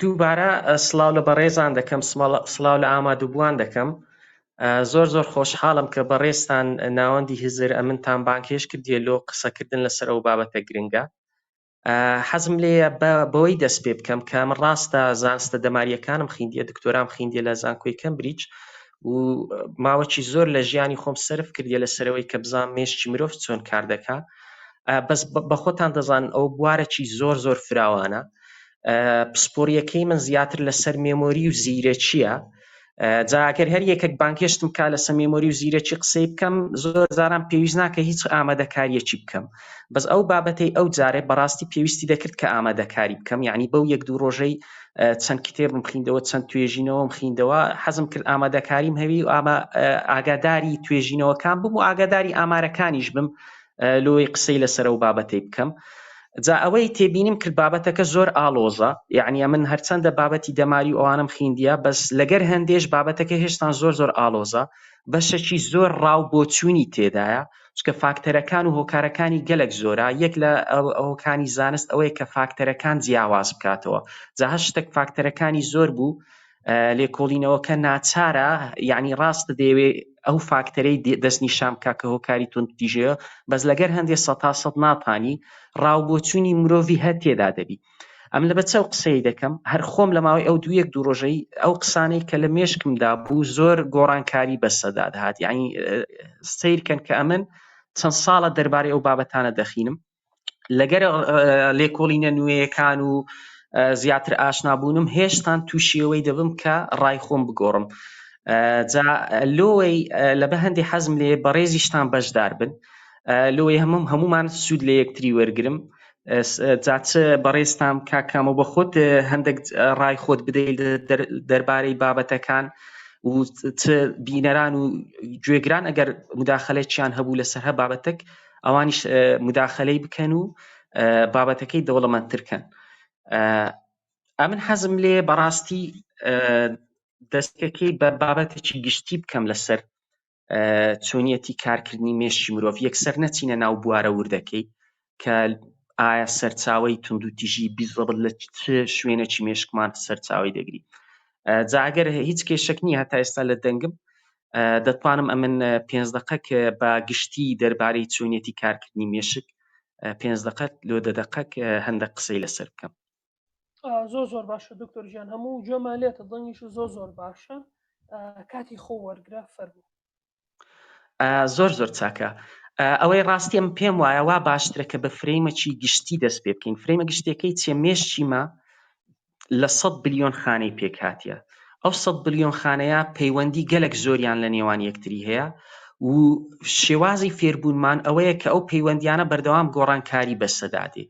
دووبارە سڵاو لە بەڕێزان دەکەم، سڵاو لە ئامادەبووان دەکەم. زۆر خۆشحاڵم کە بەڕێستان ناوەندی هزر ئەمنتان بانکێش کردیە لۆ قسەکردن لەسەر ئەو بابەتە گرنگە. حەزم لێیە بەوەی دەست پێ بکەم کە من ڕاستە زانستە دەماریەکانم خوێندیە، دکتۆرام خوێندیە لە زانکۆی کەمبریج و ماوەکی زۆر لە ژیانی خۆم سرف کردیە لەسەرەوەی کە بزانم مێشکی مرۆڤ چۆن کار دەکات. بەس بە خۆتان دەزانن ئەو بوارێکی زۆر فراوانە. پسپۆڕیەکەی من زیاتر لەسەر مێمۆری و زیرەکیە. جاگەر هەر یەکێک بانکێشتم کا لەسەر مێمۆری و زیرەکی قسەی بکەم، زۆر جاران پێویست ناکە هیچ ئامادەکاریەکی بکەم. بەس ئەو بابەتەی ئەو جارێ بەڕاستی پێویستی دەکرد کە ئامادەکاری بکەم، یعنی بەو یەک دوو ڕۆژەی چەند کتێبم خوێندەوە، چەند توێژینەوەم خوێندەوە، حەزم کرد ئامادەکاریم هەوی و ئاگاداری توێژینەوەکان بم و ئاگاداری ئامارەکانیش بم لۆی قسەی لەسەر ئەو بابەتەی بکەم. جا ئەوەی تێبینیم کرد بابەتەکە زۆر ئالۆزە، یعنی من هەرچەندە بابەتی دەماری و ئەوانم خوێندیە، بەس لەگەر هەندێش بابەتەکە هێشتا زۆر ئالۆزە، بەشێکی زۆر ڕاو بۆچوونی تێدایە، چکە فاکتەرەکان و هۆکارەکانی گەلێک زۆرە. یەک لە ئەوەکانی زانست ئەوەیە کە فاکتەرەکان جیاواز بکاتەوە. جا هەر شتێک فاکتەرەکانی زۆر بوو لێکۆڵینەوەکە ناچارە، یعنی ڕاستە دەیەوێ ئەو فاکتەرەی دەستنیشان بکات کە هۆکاری توندتیژەیە، بەس لەگەر هەندێک سەد تا سەد ناتانی ڕاوبۆچوونی مرۆڤی هەر تێدا دەبی. ئەم لە بەچە و قسەی دەکەم، هەر خۆم لە ماوەی ئەو یەک دوو ڕۆژەی ئەو قسانەی کە لە مێشکمدا بوو زۆر گۆڕانکاری بەسەدا دەهات. یعنی سیرکەن کە ئەمن چەند ساڵە دەربارەی ئەو بابەتانە دەخینم، لەگەر لێکۆڵینە نوێیەکان و زیاتر ئاشنابوونم هێشتان تووشیەوەی دەبم کە ڕای خۆم بگۆڕم. جا لۆی لەبە هەندێک حەزم لێ بەڕێزیشتان بەشدار بن، لۆی هەمومان سوود لە یەکتری وەرگرم. جاچ بەڕێستان کاکامە بە خۆت هەندێک ڕای خۆت بدەیت دەربارەی بابەتەکان و چ بینەران و گوێگران ئەگەر مداخەلێکیان هەبوو لەسەر هە بابەتێک ئەوانیش مداخەلەی بکەن و بابەتەکەی دەوڵەمەندترکەن. ئەمن حەزم لێ بەڕاستی دەستەکەی بە بابەتێکی گشتی بکەم لەسەر چۆنیەتی کارکردنی مێشکی مرۆڤ، یەکسەر نەچینە ناو بوارە وردەکەی کە ئایا سەرچاوەی توندوتیژی بیزەبڵ لە چ شوێنێکی مێشکمان سەرچاوی دەگری. جا ئەگەر هیچ کێشەک نییە هەتا ئێستا لە دەنگم دەتوانم ئەمن 5 دقەک بە گشتی دەربارەی چۆنیەتی کارکردنی مێشک 5 دقەت لۆ 10 دقەک هەندێک قسەی لەسەر بکەم. زۆر باشە دکتۆر ژیان، هەموو گوێمان لێتە، دڵنیش زۆر باشە. کاتی خۆ وەرگرە فەرموو. زۆر چاکە. ئەوەی ڕاستی ئەم پێم وایە وا باشترە کە بە فرەیمەکی گشتی دەست پێ بکەین. فرەیمە گشتەکەی چێ؟ مێشکیمە لە 100 بلیۆن خانەی پێکهاتیە. ئەو 100 بلیۆن خانەیە پەیوەندی گەلێک زۆریان لە نێوان یەکتری هەیە و شێوازی فێربوونمان ئەوەیە کە ئەو پەیوەندیانە بەردەوام گۆڕانکاری بەسەدادێ.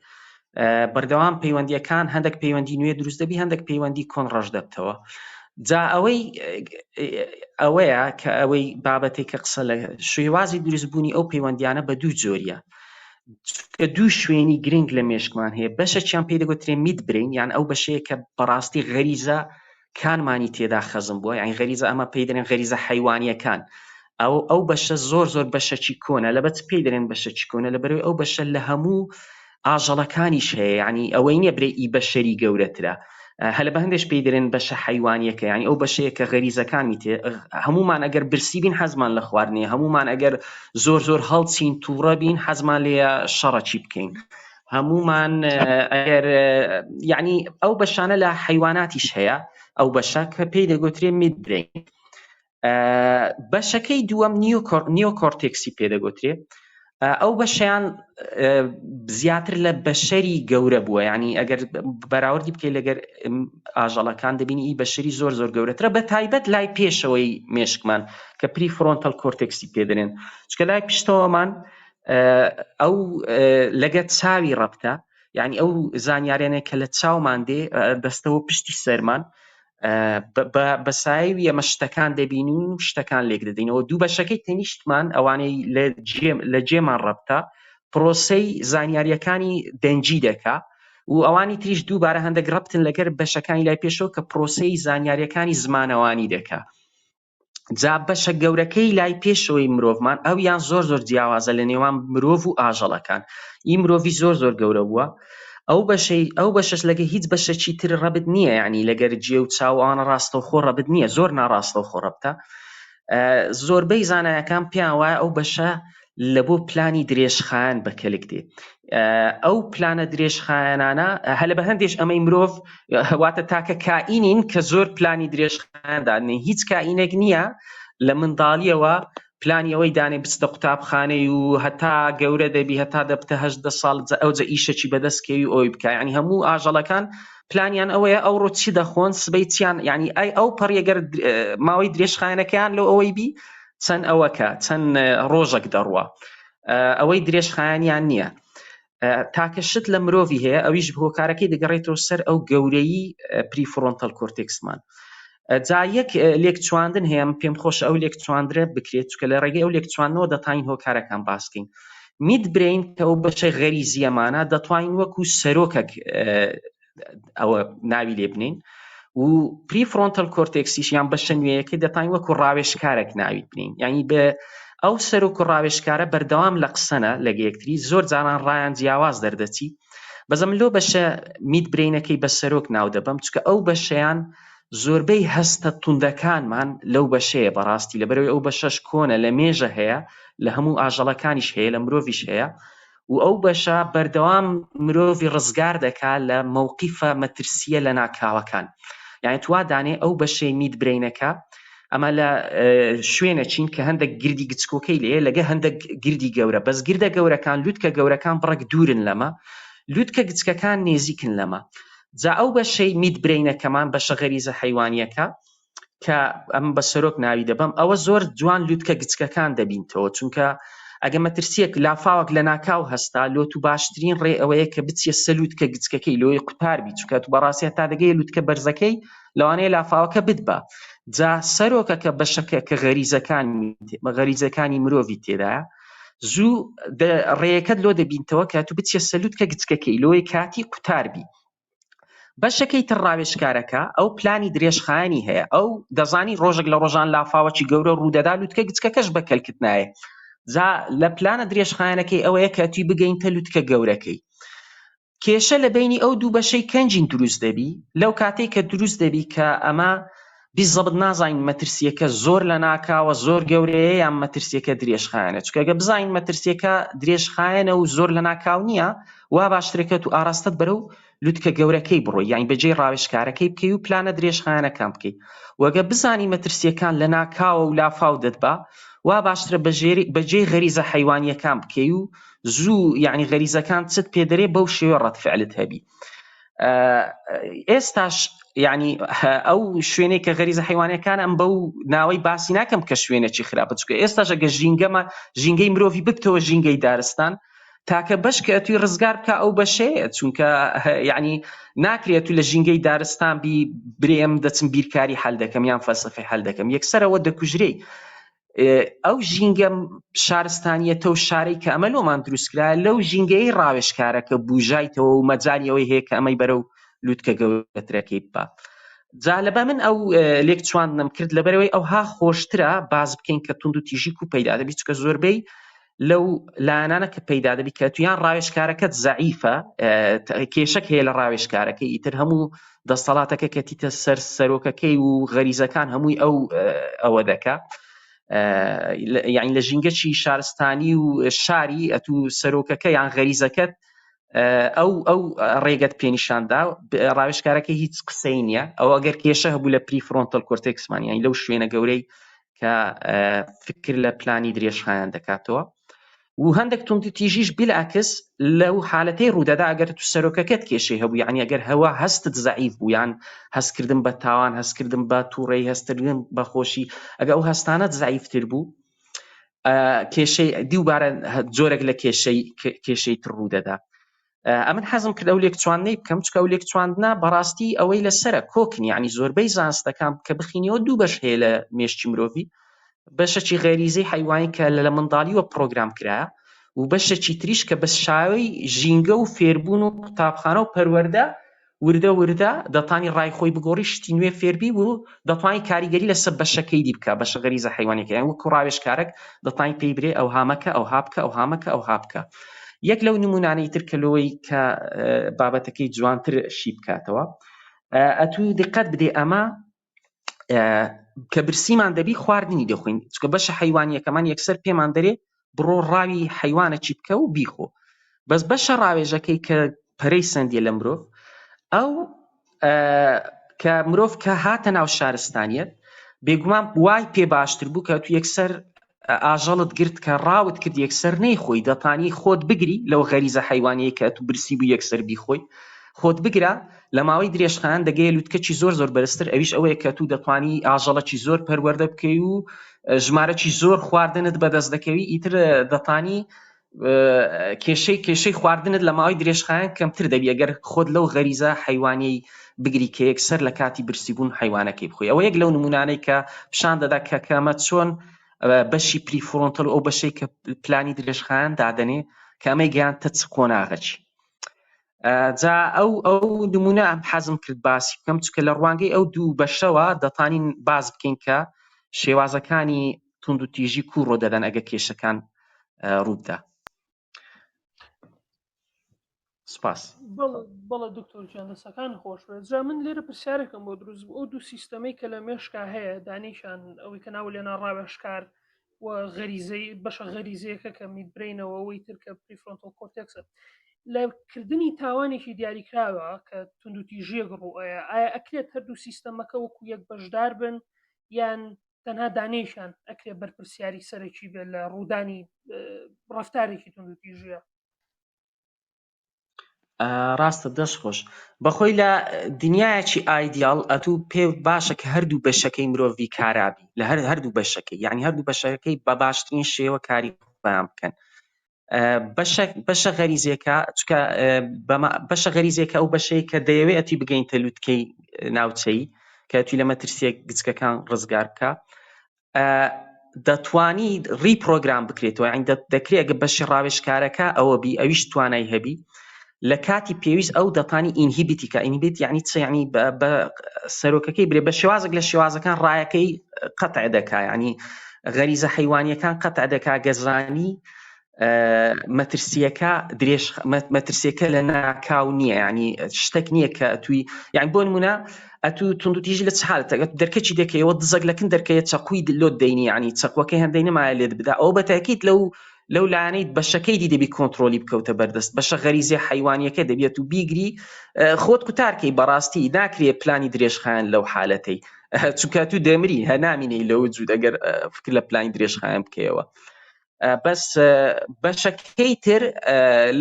بەردەوام پەیوەندیەکان هەندێک پەیوەندی نوێ دروست دەبی، هەندێک پەیوەندی کۆن ڕەش دەبتەوە. جا ئەوەیە کە ئەوەی بابەتێک کە قسە لە شێوازی دروستبوونی ئەو پەیوەندیانە بە دوو جۆریە. کە دوو شوێنی گرنگ لە مێشکمان هەیە، بەشێکیان پێی دەگوترێ میت برین، یان ئەو بەشەیە کە بەڕاستی غەریزە کانمانی تێدا خەزم بووە، یان غەریزە ئەمە پێی دەرێن غەریزە حەیوانیەکان. ئەو بەشە زۆر بەشەکی کۆنە. لەبەت پێی دەرێن بەشەکی کۆنە؟ لەبەرەوەی ئەو بەشە لە هەموو ئاژەڵەکانیش هەیە، یعنی ئەوەی نییە برێ ئی بەشەری گەورەترە. هەلە بە هەندێش پێی دەرێن بەشە حەیوانیەکە، یعنی ئەو بەشەیە کە غەریزەکانی تێ. هەمومان ئەگەر برسی بین حەزمان لە خواردنێ، هەمومان ئەگەر زۆر هەڵچین تووڕە بین حەزمان لێە شەڕەکی بکەین، هەمومان ئەگەر یعنی ئەو بەشانە لە حەیواناتیش هەیە. ئەو بەشە کە پێی دەگوترێ میدبرین. بەشەکەی دووەم نیۆکۆرتێکسی پێدەگوترێ. ئەو بەشیان زیاتر لە بەشەری گەورە بووە، یعنی ئەگەر بەراوردی بکەی لەگەر ئاژەڵەکان دەبینی ئی بەشەری زۆر گەورەترە، بە تایبەت لای پێشەوەی مێشکمان کە پری فرۆنتەل کۆرتێکسی پێدرێن. چکە لای پشتەوەمان ئەو لەگە چاوی ڕەبتە، یعنی ئەو زانیاریانەیە کە لە چاومان دێ دەستەوە پشتی سەرمان بە سایوی ئەمە شتەکان دەبین و شتەکان لێک دەدەینەوە. دوو بەشەکەی تەنیشتمان ئەوانەی لە جێمان ڕەبتە پرۆسەی زانیاریەکانی دەنجی دەکا و ئەوانی تریش دووبارە هەندێک ڕەبتن لەگەر بەشەکانی لای پێشەوە کە پرۆسەی زانیاریەکانی زمانەوانی دەکا. جا بەشە گەورەکەی لای پێشەوەی مرۆڤمان ئەویان زۆر جیاوازە لە نێوان مرۆڤ و ئاژەڵەکان. ئی مرۆڤی زۆر گەورە بووە. ئەو بەشەش لەگە هیچ بەشێکی تر ڕەبت نییە، یعنی لەگەر جێ و چاوانە ڕاستەوخۆ ڕەبت نییە، زۆر ناڕاستەوخۆ ڕەبتە. زۆربەی زانایەکان پێیان وایە ئەو بەشە لە بۆ پلانی درێژخایەن بەکەلک دێ. ئەو پلانە درێژخایەنانە هەلە بە هەندێش ئەمەی مرۆڤ واتە تاکە کائینین کە زۆر پلانی درێژخایەندانێ، هیچ کائینێک نییە لە منداڵیەوە پلانی ئەوەی دانێ بچتە قوتابخانەی و هەتا گەورە دەبی هەتا دەبتە 18 ساڵ ئەوجە ئیشەکی بەدەستکەوی ئەوی بکە. ینی هەموو ئاژەڵەکان پلانیان ئەوەیە ئەوڕۆ چی دەخۆن سبەی چیان، ینی ئەو پەڕیەگەر ماوەی درێژخایەنەکەیان لەو ئەوەی بی چەند ئەوەکە چەند ڕۆژێک دەڕوە، ئەوەی درێژخایەنیان نییە. تاکە شت لە مرۆڤی هەیە ئەویش هۆکارەکەی دەگەڕێتەوە سەر ئەو گەورەی پریفرۆنتال کۆرتێکسمان. جا یەک لێکچواندن هەیە، پێم خۆش ئەو لێکچواندرە بکرێت چکە لە ڕێگەی ئەو لێکچواندنەوە دەتوانین هۆکارەکان باسکەین. میت برین کە ئەو بەشەی غەریزیەمانە دەتوانین وەکو سەرۆکەک ئەوە ناوی لێ بنین و پریفرۆنتال کۆرتێکسیش یان بەشە نوێیەکەی دەتوانین وەکو ڕاوێژکارێک ناوی بنین. یعنی بە ئەو سەرۆک و ڕاوێژکارە بەردەوام لە قسەنە لەگە یەکتری، زۆر جاران ڕایان جیاواز دەردەچی. بەزەم لۆ بەشە میت برینەکەی بە سەرۆک ناو دەبەم چکە ئەو بەشەیان زۆربەی هەستە توندەکانمان لەو بەشەیە بەڕاستی، لەبەرەوەی ئەو بەشەش کۆنە لە مێژە هەیە، لە هەموو ئاژەڵەکانیش هەیە، لە مرۆڤیش هەیە و ئەو بەشە بەردەوام مرۆڤی ڕزگار دەکات لە مەوقیفە مەترسیە لە ناکاوەکان. یعنی توا دانێ ئەو بەشەی میت برینەکە ئەمە لە شوێنە چین کە هەندێک گردی گچکۆکەی لێ لەگە هەندێک گردی گەورە، بەس گردە گەورەکان لوتکە گەورەکان بڕێک دوورن لەمە، لوتکە گچکەکان نێزیکن لەمە. جا ئەو بەشەی میت برینەکەمان بەشە غەریزە حەیوانیەکە کە ئەم بە سەرۆک ناوی دەبەم، ئەوە زۆر جوان لوتکە گچکەکان دەبینتەوە، چونکە ئەگە مەترسیەک لافاوەک لە ناکاو هەستا لۆت و باشترین ڕێ ئەوەیە کە بچیە سە لوتکە گچکەکەی لۆی قوتاربی، چونکە تو بەڕاستی تا دەگەی لوتکە بەرزەکەی لەوانەیە لافاوەکە بتبە. جا سەرۆکە کە بەشەکە کە غەریزەکانی مرۆڤی تێدایە زوو ڕێیەکەت لۆ دەبینتەوە کە تو بچیە سە لوتکە گچکەکەی لۆی کاتی قوتاربی. بەشەکەی تر ڕاوێژکارەکە ئەو پلانی درێژخایەنی هەیە، ئەو دەزانی ڕۆژێک لە ڕۆژان لافاوەکی گەورە ڕوودەدا لوتکە گچکەکەش بەکەلکت نایە. جا لە پلانە درێژخایەنەکەی ئەوەیە کە توی بگەینتە لوتکە گەورەکەی. کێشە لە بینی ئەو دوو بەشەی کەنجین دروست دەبی، لەو کاتێک کە دروست دەبی کە ئەمە بیزەبت نازانین مەترسیەکە زۆر لە ناکاوە زۆر گەورەیە یان مەترسیەکە درێژخایەنە، چونکە ئەگە بزانین مەترسیەکە درێژخایەنە و زۆر لە ناکاو نییە، وا باشترەکەت و ئاراستت بەرەو لوتکە گەورەکەی بڕۆی، یان بەجێ ڕاوێژکارەکەی بکەی و پلانە درێژخایەنەکان بکەی. وەگە بزانی مەترسیەکان لە ناکاوە و لافاو دەتبا، وا باشترە بەجێ غەریزە حەیوانیەکان بکەی و زوو یعنی غەریزەکان چت پێدەرێ بەو شێوە ڕەتفعلت هەبی. ئێستاش یعنی ئەو شوێنەی کە غەریزە حەیوانیەکان ئەم بەو ناوەی باسی ناکەم کە شوێنێکی خراپە، چونکە ئێستاش ئەگە ژینگەی مرۆڤی ببتەوە ژینگەی دارستان تاکە بەش کە ئەتوی ڕزگار بکە ئەو بەشەیە، چونکە یعنی ناکرێت تو لە ژینگەی دارستان بی برێم دەچم بیرکاری هەل دەکەم یان فەلسەفەی هەل دەکەم، یەکسەرەوە دەکوژرەی. ئەو ژینگە شارستانیەتە و شارەی کە ئەمە لۆمان دروستکرا لەو ژینگەی ڕاوێژکارەکە بوژایتەوە و مەجاریەوەی هەیە کە ئەمەی بەرەو لوتکە گەورەترەکەی بپا. جا لەبا من ئەو لێکچواندنم کرد لەبەرەوەی ئەوها خۆشترە باز بکەین کە تونند و تیژیک و پەیدا دەبی، چونکە زۆربەی لەو لایەنانە کە پەیدا دەبی کە تویان ڕاوێژکارەکەت زەعیفە، کێشەک هەیە لە ڕاوێژکارەکەی، ئیتر هەموو دەسەڵاتەکە کە تیتە سەر سەرۆکەکەی و غەریزەکان هەمووی ئەوە دەکا. یعنی لە ژینگەی شارستانی و شاری ئەتوو سەرۆکەکە یان غەریزەکەت ئەو ڕێگەت پێنیشاندا، ڕاوێژکارەکەی هیچ قسەی نییە. ئەو ئەگەر کێشە هەبوو لە پریفرۆنتال کۆرتێکسمان یان لەو شوێنە گەورەی کە فکر لە پلانی درێژخایەن دەکاتەوە و هەندێک توندی تیژیش بیلعکس لەو حالەتەی ڕوودەدا ئەگەر تو سەرۆکەکەت کێشەی هەبوو، یعنی ئەگەر هەوا هەستت زەعیف بوو یان هەستکردن بە تاوان، هەستکردن بە تووڕێی، هەستکردن بە خۆشی، ئەگە ئەو هەستانەت زەعیفتر بوو کێشەی دیوبارە جۆرێک لە کێشەی تر ڕوودەدا. ئەمن حەزم کرد ئەو لێکچواندنەی بکەم چکە ئەو لێکچواندنە بەڕاستی ئەوەی لەسرە کۆکن، یعنی زۆربەی زانستەکان کە بخینەوە دوو بەش هەیە لە مێشکی مرۆڤی، بەشێکی غەریزەی حەیوانی کە لە منداڵیوە پرۆگرام کرایە و بەشێکی تریش کە بە شاوەی ژینگە و فێربوون و قوتابخانە و پەروەردە وردە دەتانی ڕای خۆی بگۆڕی شتی نوێ فێربی و دەتوانی کاریگەری لەسەر بەشەکەی دی بکە، بەشە غەریزە حەیوانیەکە، یان وەکو ڕاوێژکارێک دەتوانی پێی برێ ئەو هامەکە ئەو هابکە ئەو هامەکە ئەو هابکە. یەک لەو نمونانەی تر کە لەوەی کە بابەتەکەی جوانترشی بکاتەوە ئەتوو دقت بدێ ئەمە کە برسیمان دەبی خواردنی دەخۆین چکە بەشە حیوانیەکەمان یەکسەر پێمان دەرێ بڕۆ ڕاوی حیوانە چی بکە و بیخۆ بەس بەشە ڕاوێژەکەی کە پەرەی سندیە لە مرۆڤ ئەو کە مرۆڤ کە هاتە ناو شارستانیەت بێگومان وای پێ باشتر بوو کە تو یەکسەر ئاژەڵت گرت کە ڕاوت کرد یەکسەر نەیخۆی دەتانی خۆت بگری لەو غەریزە حیوانیە کە تو برسی بوو یەکسەر بیخۆی خۆت بگرە لە ماوەی درێژخان دەگەیە لووتکەچی زۆر بەرزتر ئەویش ئەوەیە کە تو دەتوانی ئاژەڵەکی زۆر پەروەردە بکەی و ژمارەی زۆر خواردنت بەدەست دەکەوی ئیتر دەتانی کێشەی خواردنت لە ماوەی درێژخان کەمتر دەبی ئەگەر خۆت لەو غەریزە حیوانیی بگری کە یەکسەر لە کاتی برسیبوون حیوانەکەی بخۆی ئەوە یەک لەو نمونانەی کە پیشان دەدا کە کەمە چۆن بەشی پریفرۆنتەل ئەو بەشەی کە پلانی درێژخان دادەنێ کە ئەمەی گەیانتە چ قۆناغەچی جا ئەو نمونە ئەم حەزم کرد باسی بکەم چکە لە ڕوانگەی ئەو دوو بەشەوە دەتانین باز بکەین کە شێوازەکانی توند و تیژی کو ڕۆ دەدەن ئەگە کێشەکان ڕوودا. سپاس. بەڵێ دکتۆر گیان دەستەکان خۆش بێت. جا من لێرە پرسیارێکم بۆ دروست بوو ئەو دوو سیستەمەی کە لە مێشکا هەیە دانیشان ئەوەی کە ناو لێنا ڕاوێژکار و غەریزەی بەشە غەریزەیەکە کە میدبرینەوە ئەوەی تر کە پریفرۆنتۆ کۆرتێکسە لە کردنی تاوانێکی دیاریکراوە کە تونند و تیژیەک ڕوئەیە ئایا ئەکرێت هەردوو سیستەمەکە وەکو یەک بەشدار بن یان تەنها دانیشان ئەکرێت بەرپرسیاری سەرەکی بێت لە ڕوودانی ڕەفتارێکی تونند و تیژیە؟ ڕاستە دەست خۆش بەخۆی لە دنیایەکی ئایدیال ئەتوو پێ باشە کە هەردوو بەشەکەی مرۆڤی کارابی لە هەردوو بەشەکەی یعنی هەردوو بەشەکەی بە باشترین شێوە کاری بەیان بکەن بەشە غەریزیەکە چکە بەشە غەریزیەکە ئەو بەشەی کە دەیەوێت ئەتی بگەینتە لووتکەی ناوچەی کە توی لە مەترسیە گچکەکان ڕزگار بکە دەتوانی ریپرۆگرام بکرێتەوە یعنی دەکرێت ئەگە بەشی ڕاوێژکارەکە ئەوە بی ئەویش توانای هەبی لە کاتی پێویست ئەو دەتانی ئینهیبیتی کە ئینهیبیت یعنی چ یعنی بە سەرۆکەکەی برێ بە شێوازێک لە شێوازەکان ڕایەکەی قەتع دەکا یعنی غەریزە حیوانیەکان قەتع دەکا گەزانی مەترسیەکە لە ناکاو نییە یعنی شتێک نییە کە توی یعنی بۆ نمونە ئەتوو تونند و تیژی لە چ حالەتە دەرکەچی دەکەیەوە دزەک لەکن دەرکەیە چەقوی لۆت دەینی یعنی چەقوەکەی هەندەی نەمایە لێت بدا ئەو بەتاکید لەو لایەنەی بەشەکەی دی دەبی کۆنتترۆلی بکەوتە بەردەست بەشە غەریزی حیوانیەکە دەبێت و بیگری خۆت کوتارکەی بەڕاستی ناکرێت پلانی درێژخایەن لەو حالەتەی چونکە تو دەمری هەنامینەی لەو جوود ئەگەر فکر لە پلانی درێژخایەن بکەیەوە بەس بەشەکەی تر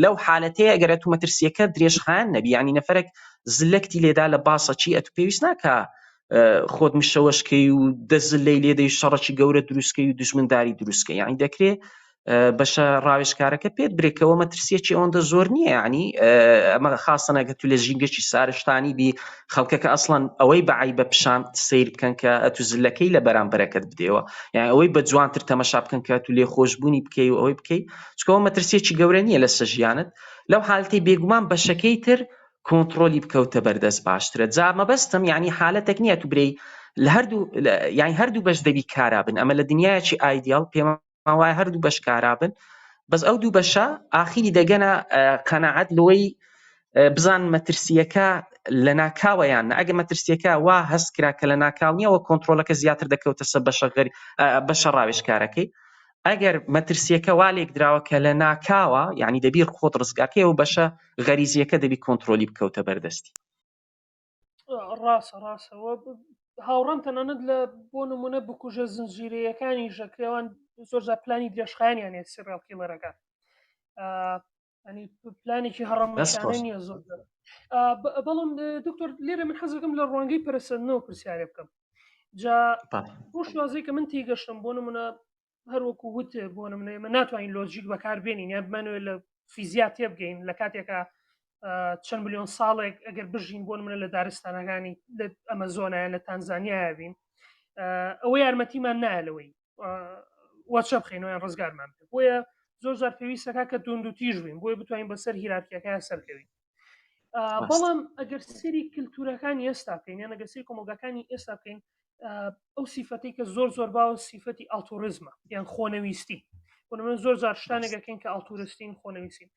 لەو حالەتەیە ئەگەر تو مەترسیەکە درێژخایەن نەبی ینی نەفەرێک زلەکتی لێدا لە باسەچی ئەتو پێویست ناکە خۆت مشەوەشکەی و دەزل لەی لێدەی شەڕەکی گەورە دروستکەی و دژمنداری دروستکە یعنی دەکرێت بەشە ڕاوێژکارەکە پێت برێکەوە مەترسیەکی ئەوەندە زۆر نییە ینی ئەمە خاستە نەگە تو لە ژینگەی سارشتانی بی خەڵکەکە ئەسڵەن ئەوەی بەعی بە پیشان سیر بکەن کە ئەتو زلەکەی لە بەرامبەرەکەت بدێەوە یعنی ئەوەی بە جوانتر تەمەشا بکەن کە تو لێ خۆشببوونی بکەی و ئەوەی بکەی چکەوە مەترسیەکی گەورە نییە لە سەژیانت لەو حالەتی بێگومان بەشەکەی تر کۆنتترۆلی بکەوتە بەردەست باشترە جا مەبەستم ینی حالەتێک نییە تو برەی لە هەردوو بەش دەبی کارابن ئەمە لە دنیایەکی ئایدیال پێمە وای هەردوو بەش کارابن بەس ئەو دوو بەشە ئاخیری دەگەنە قەناعەت لەوەی بزان مەترسیەکە لە ناکاوەیان ئەگە مەترسیەکە وا هەست کرا کە لە ناکاونیەوە کۆنتترۆلەکە زیاتر دەکەوتە سەر بەشە ڕاوێژکارەکەی ئەگەر مەترسیەکە وا لێک دراوە کە لە ناکاوە یعنی دەبی خۆت ڕزگارکەی و بەشە غەریزیەکە دەبی کۆنتترۆلی بکەوتە بەردەستی ڕاستەوە هاوڕام تەنانەت لە بۆ نمونە بکوژە زنجیرەیەکانی ژەکرێوان زۆرجا پلانی درێژخایانیان هەیە سریال کیلەرەکە ینی پلانێکی هەڕەمەشانە نییە زۆر بەڵام دکتۆر لێرە من حەزەکەم لە ڕوانگەی پەرسەندنەوە پرسیارێ بکەم جا بۆ شوازەی کە من تێگەشتم بۆ نمونە هەروەکو وت بۆ نمونە ئێمە ناتوانین لۆجیک بەکاربێنین یا بمانوێت لە فیزیا تێبگەین لە کاتێکە چەند ملیۆن ساڵێک ئەگەر بژین بۆ منە لە دارستانەکانی لە ئەمەزۆنایە لە تانزانیا بین ئەوە یارمەتیمان نایلەوەی وەچە بخینەوەیان ڕزگارمان بێت بۆیە زۆر جار پێویستەکە کە توند و تیژ بین بۆیە بتوانین بەسەر هیرارکیەکە سەرکەوین بەڵام ئەگەر سری کللتورەکانی ئێستا بکەین یان ئەگەر سری کۆمەلگاکانی ئێستا بکەین ئەو سیفەتی کە زۆر باوە سیفەتی ئالتۆریزمە یان خۆنەویستی من زۆر زار شتانێکەکەین کە ئالتورستین خۆنەویسین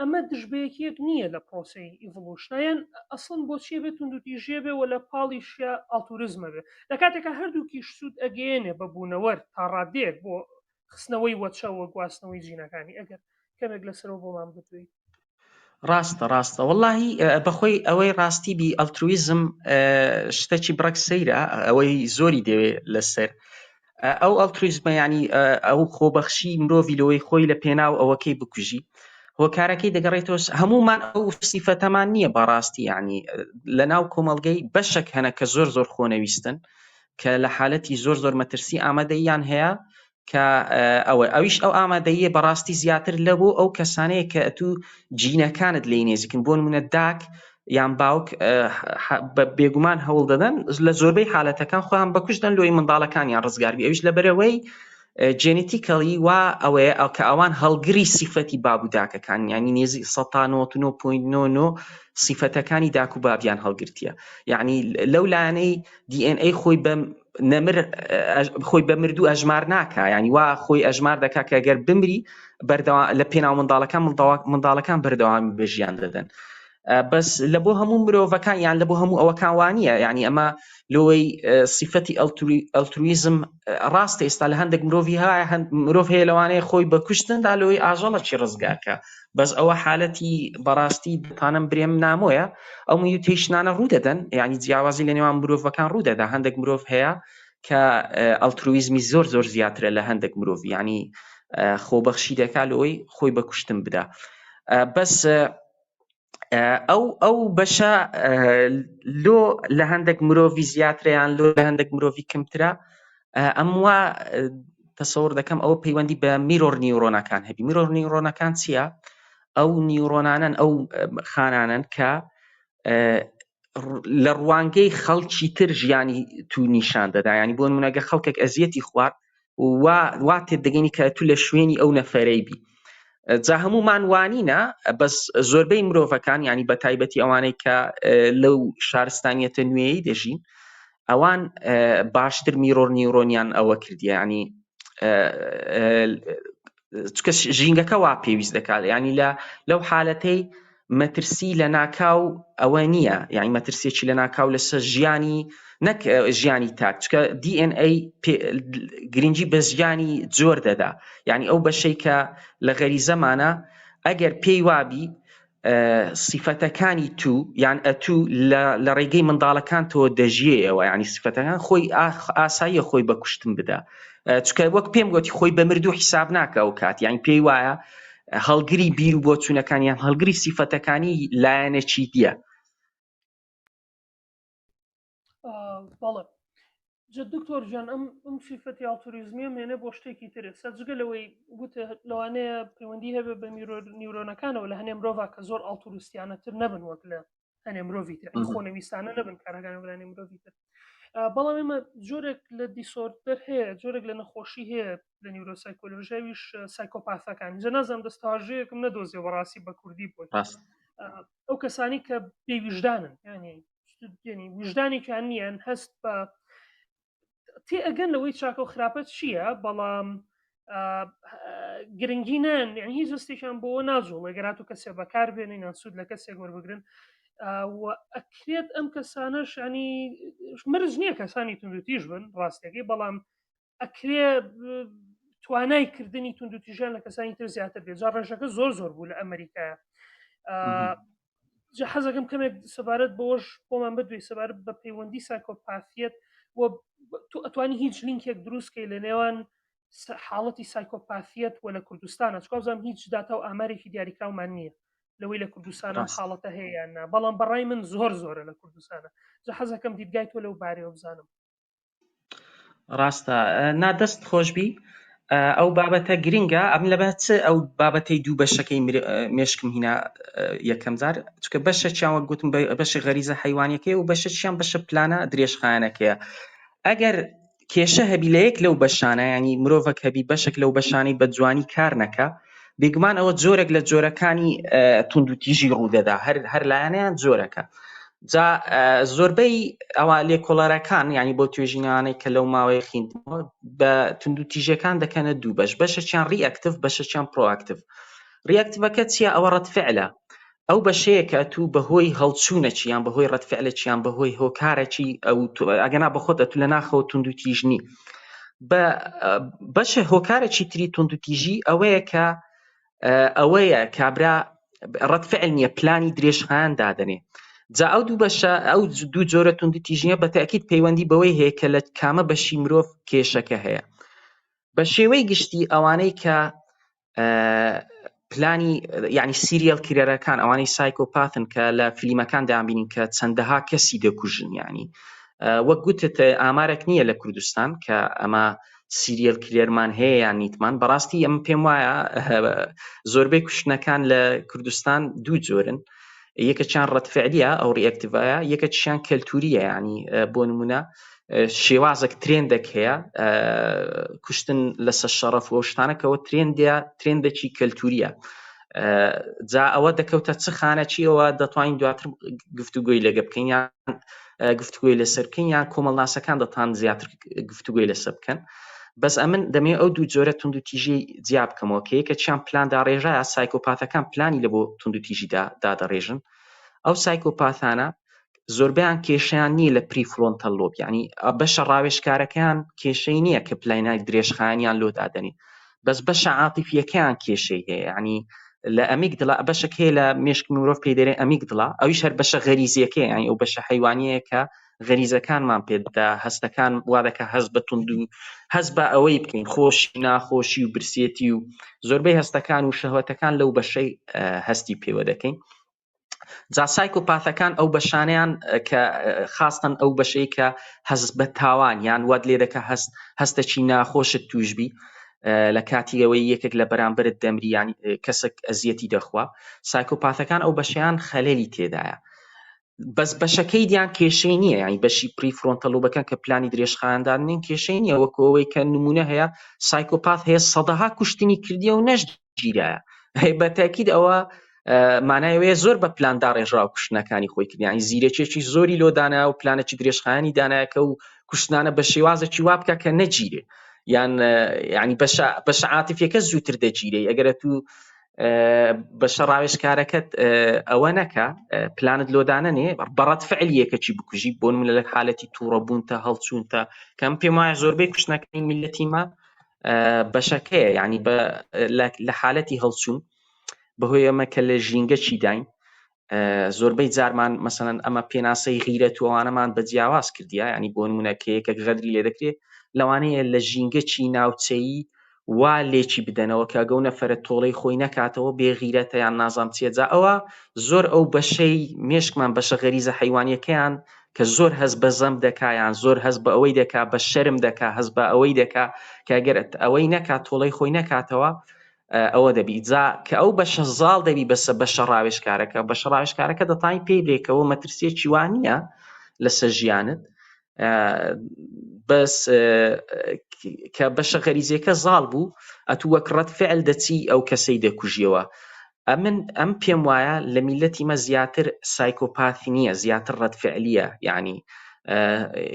ئەمە دژبەیەکیەک نییە لە پرۆسی ئیڤڵوشنیان ئەسڵن بۆچیە بێت توندوتیژێ بێ و لە پاڵیشە ئالتوریزمە بێ لە کاتێکە هەردووکی سوود ئەگەێنێ بە بوونەوەر تا ڕادێک بۆ خستنەوەی وەچەوە گواستنەوەی جینەکانی ئەگەر کەمێک لەسەرەوە بۆمان بتوێت ڕاستە وەڵاهی بەخۆی ئەوەی ڕاستی بی ئەلترویزم شتێکی بڕەک سەیرە ئەوەی زۆری دەوێت لەسەر ئەو ئەلترویزمە ینی ئەو خۆبەخشی مرۆڤی لەوەی خۆی لە پێناو ئەوەکەی بکوژی هۆکارەکەی دەگەڕێتەوە هەمومان ئەو سیفەتەمان نییە بەڕاستی ینی لە ناو کۆمەڵگەی بەشێک هەنە کە زۆر خۆنەویستن کە لە حالەتی زۆر مەترسی ئامادەیان هەیە کە ئەویش ئەو ئامادەیە بەڕاستی زیاتر لەبوو ئەو کەسانەیە کە ئەتو جینەکانت لێی نێزیکن بۆ نمونە داک یان باوک بێگومان هەوڵ دەدەن لە زۆربەی حالەتەکان خۆیان بەکوژدەن لۆی منداڵەکانیان ڕزگاربی ئەویش لەبەرەوەی جێنێتیکەڵی وا ئەوەیە کە ئەوان هەڵگری سیفەتی بابوداکەکان ینی نێزی 19.9 سیفەتەکانی داک و بابیان هەڵگرتیە یعنی لەو لایەنەی DNA خۆی خۆی بە مردوو ئەژمار ناکە ینی وا خۆی ئەژمار دەکا کە ئەگەر بمری لە پێناو منداڵەکان بەردەوامی بەژیان دەدەن بەس لە بۆ هەموو مرۆڤەکان یان لە بۆ هەموو ئەوەکان وانییە ینی ئەمە لەوەی سیفەتی ئەلترویزم ڕاستە ئێستا لە هەندێک مرۆڤ هەیە لەوانەیە خۆی بەکوشتندا لەوەی ئاژەڵەکی ڕزگارکە بەس ئەوە حالەتی بەڕاستی دەتانم برێم نامۆیە ئەو میوتیشنانە ڕوو دەدەن ینی جیاوازی لە نێوان مرۆڤەکان ڕوو دەدا هەندێک مرۆڤ هەیە کە ئەلترویزمی زۆر زیاترە لە هەندێک مرۆڤ ینی خۆبەخشی دەکا لەوەی خۆی بەکوشتن بدا بەس ئەو بەشە لۆ لە هەندێک مرۆڤی زیاتریان لۆ لە هەندێک مرۆڤی کەمترە ئەموا تەسەوڕ دەکەم ئەوە پەیوەندی بە میرۆر نیورۆنەکان هەبی میرۆر نیورۆنەکان چییە؟ ئەو نیورۆنانن ئەو خانانن کە لە ڕوانگەی خەڵکی تر ژیانی تو نیشان دەدا ینی بۆ نمونەگە خەڵکێک ئەزیەتی خوارد وا تێت دەگەینی کە تو لە شوێنی ئەو نەفەرەی بی جا هەمومان وانینە بەس زۆربەی مرۆڤەکان ینی بە تایبەتی ئەوانەی کە لەو شارستانیەتە نوێیی دەژین ئەوان باشتر میرۆر نیورۆنیان ئەوە کردیە ینی چکە ژینگەکە وا پێویست دەکات ینی لەو حالەتەی مەترسی لە ناکاو ئەوە نییە یعنی مەترسێکی لە ناکاو لەسەر ژیانی نەک ژیانی تاک چکە DNA گرنگی بە ژیانی جۆر دەدا یعنی ئەو بەشەی کە لە غەریزەمانە ئەگەر پێی وابی سیفەتەکانی تو یان ئەتو لە ڕێگەی منداڵەکان تۆ دەژیەوە ینی سیفەتەکان خۆی ئاساییە خۆی بەکوشتن بدا چکە وەک پێم گوتی خۆی بە مردوو حیساب ناکە ئەو کات یعنی پێی وایە هەڵگری بیر و بۆ چوونەکانیان هەڵگری سیفەتەکانی لایەنێکی دیە بەڵێ دکتۆر ژیان ئەم سیفەتی ئالتوریزمیە مێنە بۆ شتێکی ترە سەرجگە لەوەی گوتە لەوانەیە پەیوەندی هەبێ بە نیورۆنەکانەوە لە هەنێ مرۆڤ کە زۆر ئالتوریستیانەتر نەبن وەک لە هەنێ مرۆڤی تر خۆنەویستانە نەبن کارەکان لە هەنێ مرۆڤی تر بەڵام ئێمە جۆرێک لە دیسۆردەر هەیە جۆرێک لە نەخۆشی هەیە لە نیورۆسایکۆلۆژیاویش سایکۆپاسەکان جە نازانم دەستاژەیەکم نەدۆزێ بەڕاستی بە کوردی بوون ئەو کەسانی کە بێویژدانن ینی وجدانێکیان نییان هەست بە تێ ئەگەن لەوەی چاکە و خراپەت چییە بەڵام گرنگینان یعنی هیچ هەستێکیان بۆەوە ناجوڵ ئەگەرات و کەسێ بەکار بێنین یان سوود لە کەسێک وەربگرن ئەکرێت ئەم کەسانەش ینی مرج نییە کەسانی توندوتیژ بن ڕاستەکەی بەڵام ئەکرێ توانای کردنی توندوتیژیان لە کەسانی تر زیاتر بێت جا ڕێژەکە زۆر بوو لە ئەمریکایە حەزەکەم کەمێک سەبارەت بۆش بۆمان بدوێ سەبارەت بە پەیوەندی سایکۆپاسیەت تو ئەتوانی هیچ لینکێک دروستکەی لە نێوان حاڵەتی سایکۆپاسیەت و لە کوردستانە چکازم هیچ داتا و ئامارێکی دیاریکراومان نییە لەوەی لە کوردستانە حاڵەتە هەیەیاننا بەڵام بەڕای من زۆرە لە کوردستانە جا حەزەکەم دیدگای تۆ لەو بارەوە بزانم ڕاستە نادەست خۆشبی ئەو بابەتە گرینگە ئەم لەبەت ئەو بابەتەی دوو بەشەکەی مێشکم هینا یەکەم جار چکە بەشێکیان وەک گوتم بەشی غەریزە حیوانیەکەیە و بەشێکیان بەشە پلانە درێژخایەنەکەیە ئەگەر کێشە هەبی لە یەک لەو بەشانە ینی مرۆڤێک هەبی بەشێک لەو بەشانەی بە جوانی کار نەکە بێگومان ئەوە جۆرێک لە جۆرەکانی توندوتیژی ڕوودەدا هەر لایەنیان جۆرەکە جا زۆربەی ئەوە لێکۆڵەرەکان ینی بۆ توێژینانەی کە لەو ماوەی خوێندمەوە بە توندوتیژەکان دەکەنە دوو بەشێکیان ریئەکتیڤ بەشێکیان پرۆئەکتیڤ. ریئەکتیڤەکە چییە؟ ئەوە ڕەتفعلە، ئەو بەشەیەکە تو بەهۆی هەڵچوونەکی یان بەهۆی ڕەتفعلێکیان بەهۆی هۆکارێکی ئەو ئەگەنا بەخۆتە تو لە ناخەوە توندوتیژنی بە بەشە هۆکارێکی تری توندوتیژی ئەوەیە کابرا ڕەتفعل نییە پلانی درێژخایان دادنێ. جا ئەو دوو بەشە ئەو دوو جۆرە توندوتیژنیە بە تاکید پەیوەندی بەوەی هەیە کە لە کامە بەشی مرۆڤ کێشەکە هەیە. بە شێوەی گشتی ئەوانەی کە پلانی یعنی سیریەل کیلەرەکان ئەوانەی سایکۆپاتن کە لە فیلمەکان دەیانبینین کە چەندەها کەسی دەکوژن، یعنی وەک گوتت ئامارێک نییە لە کوردستان کە ئەمە سیریەل کلێرمان هەیە یان نیتمان. بەڕاستی ئەم پێم وایە زۆربەی کوشتنەکان لە کوردستان دوو جۆرن، یەکەچیان ڕەتفعلیە ئەو ریئەکتیڤایە، یەکەچیان کەلتوریە، ینی بۆ نمونە شێوازێک ترێندێک هەیە کوشتن لەسەر شەڕەف و شتانەکەەوە ترێندێکی کەلتوریە. جا ئەوە دەکەوتە چ خانەکی ئەوە دەتوانین دواتر گفتوگۆی لەگە بکەین یان گفتوگۆی لەسەر بکەین یان کۆمەڵناسەکان دەتوان زیاتر گفتوگۆی لەسەر بکەن. بەس ئەمن دەمێ ئەو دوو جۆرە توندوتیژی جیا بکەمەوە کە یەکەچیان پلاندا ڕێژایە، سایکۆپاتەکان پلانی لە بۆ توندوتیژیدا دادەڕێژن. ئەو سایکۆپاتانە زۆربیان کێشیان نییە لە پریفرۆنتەل لۆب، یعنی بەشە ڕاوێژکارەکەیان کێشەی نییە کە پلانای درێژخایانیان لۆ دادەنی، بەس بەشە عاتیفیەکەیان کێشەی هەیە، ینی لە ئەمیگدڵا بەشێک هەیە لە مێشکی مرۆڤ پێی دەرێ ئەمیگدڵا، ئەویش هەر بەشە غەریزیەکەیە، یعنی ئەو بەشە حەیوانیەیە کە غەریزەکانمان پێدەدا، هەستەکان وا دەکە هەست بە توندو هەست بە ئەوەی بکەین خۆشی ناخۆشی و برسێتی و زۆربەی هەستەکان و شەهوەتەکان لەو بەشەی هەستی پێوە دەکەین. جا سایکۆپاتەکان ئەو بەشانیان کە خاستن ئەو بەشەی کە هەست بە تاوان یان وات لێ دەکە هەستێکی ناخۆشت توشبی لە کاتی ئەوەی یەکێک لە بەرامبرت دەمری یانی کەسێک ئەزیەتی دەخوا، سایکۆپاتەکان ئەو بەشیان خەلەلی تێدایە. بەس بەشەکەی دیان کێشەی نییە، ینی بەشی پریفرۆنتەل لۆبەکان کە پلانی درێژخایاندانین کێشەی نییە، وەکو ئەوەی کە نمونە هەیە سایکۆپات هەیە سەدەها کوشتنی کردیە و نەشگیرایە. بە تاکید ئەوە مانایوەیە زۆر بە پلاندا ڕێژراو کوشتنەکانی خۆی کردیان، یعنی زیرەکێکی زۆری لۆدانایە و پلانێکی درێژخایانی دانایەکە و کوشتنانە بە شێوازێکی وا بکە کە نەگیرێ، یان ینی بەشە عاتیفیەکە زووتر دەگیرێ. ئەگەرە تو بەشە ڕاوێژکارەکەت ئەوە نەکە پلانت لۆدانەنێ بەڕەت فعلیەکەکی بکوژی، بۆ نمونە لە حالەتی تووڕەبوونتە هەڵچوونتە کەم پێم وایە زۆربەی کوشتنەکانی میلەتی ما بەشەکەیە، ینی لە حالەتی هەڵچوون بەهۆی ئەمە کە لە ژینگە چی داین زۆربەی جارمان مەسەڵەن ئەمە پێناسەی غیرەت و ئەوانەمان بە جیاواز کردیە، ینی بۆ نمونە کە یەکێک غەدری لێ دەکرێت لەوانەیە لە ژینگەی ناوچەیی وا لێکی بدەنەوە کە ئەگەو نەفەرە تۆڵەی خۆی نەکاتەوە بێغیرەتە یان نازام چیە. جا ئەوە زۆر ئەو بەشەی مێشکمان بەشە غەریزە حەیوانیەکەیان کە زۆر هەست بە زەم دەکا یان زۆر هەست بە ئەوەی دەکا بە شەرم دەکا هەست بە ئەوەی دەکا کە ئەگەر ئەوەی نەکات تۆڵەی خۆی نەکاتەوە ئەوە دەبی. جا کە ئەو بەشە زاڵ دەبی بەسە بەشە ڕاوێژکارەکە، بەشە ڕاوێژکارەکە دەتوانین پێی بڵێیتەوە مەترسیەکی وانە لەسەر ژیانت، بەس کە بەشە غەریزیەکە زاڵ بوو ئەتوو وەک ڕەتفعل دەچی ئەو کەسەی دەکوژیەوە. ئەم پێم وایە لە میلەتی مە زیاتر سایکۆپاتی نییە، زیاتر ڕەتفعلیە، یعنی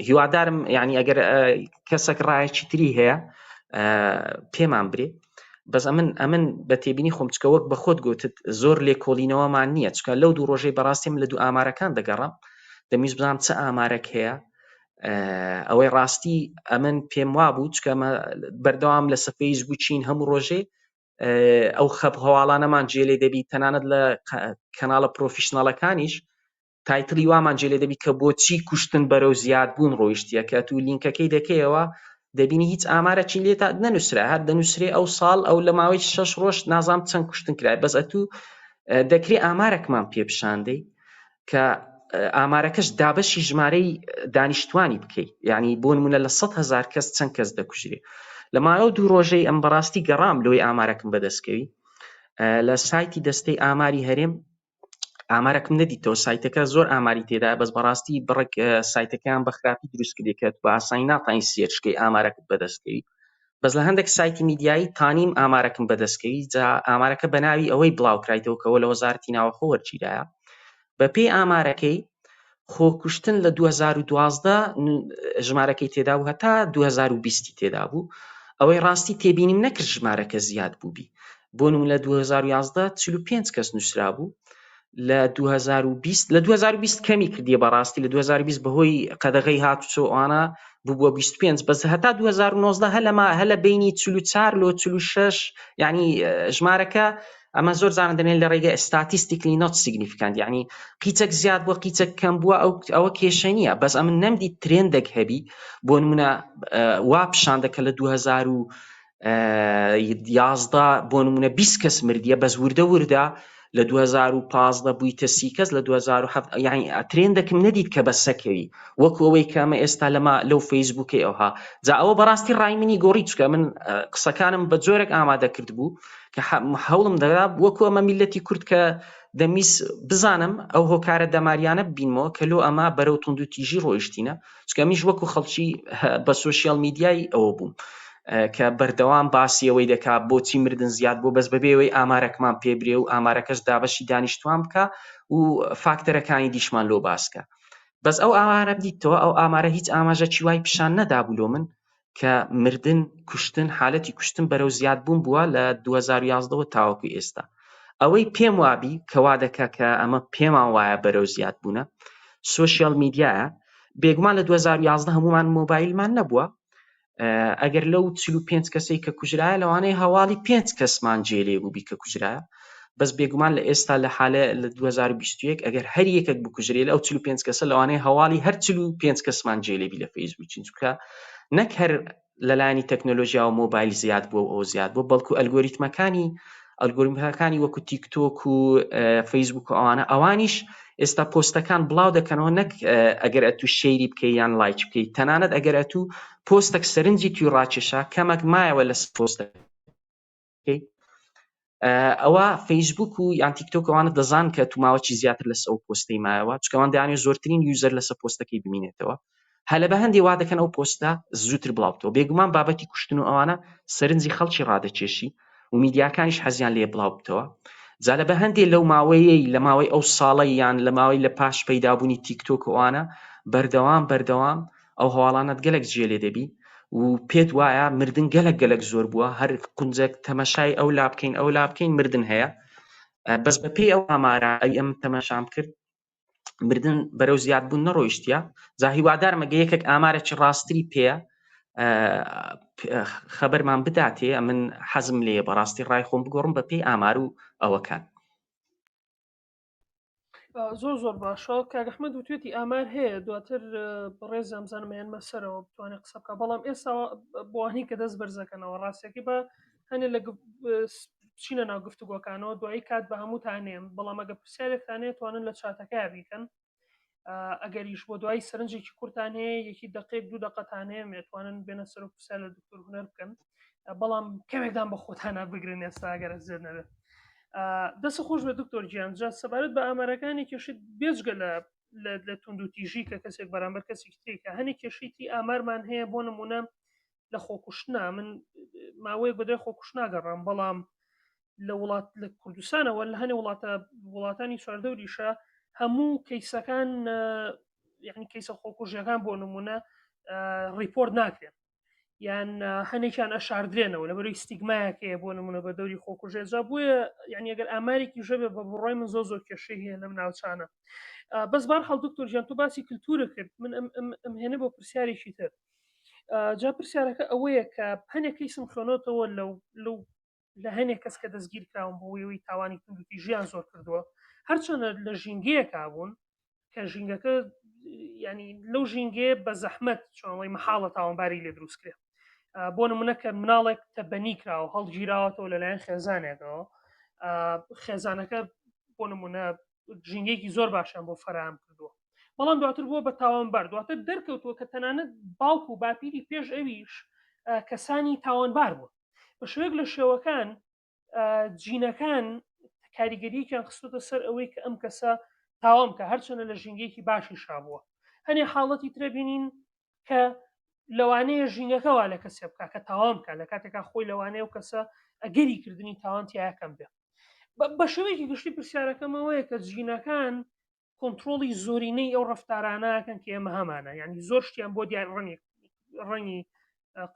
هیوادارم یعنی ئەگەر کەسێک ڕایەکی تری هەیە پێمان برێ. بەس ئەمن بە تێبینی خۆم چکە وەک بە خۆت گوتت زۆر لێکۆڵینەوەمان نییە، چکە لەو دوو ڕۆژەی بەڕاستیم لە دوو ئامارەکان دەگەڕم دەمویست بزانم چه ئامارێک هەیە. ئەوەی ڕاستی ئەمن پێم وا بوو چکە بەردەوام لە فەیسبووک چین هەموو ڕۆژێ ئەو خەب هەواڵانەمان جێلێ دەبی، تەنانەت لە کەناڵە پرۆفیشناڵەکانیش تایتڵی وامان جێلێ دەبی کە بۆچی کوشتن بەرەو زیاد بوون ڕۆیشتیە، کە تو لینکەکەی دەکەیەوە دەبینی هیچ ئامارەکی لێتا نەنووسرا، هەر دەنووسرێ ئەو ساڵ ئەو لە ماوەی 6 ڕۆژ نازام چەند کوشتن کرای، بەس ئەتوو دەکرێ ئامارێکمان پێپشاندەی کە ئامارەکەش دابەشی ژمارەی دانیشتوانی بکەیت، یعنی بۆ نمونە لە 100,000 کەس چەند کەس دەکوژرێ. لە ماوەی دوو ڕۆژەی ئەم بەڕاستی گەڕام لۆی ئامارەکەم بەدەستکەوی لە سایتی دەستەی ئاماری هەرێم ئامارەکەم نەدیتەوە، سایتەکە زۆر ئاماری تێدا، بەس بەڕاستی بڕێک سایتەکەیان بە خراپی دروست کردێکێت بە ئاسانی ناتوانین سێرچکەی ئامارەکەت بەدەستکەوی. بەس لە هەندێک سایتی میدیایی تانیم ئامارەکەم بەدەستکەوی، جا ئامارەکە بەناوی ئەوەی بڵاوکرایتەوە کەەوە لە وەزارەتی ناوەخۆ وەرگیرایە. بە پێی ئامارەکەی خۆکوشتن لە 2012 ژمارەکەی تێدا بوو هەتا 2020 تێدا بوو ئەوەی ڕاستی تێبینیم نەکرد ژمارەکە زیاد بووبی بۆ نمونە لە 2011 45 کەس نووسرا بوو لە 2020 کەمی کردیە بەڕاستی لە 2020 بەهۆی قەدەغەی هاتوچۆ ئەوانە بوو بۆ 25 بەس هەتا 2019 هەلە بینی 44 لۆ 46 یعنی ژمارەکە ئەمە زۆر زانندنێن لە ڕێگە ئستاتیستیکلی نۆت سیگنیفیکانت یعنی قیچەک زیاد بووە قیچەک کەم بووە ئەوە کێشە نییە بەس ئەمن نەمدی ترێندێک هەبی بۆ نمونە وا پیشان دەکە لە 2011 بۆ نمونە 20 کەس مردیە بەس وردە لە 2015 بوویتە 30 کەس لە 2007 یعنی ترێندێکم نەدیت کە بەسەکەوی وەکو ئەوەی کەمە ئێستا لەما لەو فەیسبووکەی ئەوها جا ئەوە بەڕاستی ڕای منی گۆڕی چکە من قسەکانم بە جۆرێک ئامادە کرد بوو کە هەوڵم دەدا وەکو ئەمە میلەتی کورد کە دەمیس بزانم ئەو هۆکارە دەماریانە ببینمەوە کە لۆ ئەمە بەرەو توندوتیژی ڕۆیشتینە چکە میش وەکو خەڵکی بە سۆشیال میدیای ئەوە بووم کە بەردەوام باسیەوەی دەکا بۆچی مردن زیاد بۆ بەس بەبێەوەی ئامارەکمان پێبرێ و ئامارەکەش دابەشی دانیشتوان بکە و فاکتەرەکانی دیشمان لۆ باسکە بەس ئەو ئامارە بدیتەوە ئەو ئامارە هیچ ئاماژەکی وای پیشان نەدابوو لۆ من کە مردن کوشتن حالەتی کوشتن بەرەو زیاد بوون بووە لە 2011 تاوەکو ئێستا ئەوەی پێم وابی کەوا دەکا کە ئەمە پێمان وایە بەرەو زیاد بوونە سۆشیال میدیایە بێگومان لە 2011 هەمومان مۆبایلمان نەبووە ئەگەر لەو 45 کەسەی کە کوژرایە لەوانەیە هەواڵی 5 کەسمان جێلێ بووبی کە کوژرایە بەس بێگومان لە ئێستا لە حالە لە 2021 ئەگەر هەر یەکێک بکوژرێ لە ئەو 45 کەسە لەوانەیە هەواڵی هەر 45 کەسمان جێلێبی لە فەیسبووک چونکە نەک هەر لەلایەنی تەکنۆلۆژیا و مۆبایل زیاد بووە ئەو زیاد بووە بەڵکو ئەلگۆریتمەکانی وەکو تیکتۆک و فەیسبووک و ئەوانیش ئێستا پۆستەکان بڵاو دەکەنەوە نەک ئەگەر ئەتو شەیری بکەی یان لایک بکەیت تەنانەت ئەگەر ئەتو پۆستێک سەرنجی توی ڕاکێشا کەمەک مایەوە لە پۆستەکەی ئەوە فەیسبووک و یان تیکتۆک ئەوانە دەزان کە تو ماوەی زیاتر لەس ئەو پۆستەی مایەوە چکەوان دەیانێت زۆرترین یوزەر لەسەر پۆستەکەی ببینێتەوە هەلە بە هەندێک وا دەکەن ئەو پۆستە زووتر بڵاوبتەوە بێگومان بابەتی کوشتن و ئەوانە سەرنجی خەڵکی ڕادەکێشی و میدیاکانیش حەزیان لێ بڵاو بتەوە جالە بە هەندێک لەو ماوەیەی لە ماوەی ئەو ساڵەی یان لە ماوەی لە پاش پەیدابوونی تیکتۆک ئەوانە بەردەوام ئەو هەواڵانت گەلێک جێلێ دەبی و پێت وایە مردن گەلێک زۆر بووە هەر قونجێک تەمەشای ئەو لا بکەین مردن هەیە بەس بە پێی ئەو ئامارە ئەم تەمەشام کرد مردن بەرەو زیاد بوون نەڕۆیشتیە جا هیوادارمە یەکێک ئامارێکی ڕاستری پێیە خەبەرمان بداتێ من حەزم لێ بەڕاستی ڕای خۆم بگۆڕم بە پێی ئامار و ئەوەکان زۆر باشەوە کاگەحمەد وتوێتی ئامار هەیە دواتر بەڕێز ئەمزانمەیان مەسەرەوە بتوانێت قسە بکە بەڵام ئێستا بۆوانی کە دەست بەرزەکەنەوە ڕاستێکی بە هەنێ لە چینە ناو گفتوگۆکانەوە دوایی کات بە هەمووتانێم بەڵام ئەگە پرسیارێکتانێت توانن لە چاتەکە بیکەن ئەگەریش بۆ دوای سەرنجێکی کورتان هەیە یەکی دقیق 2 دقەتانەیە مێتوانن بێنە سەر و پرسیار لە دکتۆر هونەر بکەن بەڵام کەمێکدان بە خۆتانە بگرن ئێستا ئەگەرە زێر نەبێت دەست خۆش بە دکتۆر گیان جا سەبارەت بە ئامارەکانی کێشیت بێجگە لە توندوتیژی کە کەسێک بەرامبەر کەسێکی تێکە هەنێک کێشیتی ئامارمان هەیە بۆ نمونە لە خۆکوشتنا من ماوەیەک بەدەی خۆکوشنا گەڕام بەڵام لە وڵات لە کوردستانەوە لە هەنێ وڵاتانی چواردەوریشە هەموو کەیسەکان یعنی کەیسە خۆکوژیەکان بۆ نمونە ریپۆرت ناکرێن یان هەنێکیان ئەشاردرێنەوە لە بەروی ستیگمایەکەیە بۆ نمونە بە دەوری خۆکوژێجا بووە یعنی ئەگەر ئامارێکی ژەبێ بە بڕۆی من زۆر کێشەی هەیە لەم ناوچانە بەس بەرحاڵ دکتۆر گیان تو باسی کللتورە کرد من ئەم هێنە بۆ پرسیارێکی تر جا پرسیارەکە ئەوەیە کە هەنێک کەیسم خوێنەوەتەوە لە هەنێک کەس کە دەستگیر کراون بۆەوەی تاوانی توندوتی ژیان زۆر کردووە هەرچەنە لە ژینگەیە کابوون کە ژینگەکە ینی لەو ژینگێ بە زەحمەت چۆنڵی مەحاڵە تاوانباری لێ دروستکرێت بۆ نمونە کە مناڵێک تەبەنی کراوە هەڵگیراوەتەوە لەلایەن خێزانێکەوە خێزانەکە بۆ نمونە ژینگەیەکی زۆر باشیان بۆ فەرهەم کردووە بەڵام دواتر بووە بە تاوانبار دواتر دەرکەوتووە کە تەنانەت باوکو و باپیری پێش ئەویش کەسانی تاوانبار بووە بە شوێک لە شێوەکان جینەکان کاریگەریەکیان خستوتە سەر ئەوەی کە ئەم کەسە تاوام کە هەرچەنە لە ژینگەیەکی باشی شابووە هەنێ حاڵەتی ترە بینین کە لەوانەیە ژینگەکەوا لە کەسێ بکە کە تاوام کە لە کاتێکا خۆی لەوانەیە و کەسە ئەگەری کردنی تاوانتیایەکەم بێ بە شێوەیەکی گشتی پرسیارەکەمەوەیە کە جینەکان کۆنتترۆلی زۆرینەی ئەو ڕفتارانەکەن کە ئێمە هەمانە، یعنی زۆر شتیان بۆ دیار ڕەنگی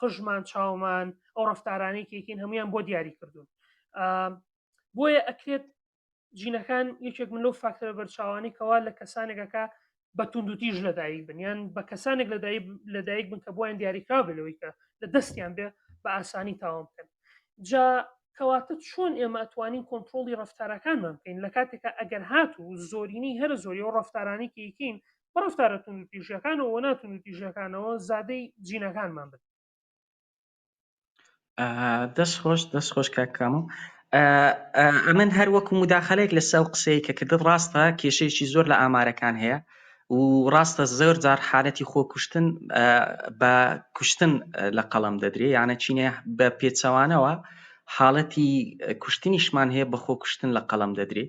قژمان چاومان ئەو ڕفتارانەی کێکین هەمویان بۆ دیاری کردوون. بۆیە ئەکرێت جینەکان یەکێک من لەو فاکتەرە بەرچاوانی کەوا لە کەسانێکەکە بە توندوتیژ لەدایک بن، یان بە کەسانێک لەدایک بن کە بۆیان دیاریکرا بلەوەی کە لە دەستیان بێ بە ئاسانی تاوام بکەن. جا کەواتە چۆن ئێمە ئەتوانین کۆنتترۆلی ڕفتارەکانمان بکەین لە کاتێکە ئەگەر هاتوو زۆرینی هەر زۆری ئەو ڕفتارانی کەیکین بە ڕفتارە توندوتیژەکانەوە ناتوندوتیژەکانەوە زادەی جینەکانمان بن. دەست خۆش کاکامە. ئەمن هەر وەکو مداخلەیەک لەسەر ئەو قسەی کە کردت ڕاستە کێشەیەکی زۆر لە ئامارەکان هەیە و ڕاستە زۆر جار حالەتی خۆکوشتن بە کوشتن لە قەڵەم دەدرێ، یانە چینە بە پێچەوانەوە حاڵەتی کوشتنیشمان هەیە بە خۆکوشتن لە قەڵەم دەدرێ.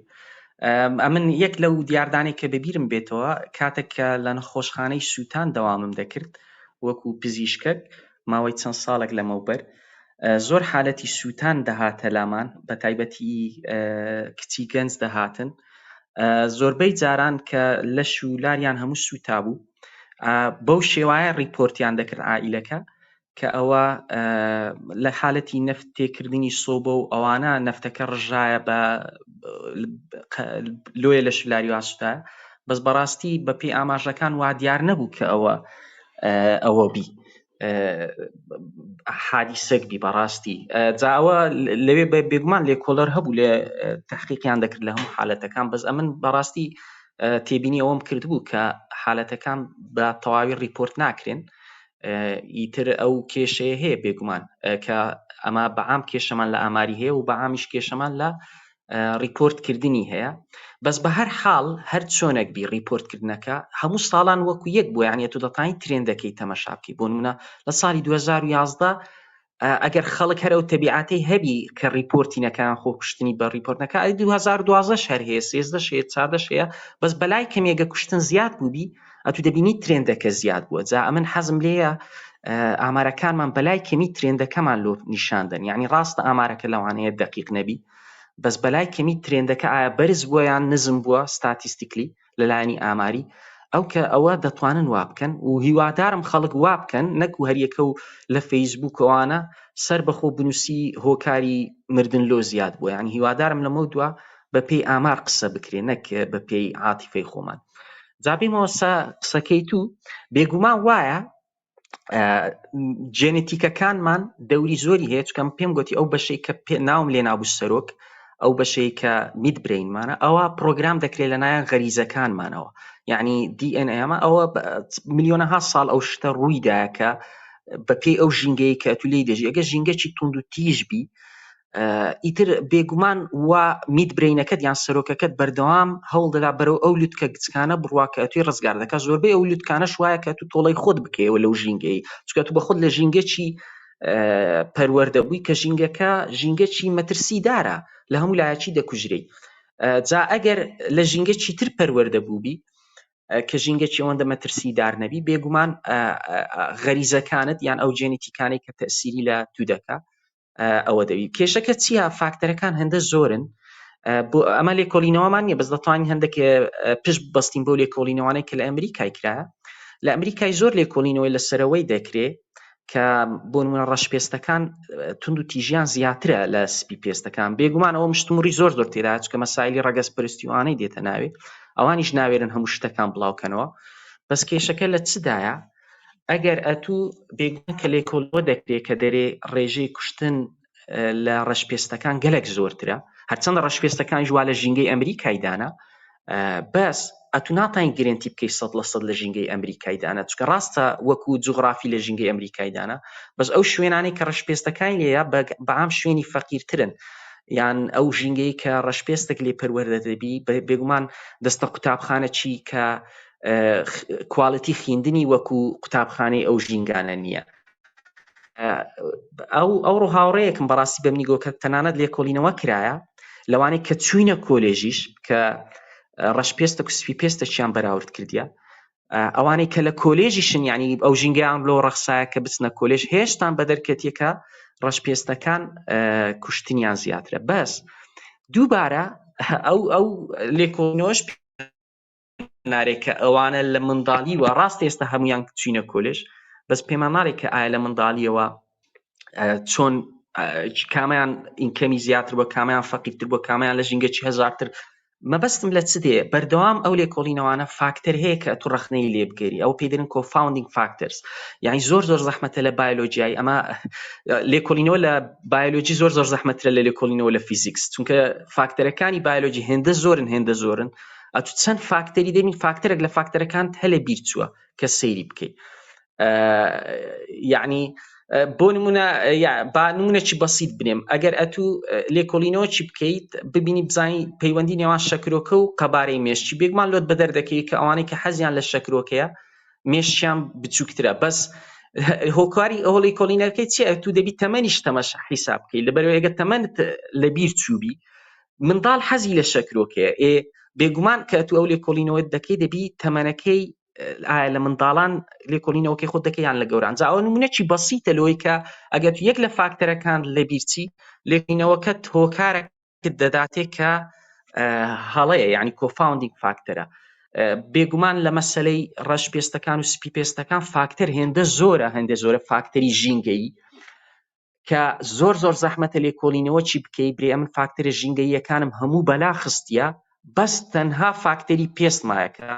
ئەمن یەک لەو دیاردانی کە بەبیرم بێتەوە کاتێک کە لە نەخۆشخانەی سووتان دەوامم دەکرد وەکو پزیشکێک ماوەی چەند ساڵێک لەمەوبەر، زۆر حالەتی سووتان دەهاتە لامان، بە تایبەتی کچی گەنج دەهاتن، زۆربەی جاران کە لەش و لاریان هەموو سووتا بوو، بەو شێوایە ڕیپۆرتیان دەکرد عائیلەکە کە ئەوە لە حالەتی نەفت تێکردنی سۆبە و ئەوانە نەفتەکە ڕژایە بە لۆیە لە شولاری واسوتایە، بەس بەڕاستی بە پێی ئاماژەکان وا دیار نەبوو کە ئەوە بی حادیسەک بی بەڕاستی. جاوە لەوێ بێگومان لێکۆڵەر هەبوو لێ تحقیقیان دەکرد لە هەموو حالەتەکان، بەس ئەمن بەڕاستی تێبینی ئەوەم کرد بوو کە حالەتەکان بە تەواوی ریپۆرت ناکرێن. ئیتر ئەو کێشەیە هەیە بێگومان کە ئەمە بەعام کێشەمان لە ئاماری هەیە و بەعامیش کێشەمان لە ریپۆرتکردنی هەیە. بەس بە هەر حاڵ هەر چۆنێک بی ریپۆرتکردنەکە هەموو ساڵان وەکو یەک بووە، یعنی تۆ دەتوانیت ترێندەکەی تەماشا بکەیت. بۆ نمونە لە ساڵی 2011 ئەگەر خەڵک هەر ئەو تەبیعەتەی هەبی کە ریپۆرتی نەکەیان خۆکوشتنی بە ریپۆرتنەکە 2012 هەر هەیە 13 هەیە 14 هەیە، بەس بەلای کەمێگە کوشتن زیاد بووبی ئەتو دەبینیت ترێندەکە زیاد بووە. جا ئەمن حەزم لێیە ئامارەکانمان بەلای کەمی ترێندەکەمان لۆ نیشاندن، یعنی ڕاستە ئامارەکە لەوانەیە دقیق نەبی، بەس بەلای کەمی ترێندەکە ئایا بەرز بووە یان نزم بووە ستاتیستیکلی لەلایەنی ئاماری، ئەو کە ئەوە دەتوانن وا بکەن و هیوادارم خەڵک وا بکەن، نەک و هەریەکە و لە فەیسبووکەوانە سەر بەخۆ بنووسی هۆکاری مردن لۆ زیاد بووە، یعنی هیوادارم لەمە دووە بە پێی ئامار قسە بکرێ نەک بە پێی عاتیفەی خۆمان. جا بێمەوە قسەکەی تو بێگومان وایە جێنێتیکەکانمان دەوری زۆری هەیە، چکەم پێم گوتی ئەو بەشەی کە ناوم لێ نابوو سەرۆک، ئەو بەشەی کە میت برینمانە ئەوە پرۆگرام دەکرێت لە نایەن غەریزەکانمانەوە، یعنی DNA ئەمە ئەوە ملیۆنەها ساڵ ئەو شتە ڕوویدایە کە بە پێی ئەو ژینگەی کە تو لێی دەژی، ئەگە ژینگەی توند و تیژ بی ئیتر بێگومان وا میت برینەکەت یان سەرۆکەکەت بەردەوام هەوڵ دەدا بەرەو ئەو لوتکە گچکانە بڕوا کە توی ڕزگار دەکات. زۆربەی ئەو لوتکانەش وایە کە تو تۆڵەی خۆت بکەیەوە لەو ژینگەی، چکە تو بە خۆت لە ژینگەی پەروەردەبووی کە ژینگەی مەترسیدارە لە هەموو لایەکی دەکوژرەی. جا ئەگەر لە ژینگەی تر پەروەردەبووبی کە ژینگەی ئەوەندە مەترسیدار نەبی، بێگومان غەریزەکانت یان ئەو جێنێتیکانەی کە تەئسیری لە تو دەکا ئەوە دەوی. کێشەکە چییە؟ فاکتەرەکان هەندە زۆرن، بۆ ئەمە لێکۆڵینەوەمان نییە، بەس دەتوانین هەندێک پشت بەستین بۆ لێکۆڵینەوانەی کە لە ئەمریکای کرایە. لە ئەمریکای زۆر لێکۆڵینەوەی لەسەرەوەی دەکرێت کە بۆ نمونە ڕەشپێستەکان تند و تیژیان زیاترە لە سپی پێستەکان. بێگومان ئەوە مشتومڕی زۆر تێدا، چکە مەسایلی ڕەگەزپەرستیوانەی دێتە ناوێ، ئەوانیش ناوێرن هەموو شتەکان بڵاوکەنەوە. بەس کێشەکە لە چدایە؟ ئەگەر ئەتوو بێگومان کە لێکۆڵەوە دەکرێت کە دەرێ ڕێژەی کوشتن لە ڕەشپێستەکان گەلێک زۆرترە، هەرچەندە ڕەشپێستەکان ژوا لە ژینگەی ئەمریکایدانە، بەس ئەتو ناتوانین گرنتی بکەی 100% لە ژینگەی ئەمریکایدانە، چکە ڕاستە وەکو جوغرافی لە ژینگەی ئەمریکایدانە، بەس ئەو شوێنانەی کە ڕەشپێستەکان لێیە بەعام شوێنی فەقیرترن، یان ئەو ژینگەی کە ڕەشپێستێک لێ پەروەردە دەبی بێگومان دەستە قوتابخانە چی کە کواڵیتی خوێندنی وەکو قوتابخانەی ئەو ژینگانە نییە. ئەوڕۆ هاوڕەیەکم بەڕاستی بەمنیگۆ کە تەنانەت لێکۆڵینەوە کرایە لەوانەی کە چوینە کۆلێژیش کە ڕەشپێستە کوسپی پێستەچیان بەراورد کردیە، ئەوانەی کە لە کۆلێژیشن یعنی ئەو ژینگەیان لۆ ڕەخسایە کە بچنە کۆلێژ هێشتان بە دەرکەتیەکە ڕەشپێستەکان کوشتنیان زیاترە. بەس دووبارە ئەو لێکۆڵینەوەش نارێک کە ئەوانە لە منداڵیوە ڕاست ئێستا هەمویان چوینە کۆلێژ بەس پێمان نارێک کە ئایا لە منداڵیەوە چۆن کامیان ئینکەمی زیاتر بۆ کامیان فەقیرتر بۆ کامیان لە ژینگەی هەزارتر مەبەستم لە چ دێ بەردەوام ئەو لێکۆڵینەوانە فاکتەر هەیە کە تو ڕخنەی لێ بگەری ئەو پێدرن کۆفاوندینگ فاکتەرز یعنی زۆر زەحمەتە لە بایۆلۆجیای ئەمە لێکۆڵینەوە لە بایۆلۆجی زۆر زەحمەترە لە لێکۆڵینەوە لە فیزیکس چونکە فاکتەرەکانی بایۆلۆجی هێندە زۆرن ئەتو چەند فاکتەری دەبین فاکتەرێک لە فاکتەرەکان هەلە بیر چووە کە سەیری بکەیت یعنی بۆ نمونەکی بەسیط بنێم ئەگەر ئەتوو لێکۆڵینەوە چی بکەیت ببینی بزانی پەیوەندی نێوان شەکرۆکە و قەبارەی مێشکی بێگومان لۆت بە دەردەکەی کە ئەوانەی کە حەزیان لە شەکرۆکەیە مێشکیان بچووکترە بەس هۆکاری ئەوە لێکۆڵینەکەی چیە تو دەبی تەمەنیش تەمەش حیساب بکەیت لەبەرەوە ئەگەر تەمەنت لە بیر چووبی منداڵ حەزی لە شەکرۆکەیە بێگومان کە تو ئەو لێکۆڵینەوە دەکەی دەبی تەمەنەکەی ئایا لە منداڵان لێکۆڵینەوەکەی خۆت دەکەی یان لە گەوران جا ئەو نمونەی بەسیتە لەوەی کە ئەگەر یەک لە فاکتەرەکان لە بیرچی لێکۆڵینەوەکەت هۆکارێکت دەداتێت کە هەڵەیە یعنی کۆفاوندینگ فاکتەرە بێگومان لە مەسەلەی ڕەش پێستەکان و سپی پێستەکان فاکتەر هێندە زۆرە فاکتەری ژینگەیی کە زۆر زەحمەتە لێکۆڵینەوە چی بکەی برێ من فاکتەرە ژینگەییەکانم هەموو بەلا خستیە بەس تەنها فاکتەری پێست مایە کە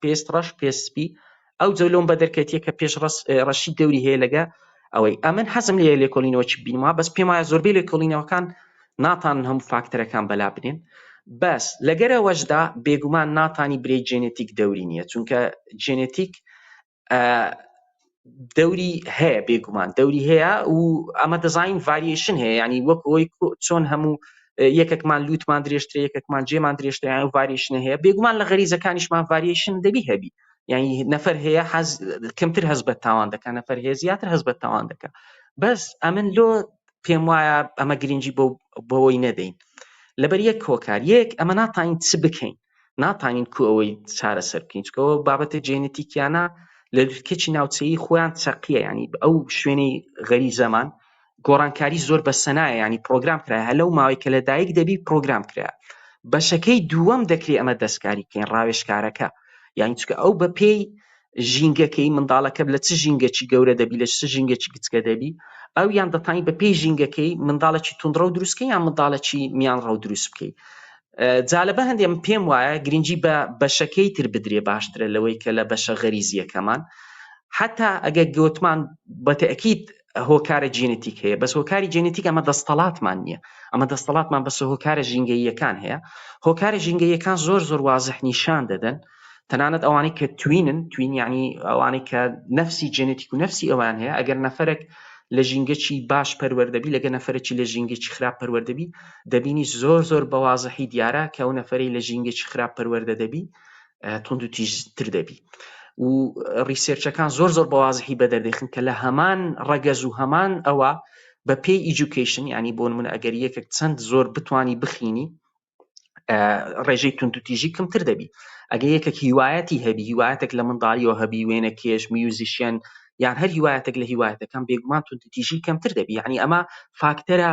پێست ڕەش پێسپی ئەو جەلۆم بە دەرکەتیە کە پێش ڕەشی دەوری هەیە لەگە ئەوەی ئەمن حەزم لێ لێکۆڵینەوە چی بینەوە بەس پێم وایە زۆربەی لێکۆڵینەوەکان ناتان هەموو فاکتەرەکان بەلا بدەن بەس لەگەرەوەشدا بێگومان ناتانی برێ جێنێتیک دەوری نییە چونکە جێنێتیک دەوری هەیە بێگومان دەوری هەیە و ئەمە دەزانین ڤاریشن هەیە ینی وەک ئەوەی چۆن هەموو یەکێکمان لوتمان درێژترە یەکێکمان جێمان درێژترە و ڤاریشن هەیە بێگومان لە غەریزەکانیشمان ڤاریشن دەبی هەبی یعنی نەفەر هەیە کەمتر هەز بە تاوان دەکات نەفەر هەیە زیاتر هەز بە تاوان دەکات بەس ئەمن لۆ پێم وایە ئەمە گرنگی بۆەوەی نەدەین لەبەر یەک هۆکار یەک ئەمە ناتانین چ بکەین ناتانین کو ئەوەی چارەسەر بکەین چکەوە بابەتە جێنێتیکیانە لە کەچی ناوچەیی خۆیان چەقیە ینی ئەو شوێنەی غەریزەمان گۆڕانکاری زۆر بە سەنایە ینی پرۆگرام کرایە هەلەو ماوەی کە لەدایک دەبی پرۆگرام کرایە بەشەکەی دووەم دەکرێت ئەمە دەستکاری بکەین ڕاوێژکارەکە یعنی چکە ئەو بە پێی ژینگەکەی منداڵەکە لە چ ژینگەکی گەورە دەبی لە چ ژینگەکی کچکە دەبی ئەو یان دەتانی بە پێی ژینگەکەی منداڵێکی توندڕە و دروستکەی یان منداڵێکی میانڕە و دروست بکەی جالبە هەندێک پێم وایە گرنگی بە بەشەکەی تر بدرێ باشترە لەوەی کە لە بەشە غەریزیەکەمان حتا ئەگەر گوتمان بەتەکید هۆکارە جێنێتیک هەیە بەس هۆکاری جێنێتیک ئەمە دەستەڵاتمان نییە ئەمە دەستەڵاتمان بەس هۆکارە ژینگەییەکان هەیە هۆکارە ژینگەییەکان زۆر وازح نیشان دەدەن تەنانەت ئەوانەی کە توین یعنی ئەوانەی کە نەفسی جێنێتیک و نەفسی ئەوان هەیە ئەگەر نەفەرێک لە ژینگەی باش پەروەردەبی لەگە نەفرێکی لە ژینگەی خراپ پەروەردەبی دەبینی زۆر بەوازحی دیارە کە ئەو نەفەری لە ژینگەی خراپ پەروەردە دەبی تند و تیژتر دەبی و ریسێرچەکان زۆر بەوازحی بەدەردەخن کە لە هەمان ڕەگەز و هەمان ئەوە بە پێی ئیجوکیشن ینی بۆ نمونە ئەگەر یەکێک چەند زۆر بتوانی بخینی ڕێژەی تند و تیژی کەمتر دەبی ئەگەر یەکێک هیوایەتی هەبی هیوایەتێک لە منداڵیەوە هەبی وێنە کێش میوزیشیان یان هەر هیوایەتێک لە هیوایەتەکان بێگومان تند و تیژی کەمتر دەبی یعنی ئەمە فاکتەرە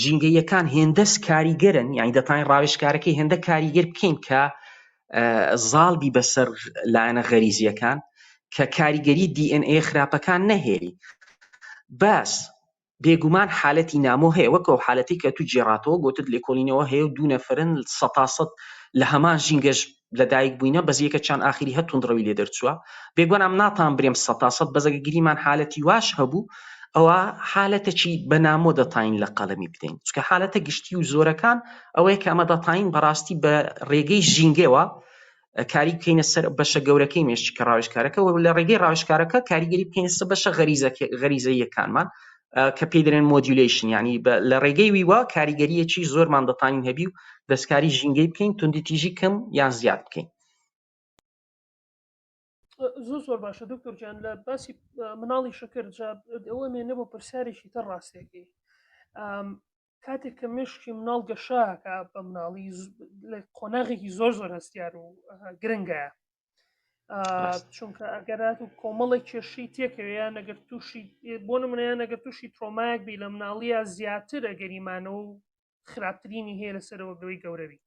ژینگەییەکان هێندەس کاریگەرن یعنی دەتوانین ڕاوێژکارەکەی هێندە کاریگەر بکەین کە زاڵبی بەسەر لایەنە غەریزیەکان کە کاریگەری DNA خراپەکان نەهێری بەس بێگومان حالەتی نامۆ هەیە وەکو حالەتی کە تو جێڕاتەوە گوتت لێکۆڵینەوە هەیە و دوو نەفرن 100% لە هەمان ژینگەش لەدایک بووینە بەس یەکە چەند ئاخری هەر توندڕەوی لێ دەرچووە بێگومان ئەم ناتان برێم 100% بەزەگە گریمان حالەتی واش هەبوو ئەوە حالەتێکی بەنامۆ دەتاین لە قەڵەمی بدەین چکە حالەتە گشتی و زۆرەکان ئەوەیە کە ئەمە دەتاین بەڕاستی بە ڕێگەی ژینگەوە کاری بکەینە سەر بەشە گەورەکەی مێشکی کە ڕاوێژکارەکە و لە ڕێگەی ڕاوێژکارەکە کاریگەری بکەینە سەر بەشە غەریزەییەکانمان کە پێی دەڵێن مۆدیولیشن ینی لە ڕێگەی ویوە کاریگەریەکی زۆرمان دەتانین هەبی و دەستکاری ژینگەی بکەین توندی تیژی کەم یان زیاد بکەین زۆر باشە دکتۆر جان لە باسی مناڵی شەکر ئەوە مێنە بۆ پرسیارێکی تر ڕاستێکی کاتێک کە مشکی مناڵ گەشاکە بە مناڵی لە قۆناغێکی زۆر هەستیار و گرنگە چونکە ئەگەرات و کۆمەڵی کێشی تێکەوەیان نەگەر تووشی بۆ نمونەیان نەگەر تووشی ترۆمایەک بی لە مناڵیە زیاتر ئەگەریمانەوە و خراپترینی هەیە لەسەرەوە بەوەی گەورەوی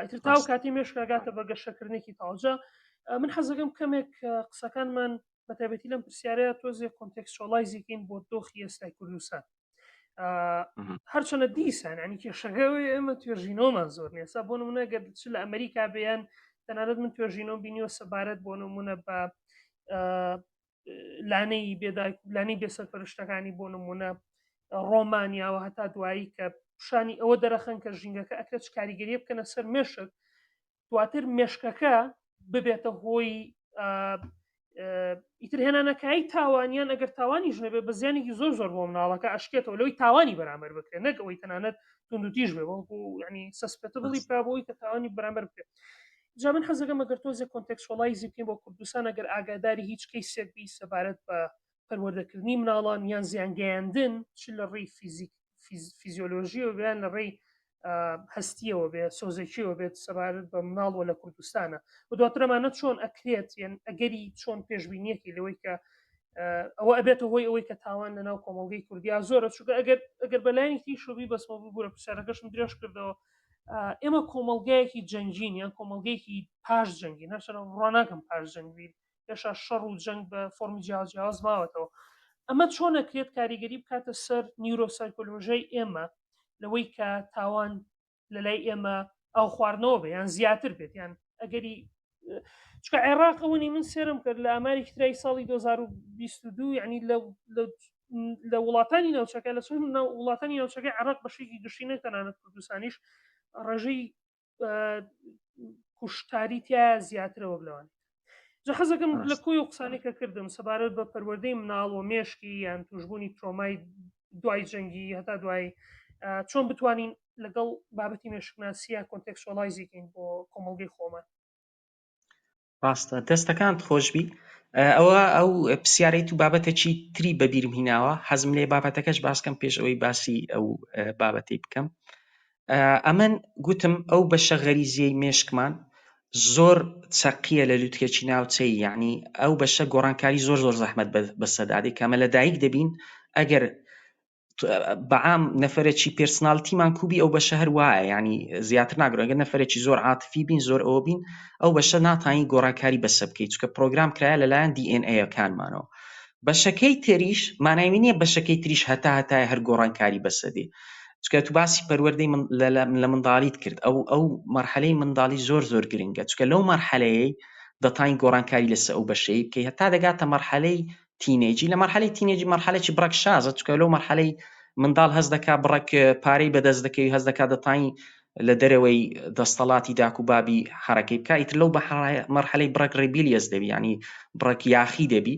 ئیتر تاو کاتی مێشکاگاتە بە گەشەکردنێکی تاوجە من حەزەکەم کەمێک قسەکانمان بە تایبەتی لەم پرسیارەیە تۆزێ کۆنتێکسچوەڵایزیکەین بۆ دۆخی ئێستای کوردستان. هەرچەنە دیسان ینی کێشەکەی ئێمە توێژینەوەمان زۆر نیە. بۆ نمونە گەر چ لە ئەمریکا بەیان تەنانەت من توێژینەوە بینیوە سەبارەت بۆ نمونە بە لانەی بێدایک لانەی بێسەرپەرشتەکانی بۆ نمونە ڕۆمانیاوە هەتا دوایی کە پیشانی ئەوە دەرەخەن کە ژینگەکە ئەکرێت کاریگەریە بکەنە سەر مێشک دواتر مێشکەکە ببێتە هۆی ئیتر هێنانەکایی تاوانیان ئەگەر تاوانی ژنەبێ بە زیانێکی زۆر زۆر بۆ مناڵەکە ئەشکێتەوە لەوەی تاوانی بەرامبەر بکرێت نەک ئەوەی تەنانەت توندوتیژ بێ وەکو ینی سەسپێتبڵی پابەوەی کە تاوانی بەرامبەر بکرێت. جا من حەزەکەم ئەگەر تۆزێک کۆنتێکسچوەڵایزی بکەین بۆ کوردستان ئەگەر ئاگاداری هیچ کەیسێک بی سەبارەت بە پەروەردەکردنی مناڵان یان زیانگەیاندن چ لە ڕێی فیزیۆلۆژیەوە بیان لە ڕێی هەستیەوە بێ سۆزێکیەوە بێت سەبارەت بە مناڵەوە لە کوردستانە و دواترەمانە چۆن ئەکرێت یان ئەگەری چۆن پێشبینیەکی لەوەی کە ئەوە ئەبێتە هۆی ئەوەی کە تاوان لەناو کۆمەڵگەی کوردیا زۆرە چووکە ئەگەر بەلایەنی شوبی بەسمە بوورە پرسیارەکەشم درێژ کردەوە. ئێمە کۆمەڵگایەکی جەنگین یان کۆمەڵگەیەکی پاش جەنگی نەچەرە ڕۆناکەم پاش جەنگبی پێشا شەڕ و جەنگ بە فۆرمی جیاواز ماوەتەوە. ئەمە چۆن ئەکرێت کاریگەری بکاتە سەر نیورۆسایکۆلۆژیای ئێمە لەوەی کە تاوان لە لای ئێمە ئەو خواردنەوە بێ یان زیاتر بێت یان ئەگەری چکە عێراق ئەوەنی من سێرم کرد لە ئەمریکی ترای ساڵی 2022 یعنی لە وڵاتانی ناوچەکە لە چۆن وڵاتانی ناوچەکەی عێراق بەشێکی گشتینە تەنانەت کوردستانیش ڕێژەی کوشتاری تیا زیاترەوە بلەوان. جا حەزەکەم لە کۆی و قسانێکە کردم سەبارەت بە پەروەردەی مناڵ و مێشکی یان توشبوونی ترۆمای دوای جەنگی هەتا دوای چۆن بتوانین لەگەڵ بابەتی مێشکناسیە کۆنتێکسچوەڵایزیکەین بۆ کۆمەڵگەی خۆمان. ڕاستە دەستەکانت خۆشبی ئەو پرسیارەی تو بابەتێکی تری بەبیرم هیناوە حەزم لێ بابەتەکەش باسکەم پێش ئەوەی باسی ئەو بابەتەی بکەم. ئەمن گوتم ئەو بەشە غەریزیەی مێشکمان زۆر چەقیە لە لووتکێکی ناوچەی یعنی ئەو بەشە گۆڕانکاری زۆر زەحمەت بەسەدادی کەمە لە دایک دەبین ئەگەر بەعام نەفرێکی پێرسناڵیتیمان کوبی ئەو بەشە هەر وایە ینی زیاتر ناگرۆ ئەگەر نەفرێکی زۆر عاتفی بین زۆر ئەوە بین ئەو بەشە ناتوانین گۆڕانکاری بەسە بکەیت چکە پرۆگرام کرایە لەلایەن DNA-یەکانمانەوە. بەشەکەی تریش ماناوی نییە بەشەکەی تریش هەتای هەر گۆڕانکاری بەسەدێ چکە تو باسی پەروەردەی لە منداڵیت کرد ئەو مەرحەلەی منداڵی زۆر گرنگە چکە لەو مەرحەلەیەی دەتوانین گۆڕانکاری لەسەر ئەو بەشەی بکەی هەتا دەگاتە مەرحەلەی تینێجی. لە مەرحەلەی تینێجی مەرحەلێکی بڕەک شازە چکە لەو مەرحەلەی منداڵ هەست دەکا بڕەک پارەی بەدەست دەکەوی هەست دەکات دەتوانی لە دەرەوەی دەستەڵاتی داک و بابی حرەکەی بکە ئیتر لەو مەرحەلەی بڕەک ڕێبیلیەس دەبی ینی بڕەک یاخی دەبی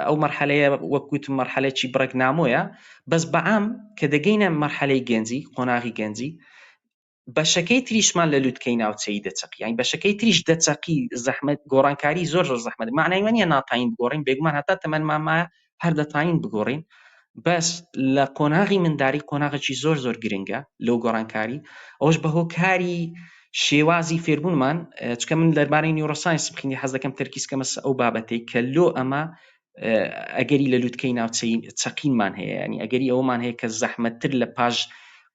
ئەو مەرحەلەیە وەکوت مەرحەلێکی بڕەک نامۆیە بەس بەعام کە دەگەینە مەرحەلەی گەنجی قۆناغی گەنجی بەشەکەی تریشمان لە لووتکەی ناوچەی دەچەقی یعنی بەشەکەی تریش دەچەقی زەحمەت گۆڕانکاری زۆر زەحمەت معنای وە نیە ناتوانین بگۆڕین بێگومان هەتا تەمەنمانمایە هەر دەتوانین بگۆڕین بەس لە قۆناغی منداری قۆناغێکی زۆر گرنگە لەو گۆڕانکاری ئەوش بە هۆکاری شێوازی فێربوونمان چکە من دەربارەی نیورۆساینس بخینی حەز دەکەم تەرکیزکەمە ئەو بابەتەی کە لۆ ئەمە ئەگەری لە لووتکەی ناوچەی چەقینمان هەیە ینی ئەگەری ئەومان هەیە کە زەحمەتتر لە پاش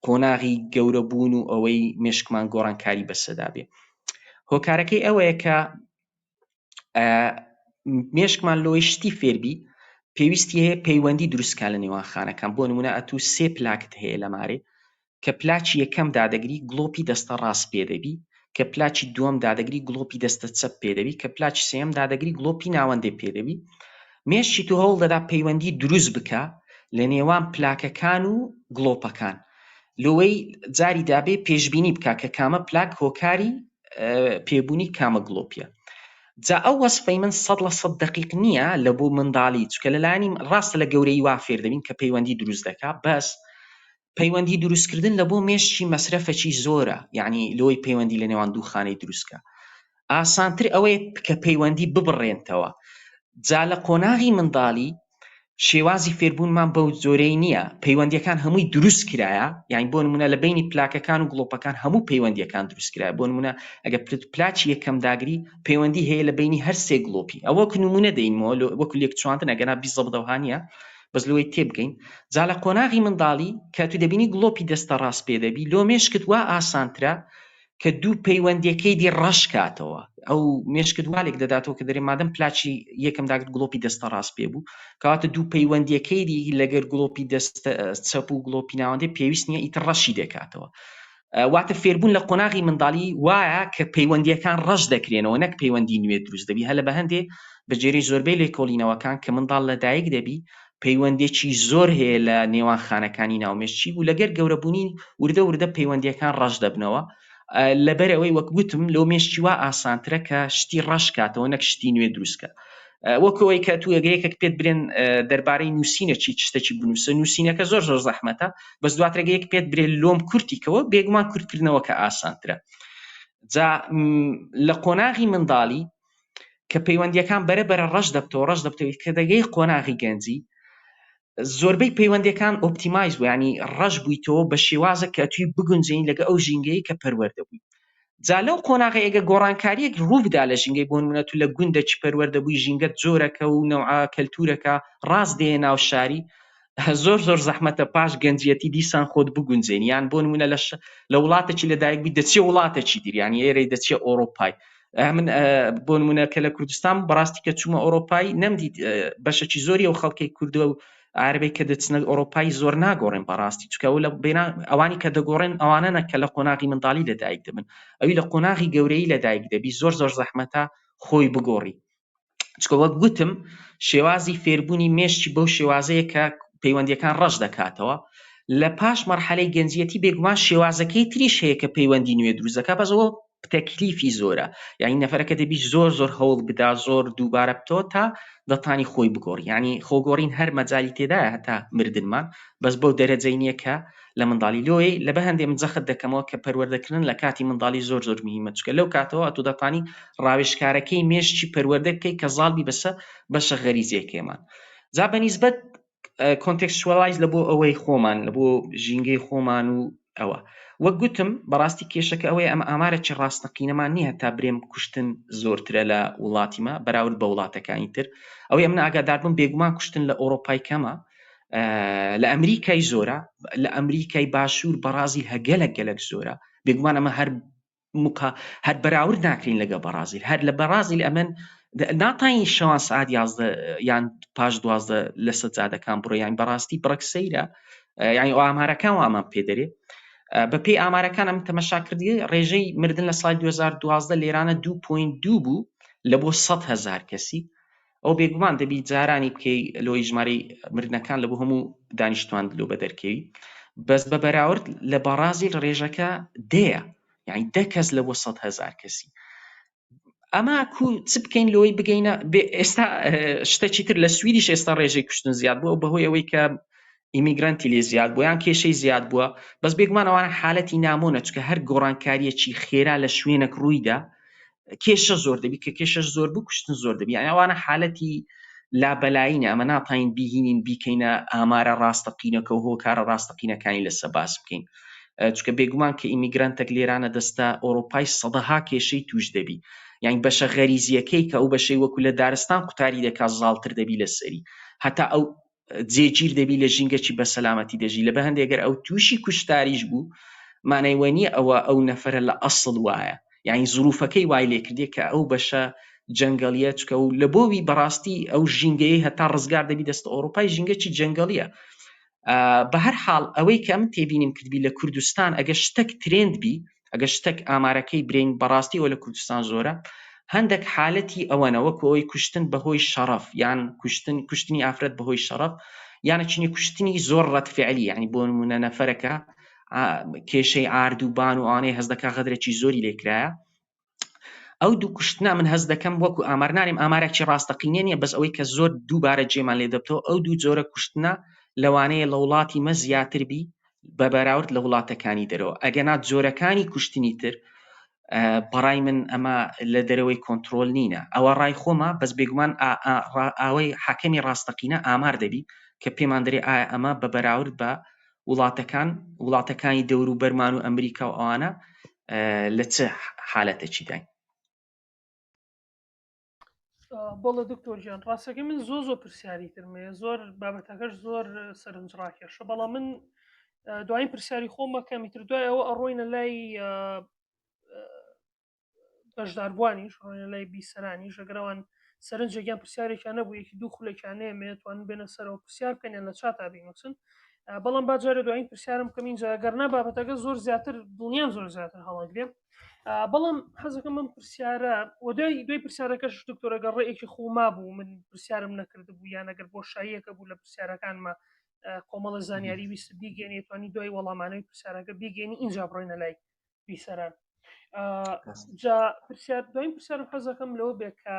قۆناغی گەورە بوون و ئەوەی مێشکمان گۆڕانکاری بەسەدا بێ. هۆکارەکەی ئەوەیە کە مێشکمان لۆی شتی فێربی پێویستی هەیە پەیوەندی دروستکە لە نێوان خانەکان بۆ نمونە ئەتوو 3 پلاکت هەیە لە مارێ کە پلاچی یەکەم دادەگری گڵۆپی دەستە ڕاست پێدەبی کە پلاچی دووەم دادەگری گڵۆپی دەستە چەپ پێدەبی کە پلاچی سێم دادەگری گڵۆپی ناوەندێ پێدەبی. مێشکی تو هەوڵ دەدا پەیوەندی دروست بکە لە نێوان پلاکەکان و گڵۆپەکان لەوەی جاری دابێ پێشبینی بکە کە کامە پلاک هۆکاری پێبوونی کامە گڵۆپیە. جا ئەو وەسفەی من 100% دقیق نییە لە بۆ منداڵی چکە لەلایانی ڕاستە لە گەورەی وا فێر دەبین کە پەیوەندی دروست دەکا بەس پەیوەندی دروستکردن لە بۆ مێشکی مەسرەفێکی زۆرە یعنی لۆی پەیوەندی لە نێوان دوو خانەی دروستکە ئاسانتر ئەوەیە کە پەیوەندی ببڕێنتەوە. جا لە قۆناغی منداڵی شێوازی فێربوونمان بەو زۆرەی نییە پەیوەندیەکان هەمووی دروست کرایە یعنی بۆ نمونە لە بینی پلاکەکان و گڵۆپەکان هەموو پەیوەندیەکان دروست کرایە بۆ نمونە ئەگە پلاچی یەکەم داگری پەیوەندی هەیە لە بینی هەر سێ گڵۆپی ئەوە نمونە دەینەوە وەکو لێک چواندن ئەگەنا 20 زەبدەوهانیە بەس لەوەی تێبگەین. جا لە قۆناغی منداڵی کە تو دەبینی گڵۆپی دەستە ڕاست پێدەبی لۆ مێشکت وا ئاسانترە کە دوو پەیوەندیەکەی دی ڕەش کاتەوە ئەو مێشکدوالێک دەداتەوە کە دەرێ مادەم پلاچی یەکەم داگرت گڵۆپی دەستە ڕاست پێ بوو کەواتە دوو پەیوەندیەکەی دی لەگەر گڵۆپی دەستە چەپ و گڵۆپی ناوەندەی پێویست نییە ئیتر ڕەشی دەکاتەوە. واتە فێربوون لە قۆناغی منداڵی وایە کە پەیوەندیەکان ڕەش دەکرێنەوە نەک پەیوەندی نوێ دروست دەبی هەلە بە هەندێ بەجێرەی زۆربەی لێکۆڵینەوەکان کە منداڵ لەدایک دەبی پەیوەندێکی زۆر هەیە لە نێوان خانەکانی ناومێشتی و لەگەر گەورەبوونی وردە وردە پەیوەندیەکان ڕەش دەبنەوە لەبەرەوەی وەک گوتم لەو مێشتی وا ئاسانترە کە شتی ڕەش کاتەوە نەک شتی نوێ دروستکە وەکەوەی کە تو ئەگەیەکێک پێت برێن دەربارەی نووسینەکی شتێکی بنووسە نووسینەکە زۆر زۆر زەحمەتە بەس دواترەگەیەک پێت برێت لۆم کورتیکەوە بێگومان کورتکردنەوە کە ئاسانترە. جا لە قۆناغی منداڵی کە پەیوەندیەکان بەرەبەرە ڕەش دەبتەوە کە دەگەی قۆناغی گەنجی زۆربەی پەیوەندیەکان ئۆپتیمایز بوو ینی ڕەش بوویتەوە بە شێوازە کە توی بگونجین لەگە ئەو ژینگەی کە پەروەردە بووی. جا لەو قۆناغی ئەگە گۆڕانکاریەک ڕوو بدا لە ژینگەی بۆ نمونە تو لە گوندێکی پەروەردە بووی ژینگەت جۆرەکە و نەوعا کەلتورەکە ڕاست دێ ناو شاری زۆر زۆر زەحمەتە پاش گەنجەتی دیسان خۆت بگونجێن یان بۆ نمونە لە وڵاتێکی لەدایک بووی دەچێ وڵاتێکی دی یانی ئێرەی دەچێ ئەوڕۆپای من بۆ نمونە کە لە کوردستان بەڕاستی کە چوومە ئەوڕۆپای نەمدیت بەشێکی زۆری ئەو خەڵکی کوردووە و عربی کە دەچنە ئەوڕۆپای زۆر ناگۆڕێن بەڕاستی چکەوە لە بێنا ئەوانی کە دەگۆڕێن ئەوانە کە لە قۆناغی منداڵی لەدایک دەبن ئەوی لە قۆناغی گەورەی لەدایک دەبی زۆر زۆر زەحمەتە خۆی بگۆڕی چکە وەک گوتم شێوازی فێربوونی مێشتی بەو شێوازەیە کە پەیوەندیەکان ڕەش دەکاتەوە لە پاش مەرحەلەی گەنجیەتی بێگومان شێوازەکەی تریش هەیە کە پەیوەندی نوێ دروست دەکات بەزەوە تەکلیفی زۆرە یعنی نەفەرەکە دەبی زۆر زۆر هەوڵ بدا زۆر دووبارە بتەوە تا دەتانی خۆی بگۆڕی ینی خۆگۆڕین هەر مەجالی تێدایە هەتا مردنمان بەس بەو دەرەجەی نییە کە لە منداڵی لۆی لە بە هەندێ من جەخت دەکەمەوە کە پەروەردەکردن لە کاتی منداڵی زۆر زۆر مهمە چکە لەو کاتەوە ئەتو دەتانی ڕاوێژکارەکەی مێشتی پەروەردە بکەی کە زاڵبی بەشە غەریزیەکەیمان جا بەنیسبەت کۆنتێکسچوەلایز لە بۆ ئەوەی خۆمان لە بۆ ژینگەی خۆمان و ئەوە وەک گوتم بەڕاستی کێشەکە ئەوەیە ئەمە ئامارێکی ڕاستەقینەمان نییە تا برێم کوشتن زۆرترە لە وڵاتیمە بەراورد بە وڵاتەکانی تر ئەوەی ئەمن ئاگادار بم بێگومان کوشتن لە ئەوڕۆپای کەمە لە ئەمریکای زۆرە لە ئەمریکای باشوور بەرازیل هەگەلە گەلک زۆرە بێگومان ئەمە هەر بەراورد ناکرین لەگە بەرازیل هەر لە بەرازیل ئەمن ناتانی شەوان سعات 11 یان پاش 12 لە سەجادەکان بڕۆ یان بەڕاستی بڕەکسەیرە یعنی ئەو ئامارەکان وامان پێدەرێ بەپێی ئامارەکان ئەم تەمەشا کردی ڕێژەی مردن لە ساڵی 2012 لێرانە 2.2 بوو لە بۆ 100,000 کەسی ئەو بێگومان دەبی جارانی بکەی لۆی ژمارەی مردنەکان لە بۆ هەموو دانیشتوان لۆ بە دەرکەوی بەس بە بەراورد لە بەرازیل ڕێژەکە دەیە یعنی 10 کەس لە بۆ 100,000 کەسی ئەمە چ بکەین لەوەی بگەینە ئێستا شتێکی تر لە سویدیش ئێستا ڕێژەی کوشتن زیاد بووە بەهۆی ئەوەی کە ئیمیگرانتی لێ زیاد بووە یان کێشەی زیاد بووە بەس بێگومان ئەوانە حالەتی نامۆنە چکە هەر گۆڕانکاریەکی خێرا لە شوێنێک ڕوویدا کێشە زۆر دەبی کە کێشەش زۆر بوو کوشتن زۆر دەبی یعنی ئەوانە حالەتی لابەلایینە ئەمە ناتوانین بیهینین بیکەینە ئامارە ڕاستەقینەکە و هۆکارە ڕاستەقینەکانی لەسەر باس بکەین چکە بێگومان کە ئیمیگرانتێک لێرانە دەستە ئەوڕۆپای سەدەها کێشەی توش دەبی یعنی بەشە غەریزیەکەی کە ئەو بەشەی وەکو لە دارستان قوتاری دەکات زاڵتر دەبی لەسەری هەتا ئەو جێگیر دەبی لە ژینگەکی بە سەلامەتی دەژی لە بە هەندێگەر ئەو تووشی کوشتاریش بوو مانەیوەنی ئەو نەفرە لە ئەسڵ وایە یعنی زروفەکەی وای لێ کردێ کە ئەو بەشە جەنگەڵیە چکە و لە بۆوی بەڕاستی ئەو ژینگەیە هەتا ڕزگار دەبی دەستە ئەوڕۆپای ژینگەکی جەنگەڵیە بە هەر حاڵ ئەوەی کە ئەم تێبینیم کردبی لە کوردستان ئەگە شتێک ترێند بی ئەگە شتێک ئامارەکەی برین بەڕاستی ئەو لە کوردستان زۆرە هەندێک حالەتی ئەوەنە وەکو ئەوەی کوشتن بەهۆی شەڕەف یان کوشتنی ئافرەت بەهۆی شەڕەف یانە چنی کوشتنی زۆر ڕەتفعلی یعنی بۆ نمونە نەفەرەکە کێشەی ئاردووبان و ئانەی هەز دەکا غەدرێکی زۆری لێکرایە ئەو دوو کوشتنا من هەز دەکەم وەکو ئامار ناریم ئامارێکی ڕاستەقینە نیە بەس ئەوەی کە زۆر دووبارە جێمان لێ دەبتەوە ئەو دوو جۆرە کوشتنە لەوانەیە لە وڵاتی مە زیاتر بی بە بەراورد لە وڵاتەکانی دەرەوە ئەگەنا جۆرەکانی کوشتنی تر بەڕای من ئەمە لە دەرەوەی کۆنتترۆل نینە ئەوە ڕای خۆمە بەس بێگومان ئەوەی حاکەمی ڕاستەقینە ئامار دەبی کە پێمان دەرێ ئایا ئەمە بە بەراورد بە وڵاتەکانی دەور و بەرمان و ئەمریکا و ئەوانە لە چه حالەتێکی داین بەڵێ دکتۆر گیان ڕاستەکە من زۆر پرسیاری ترمەیە زۆر بابەتەکەش زۆر سەرنج ڕاکێشە بەڵام من دوایین پرسیاری خۆمە کەمیتر دوای ئەوە ئەڕۆینە لای بەشداربوانیش ڕۆنە لای بیسەرانیش ئەگەرەوان سەرنجێکیان پرسیارێکیان نەبوو یەکی دوو خولێکیانەیە مێتوان بێنە سەرەوە پرسیار بکەنیان لە چاتا بینوسن بەڵام باجارە دوایین پرسیارم کەم اینجا گەرنا بابەتەکە زۆر زیاتر دڵنیام زۆر زیاتر هەڵەگرێ بەڵام حەزەکەم من پرسیارە و دوای پرسیارەکەش دکتۆرەگە ڕێیەکی خۆما بوو من پرسیارم نەکرد بوو یان ئەگەر بۆ شایەکە بوو لە پرسیارەکانمە کۆمەڵە زانیاری ویست بیگەێنێ توانی دوای وەڵامانەوەی پرسیارەکە بیگەێنی اینجا بڕۆینە لای بیسەران جا دوایین پرسیارم حەزەکەم لەوە بێ کە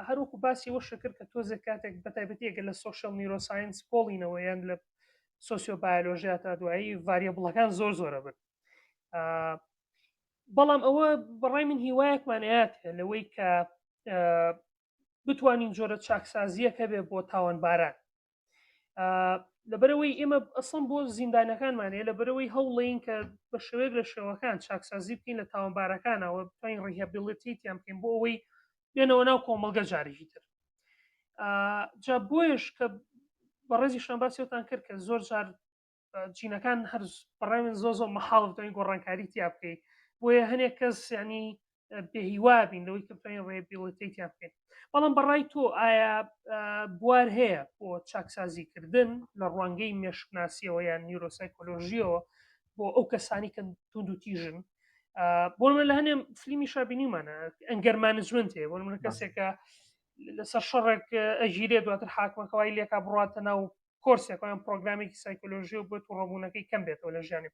هەروەکو باسی وە شکر کە تۆزە کاتێک بەتایبەتیەکە لە سۆشیال نیرۆساینس پۆڵینەوە یان لە سۆسیۆبایۆلۆژیا تا دوایی ڤاریەبڵەکان زۆر زۆرە بن بەڵام ئەوە بەڕای من هیوایەکمانەیە لەوەی کە بتوانین جۆرە چاکسازیەکە بێ بۆ تاوانباران لەبەرەوەی ئێمە ئەسڵم بۆ زیندانەکانمانەیە لەبەرەوەی هەوڵین کە بە شێوەیەک لە شێوەکان چاکسازی بکەین لە تاوانبارەکانەوە بتوانین ڕیهابیلیتیان بکەین بۆ ئەوەی بێنەوە ناو کۆمەڵگە جارێکی تر جا بۆیش کە بەڕێزی شانباسیەوەتان کرد کە زۆر جار جینەکان هەر بەڕای من زۆ مەحاڵ بتوانین گۆڕانکاری تیا بکەیت بۆیە هەنێک کەس ینی بێهیوا بین لەوەی کە بتوانین ڕێبیلیتیان بکەین بەڵام بەڕای تۆ ئایا بوار هەیە بۆ چاکسازیکردن لە ڕوانگەی مێشکناسیەوە یان نیورۆسایکۆلۆژیەوە بۆ ئەو کەسانی کە توند و تیژن بۆ من لە هەنێ فلیمی شابینیمانە ئەنگەر مانجمنت هەیە بۆ من کەسێکە لەسەر شەڕێک ئەژیرێ دواتر حاکمەکەوای لێکا بڕاتە ناو کۆرسێکیان پرۆگرامێکی سایکۆلۆژی و بێت و ڕەبوونەکەی کەم بێتەوە لە ژیانی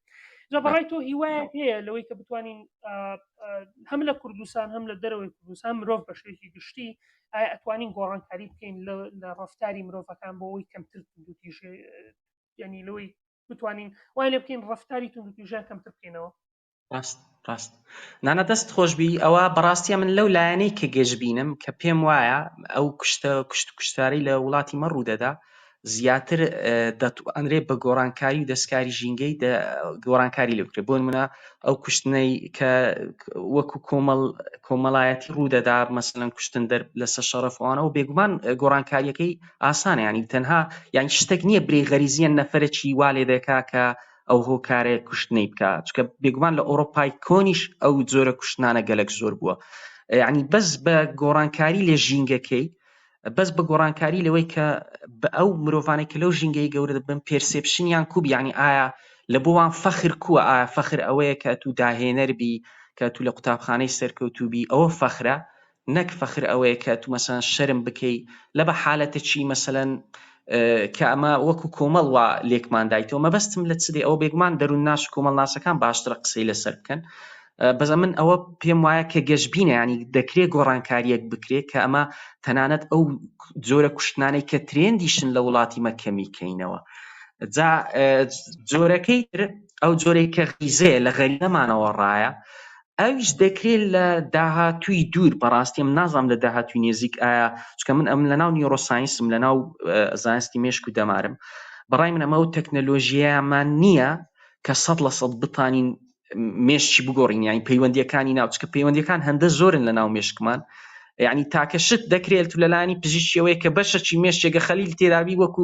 جا بەڕای تۆ هیوایەک هەیە لەوەی کە بتوانین هەم لە کوردستان هەم لە دەرەوەی کوردستان مرۆڤ بە شێوەیەکی گشتی ئایا ئەتوانین گۆڕانکاری بکەین لە ڕەفتاری مرۆڤەکان بۆ ئەوەی کەمتر توندوتیژە یعنی لەوەی بتوانین وای لێ بکەین ڕەفتاری توندوتیژیان کەمتر بکەینەوە ڕاست نانە دەست خۆشبی ئەوە بەڕاستیە من لەو لایەنەی کە گەشتبینم کە پێم وایە ئەو کوشتاری لە وڵاتی مە ڕوودەدا زیاتر دەتوانرێت بە گۆڕانکاری و دەستکاری ژینگەی گۆڕانکاری لێ بکرێت بۆ نمونە ئەو کوشتنەی کە وەکو کۆمەڵایەتی ڕوودەدا مەسەڵەن کوشتن لەسەر شەڕەفوانە و بێگومان گۆڕانکاریەکەی ئاسانە ینی تەنها یان شتێک نییە برێ غەریزیان نەفەرێکی وا لێ دەکا کە ئەو هۆکارێک کوشتنەی بکە چکە بێگومان لە ئەوڕۆپای کۆنیش ئەو جۆرە کوشتنانە گەلک زۆر بووە یعنی بەس بە گۆڕانکاری لێ ژینگەکەی بەس بە گۆڕانکاری لەوەی کە بە ئەو مرۆڤانێک کە لەو ژینگەی گەورە دەبن پێرسێپشنیان کوب یعنی ئایا لە بۆوان فەخر کووە ئایا فەخر ئەوەیە کە تو داهێنەر بی کە تو لە قوتابخانەی سەرکەوتوبی ئەوە فەخرە نەک فەخر ئەوەیە کە تو مەسەڵەن شەرم بکەی لە بە حالەتێکی مەسەڵەن کە ئەمە وەکو کۆمەڵ وا لێکمان دایتەوە مەبەستم لە چدێ ئەو بێگومان دەروون ناش کۆمەڵ ناسەکان باشترە قسەی لەسەر بکەن بەز من ئەوە پێم وایە کە گەشتبینە ینی دەکرێت گۆڕانکاریەک بکرێت کە ئەمە تەنانەت ئەو جۆرە کوشتنانەی کە ترێندیشن لە وڵاتی مەکەمی کەینەوە جا جۆرەکەی تر ئەو جۆرەی کە غیزەیە لە غەریزەمانەوە ڕایە ئەویش دەکرێت لە داهاتووی دوور بەڕاستی من نازانم لە داهاتووی نێزیک ئایا چکە من ئەم لەناو نیۆڕۆساینسم لەناو زانستی مێشک و دەمارم بەڕای من ئەمە و تەکنەلۆژیامان نییە کە 100% بتانین مێشکی بگۆڕین یانی پەیوەندیەکانی ناو چکە پەیوەندیەکان هەندە زۆرن لە ناو مێشکمان یعنی تاکە شت دەکرێت و لەلایانی پزیشکیەوەی کە بەشەکی مێشکێکە خەلیل تێدابی وەکو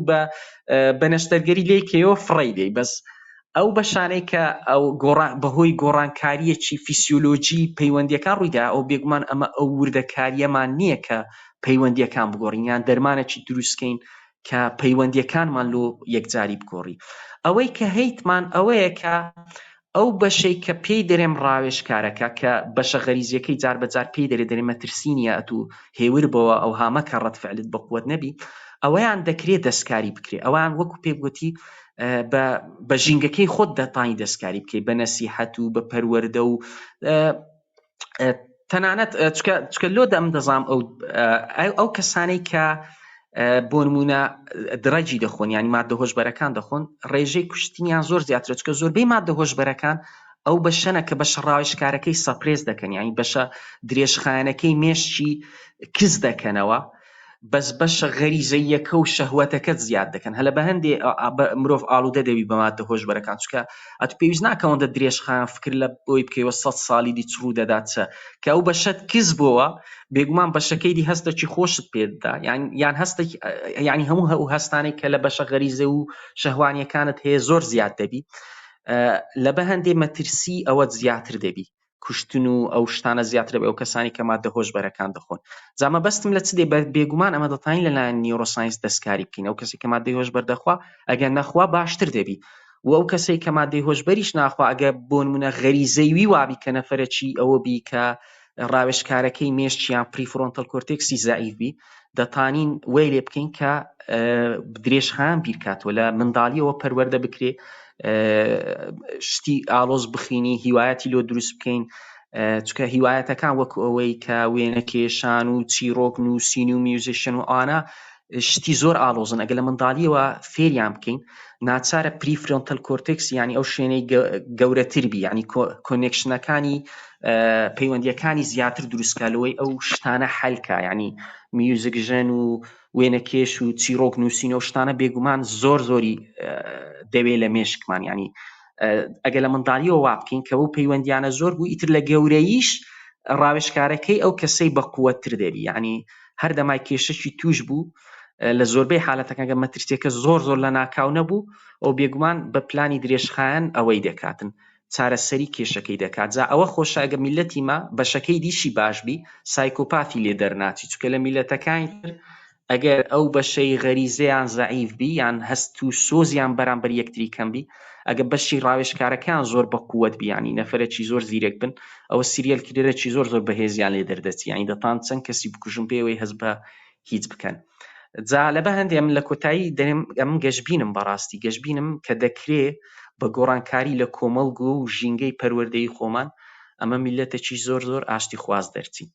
بە نەشتەرگەری لێکەوە فڕی دەی بەس ئەو بەشانەی کە ئەو بەهۆی گۆڕانکاریەکی فیسیۆلۆجی پەیوەندیەکان ڕوویدا ئەو بێگومان ئەمە ئەو وردەکاریەمان نییە کە پەیوەندیەکان بگۆڕین یان دەرمانێکی دروستکەین کە پەیوەندیەکانمان لۆ یەکجاری بگۆڕی ئەوەی کە هەیتمان ئەوەیە کە ئەو بەشەی کە پێی دەرێم ڕاوێژکارەکە کە بەشە غەریزیەکەی جار بەجار پێی دەرێ مەترسینیە ئەتو هێور بەوە ئەو هامەکە ڕەتفعلت بەقوت نەبی ئەوەیان دەکرێت دەستکاری بکرێ ئەوان وەکو پێبگوتی بە ژینگەکەی خۆت دەتانی دەستکاری بکەی بە نەسیحەت و بە پەروەردە و تەنانەت چکە لۆ دەم دەزام ئەو کەسانەی کە بۆ نمونە درەجی دەخۆن ینی مادە هۆشبەرەکان دەخۆن ڕێژەی کوشتنیان زۆر زیاترە چکە زۆربەی مادە هۆشبەرەکان ئەو بەشەنە کە بەشە ڕاوێژکارەکەی سەپرێز دەکەن ینی بەشە درێژخایەنەکەی مێشتی کز دەکەنەوە بەس بەشە غەریزەیەکە و شەهوەتەکەت زیاد دەکەن هەلە بە هەندێ مرۆڤ ئاڵوودە دەبی بە مادە هۆشبەرەکان چکە ئەتو پێویست ناکەوەندە درێژخایەن فکر لە بۆی بکەیەوە 100 ساڵی دی چڕوو دەدات چە کە ئەو بەشەت کز بووە بێگومان بەشەکەی دی هەستێکی خۆشت پێددا یان هەستێک ینی هەموو هەستانێک کە لە بەشە غەریزە و شەهوانیەکانت هەیە زۆر زیاد دەبی لە بە هەندێ مەترسی ئەوەت زیاتر دەبی کوشتن و ئەو شتانە زیاتر بێ ئەو کەسانی کە مادە هۆشبەرەکان دەخۆن. جامە بەستم لە چ دێ بێگومان ئەمە دەتوانین لەلایەن نیورۆساینس دەستکاری بکەین. ئەو کەسی کە مادەی هۆشبەر دەخوا ئەگەر نەخوا باشتر دەبی، و ئەو کەسەی کە مادەی هۆشبەریش ناخوا ئەگە بۆ نمونە غەریزەی وی وابی کە نەفەرەکی ئەوە بی کە ڕاوێژکارەکەی مێشتیان پریفرۆنتەل کۆرتێکسی زەعیف بی، دەتانین وەی لێ بکەین کە درێژخایان بیرکاتەوە لە منداڵیەوە پەروەردە بکرێ، شتی ئالۆز بخینی، هیوایەتی لۆ دروست بکەین، چکە هیوایەتەکان وەکو ئەوەی کە وێنەکێشان و چیرۆک نووسین و میوزیشن و ئانا شتی زۆر ئالۆزن. ئەگە لە منداڵیەوە فێریان بکەین ناچارە پریفرۆنتەل کۆرتێکس یعنی ئەو شوێنەی گەورەتر بی، یعنی کۆنێکشنەکانی پەیوەندیەکانی زیاتر دروستکالەوەی ئەو شتانە حەلکە، یعنی میوزیکژن و وێنەکێش و چیرۆک نووسین و شتانە بێگومان زۆر زۆری دەوێت لە مێشکمان. یعنی ئەگە لە منداڵیەوە وا بکەین کە ئەو پەیوەندیانە زۆر بوو، ئیتر لە گەورەییش ڕاوێژکارەکەی ئەو کەسەی بە قووەتر دەبی، یعنی هەر دەمای کێشەی توش بوو لە زۆربەی حالەتەکان کە مەترسیەکە زۆر لە ناکاو نەبوو، ئەو بێگومان بە پلانی درێژخایەن ئەوەی دەکاتن چارەسەری کێشەکەی دەکات. جا ئەوە خۆشە ئەگە میلەتی ما بەشەکەی دیشی باشبی سایکۆپاتی لێ دەرناچی، چونکە لە میلەتەکانی ئەگەر ئەو بەشەی غەریزەیان زەعیف بی یان هەست و سۆزیان بەرامبەر یەکتری کەم بی، ئەگە بەشی ڕاوێژکارەکان زۆر بە قووەت بی، ینی نەفەرێکی زۆر زیرەک بن، ئەوە سیریەل کیلەرێکی زۆر بەهێزیان لێ دەردەچی، ینی دەتان چەند کەسی بکوژن پێوەی هەست بە هیچ بکەن. جا لەبە هەندێک من لە کۆتایی دەرێم ئەم گەشببینم بەڕاستی گەشببینم کە دەکرێ بە گۆڕانکاری لە کۆمەڵگ و ژینگەی پەروەردەی خۆمان ئەمە میلەتێکی زۆر ئاشتی خواز دەرچین.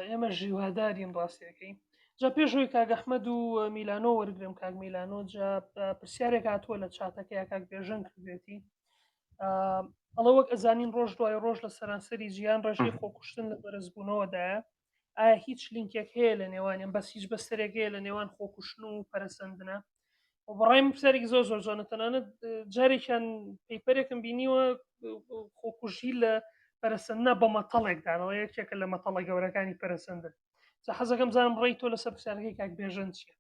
ئێمە ژیوادارین ڕاستیەکەی. جا پێشەوەی کاک ئەحمەد و میلانۆ وەرگرم، کاک میلانۆ جا پرسیارێک هاتووە لە چاتەکەی کاک بێژەنگ کردێتی، ئەڵە وەک ئەزانین ڕۆژ دوای ڕۆژ لە سەرانسەری ژیان ڕێژەی خۆکوشتن لە بەرزبوونەوەدایە، ئایا هیچ لینکێک هەیە لە نێوانیان، بەس هیچ بەستەرێک هەیە لە نێوان خۆکوشتن و پەرەسەندنە؟ و بەڕای من پرسیارێکی زۆر جوانە، تەنانەت جارێکیان پەیپەرێکم بینیوە خۆکوژی لە پەرەسەندنە بە مەتەڵێکدانەوە، یەکێکە لە مەتەڵە گەورەکانی پەرەسەندن. جا حەزەکەم زانم ڕێی تۆ لەسەر پرسیارەکەی کاک بێژەنگ چییە؟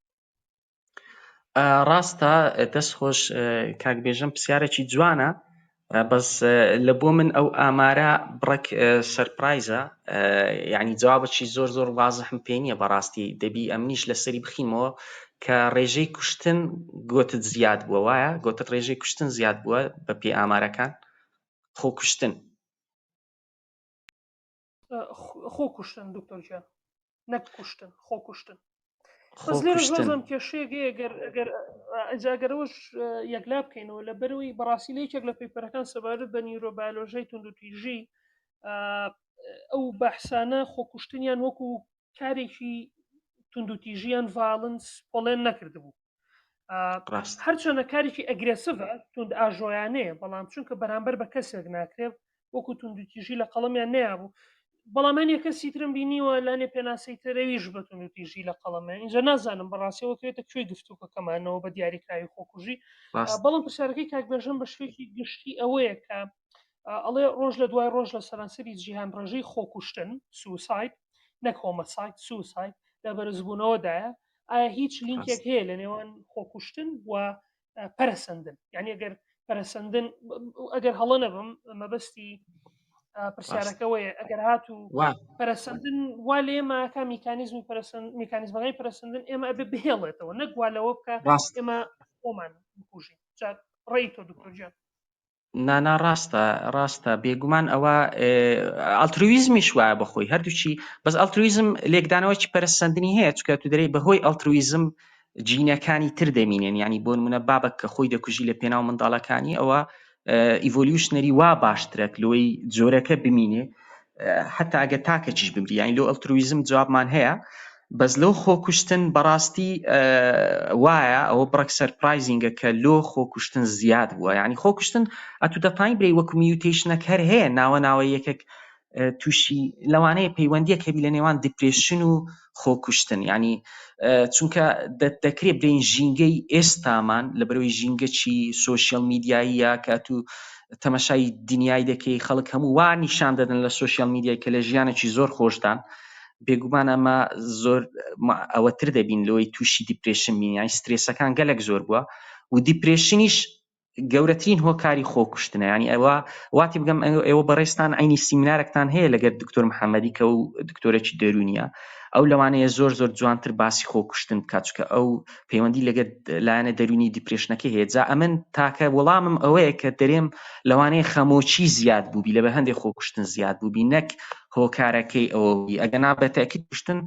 ڕاستە دەست خۆش کاک بێژەنگ پرسیارێکی جوانە، بەس لە بۆ من ئەو ئامارە بڕێک سەرپرایزە، یعنی جوابەکی زۆر وازحم پێ نییە بەڕاستی، دەبی ئەمنیش لەسەری بخینەوە کە ڕێژەی کوشتن گوتت زیاد بووە، وایە گوتت ڕێژەی کوشتن زیاد بووە بە پێی ئامارەکان؟ خۆکوشتن خۆکوشتن دکتۆر جان، نەک کوشتن، خۆکوشتن. بەس لێرە زۆزم کێشەیەک ئەگەرەوەش یەکلا بکەینەوە لە بەرەوەی بەڕاستی لە یەکێک لە پێپەرەکان سەبارەت بە نیورۆبیۆلۆژیای توندوتیژی ئەو بەحسانە خۆکوشتنیان وەکو کارێکی توندوتیژیان ڤالنس پۆڵێن نەکردبوو، هەرچەندە کارێکی ئەگرێسڤە توند ئاژۆیانەیە، بەڵام چونکە بەرامبەر بە کەسێک ناکرێت وەکو توندوتیژی لە قەڵەمیان نەیابوو. بەڵامانی کەسی ترم بینیوە لانێ پێناسەی تەرەویش بە توندوتیژی لە قەڵەمیان، اینجا نازانم بەڕاستیەوە کرێتە کوێی گفتوکەکەمانەوە بە دیاریکراوی خۆکوژی. بەڵام پرسیارەکەی کاک بێژەنگ بە شوێکی گشتی ئەوەیە کە ئەڵێ ڕۆژ لە دوای ڕۆژ لە سەرانسەری جیهان ڕێژەی خۆکوشتن سوساید نەک هۆمەساید سوساید لە بەرزبوونەوەدایە، ئایا هیچ لینکێک هەیە لە نێوان خۆکوشتن و پەرەسەندن؟ یعنی ئەگەر پەرەسەندن ئەگەر هەڵە نەبم مەبەستی پرسیارەکەوەیە ئەگەر هاتوو پەرەسەندن وا لە ئێمەکە میکانیزمەکەی پەرەسەندن ئێمە ئەبێ بهێڵێتەوە، نەگوالەوە بکە ئێمە خۆمان بکوژین. ڕێی تۆ دکتۆر جان؟ نانا ڕاستە بێگومان ئەوە ئەڵترویزمیش وایە بەخۆی هەردووچی، بەس ئەڵترویزم لێکدانەوەی پەرەسەندنی هەیە، چکە تو دەرەی بەهۆی ئەڵترویزم جینەکانی تر دەمینێن، ینی بۆ نمونە بابک کە خۆی دەکوژی لە پێناو منداڵەکانی ئەوە ئیڤۆلیوشنەری وا باشترە لۆی جۆرەکە بمینێ حتا ئەگە تاکەچیش بمری، یانی لۆ ئەڵترویزم جوابمان هەیە. بەس لۆ خۆکوشتن بەڕاستی وایە ئەوە بڕێک سەرپرایزینگە کە لۆ خۆکوشتن زیاد بووە، یعنی خۆکوشتن ئەتو دەتانی برێ وەکو میوتیشنەک هەر هەیە ناوە یەکێک تووشی لەوانەیە پەیوەندیە کەبی لە نێوان دیپرێشن و خۆکوشتن، ینی چونکە دەکرێت برین ژینگەی ئێستامان لە بەرەوەی ژینگەی سۆشیال میدیاییە کە تو تەمەشای دنیای دەکەی، خەڵک هەموو وا نیشان دەدەن لە سۆشیال میدیای کە لە ژیانێکی زۆر خۆشدان، بێگومان ئەمە زۆر ئەوەتر دەبین لەوەی تووشی دیپرێشن بین، یانی سترێسەکان گەلێک زۆر بووە و دیپرێشنیش گەورەترین هۆکاری خۆکوشتنە. ینی ئەوە واتی بگەم ئێوە بەڕێستان عینی سیمینارێکتان هەیە لەگەر دکتۆر محەممەدی کە و دکتۆرێکی دەرونیە، ئەو لەوانەیە زۆر جوانتر باسی خۆکوشتن بکات چکە ئەو پەیوەندی لەگەر لایەنە دەرونی دیپرێشنەکە هەیە. جا ئەمن تاکە وەڵامم ئەوەیە کە دەرێم لەوانەیە خەمۆچی زیاد بووبی لە بە هەندێک خۆکوشتن زیاد بووبی نەک هۆکارەکەی ئەوەی ئەگە نابێتەکیت کوشتن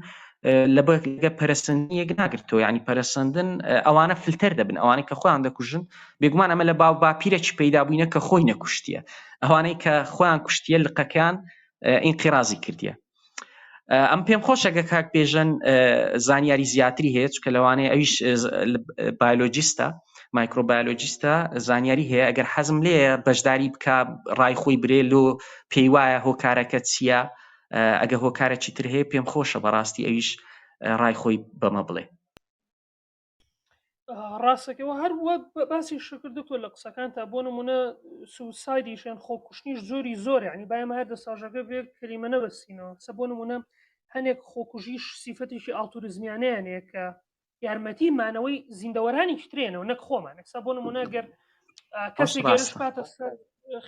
لە بەگە پەرسەندنیەک ناگرتەوە. ینی پەرسەندن ئەوانە فلتەر دەبن، ئەوانەی کە خۆیان دەکوژن بێگومان ئەمە لە باو باپیرێکی پەیدا بووینە کە خۆی نەکوشتیە، ئەوانەی کە خۆیان کوشتیە لقەکان ئینقیرازی کردیە. ئەم پێم خۆشەگە کاک بێژن زانیاری زیاتری هەیە چکە لەوانەیە ئەویش بایۆلۆجیستە مایکرۆبایۆلۆجیستە زانیاری هەیە، ئەگەر حەزم لێیە بەشداری بکە ڕای خۆی برێ لۆ پێی وایە هۆکارەکە چییە، ئەگە هۆکارێکی تر هەیە پێم خۆشە بەڕاستی ئەویش ڕای خۆی بەمە بڵێ. ڕاستەکەەوە هەروە باسی شکردکۆ لە قسەکان تا بۆ نمونە سوسایدیشێن خۆکوشتنیش زۆر ینی باەمە هەر دەساژەکە بێ کەلیمە نەبەستینەوە سە بۆ نمونە هەنێک خۆکوژیش سیفەتێکی ئاڵتوریزمیانەیەنەیە کە یارمەتی مانەوەی زیندەوەرانی ترێنەوە نەک خۆمانێک سە بۆ نمونە گەر کەسی گەرش پاتە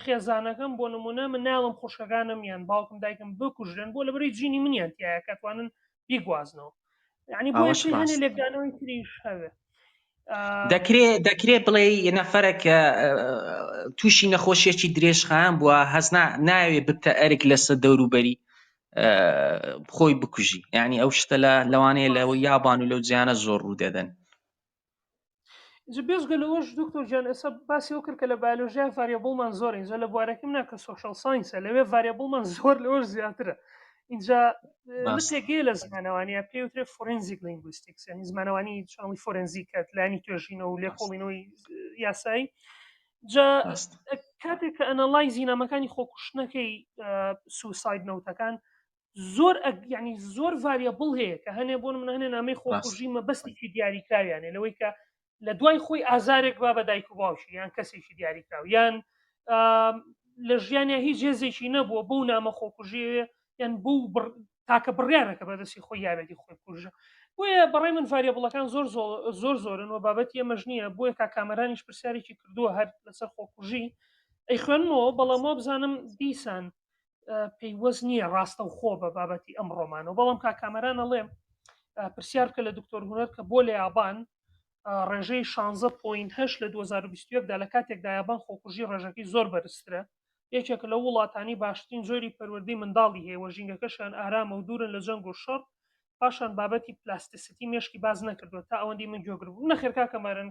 خێزانەکەم بۆ نمونە من ناڵم خۆشەکانم یان باوکم دایکم بکوژرن بۆ لەبەری جینی منیان تایە کەتوانن بیگوازنەوە، یعنی بۆ هەنێ لێکدانەوەی تریش هەوێ. دەکرێت بڵێ نەفەرێکە تووشی نەخۆشیێکی درێژخایان بووە هەز ناوێ بتە ئەرێک لەسەر دەوروبەری خۆی بکوژی، ینی ئەو شتە لەوانەیە لەوە یابان و لەو جیانە زۆر ڕوو دەدەن. بێزگە لەوەش دکتۆر جان ئێستا باسی ئەو کرد کە لە بایۆلۆژیا ڤاریەبڵمان زۆر اینجا لە بوارەکەم ناکە سۆشەڵ ساینسە لەوێ ڤاریەبڵمان زۆر لەوەش زیاترە. اینجا تێگەی لە زمانەوانیە پێوترێت فۆرنزیک لینگویستیکس، یعنی زمانەوانی چاڵی فۆرنزیکەت لانی توێژینەوە و لێکۆڵینەوەی یاسایی. جا کاتێک کە ئەنەڵای نامەکانی خۆکوشتنەکەی سوساید نەوتەکان ینی زۆر ڤاریەبڵ هەیە کە هەنێ بۆ من هەنێ نامەی خۆکوژی مەبەستێکی دیاریکراویانێ لەوەی کە لە دوای خۆی ئازارێک با بە دایک و باوشی یان کەسێکی دیاریکراو یان لە ژیانە هیچ جێزێکی نەبووە بەو نامە خۆکوژیەوە یان بوو تاکە بڕیارەکە بەدەستی خۆی یاوێتی خۆی کوژە. بۆیە بەڕێ من ڤاریەبڵەکان زۆرن و بابەتی ئەمەش نییە بۆیە کا کامەرانیش پرسیارێکی کردووە هەر لەسەر خۆکوژی ئەی خوێنمەوە بەڵامەوە بزانم دیسان پێیوەست نییە ڕاستە و خۆ بە بابەتی ئەم ڕۆمانەوە، بەڵام کا کامەران ئەڵێم پرسیار بکە لە دکتۆر هونەر کە بۆ لە یابان ڕێژەی 16.8 لە 2021دا لە کاتێکدا یابان خۆکوژی ڕێژەکەی زۆر بەرزترە، یەکێک لە وڵاتانی باشترین زۆری پەروەردەی منداڵی هەیە، ژینگەکەشان ئارامە و دوورن لە جەنگ و شەڕ. پاشان بابەتی پلاستیسیتی مێشکی باز نەکردووە تا ئەوەندی من گوێگر بوو نەخێر کامەرن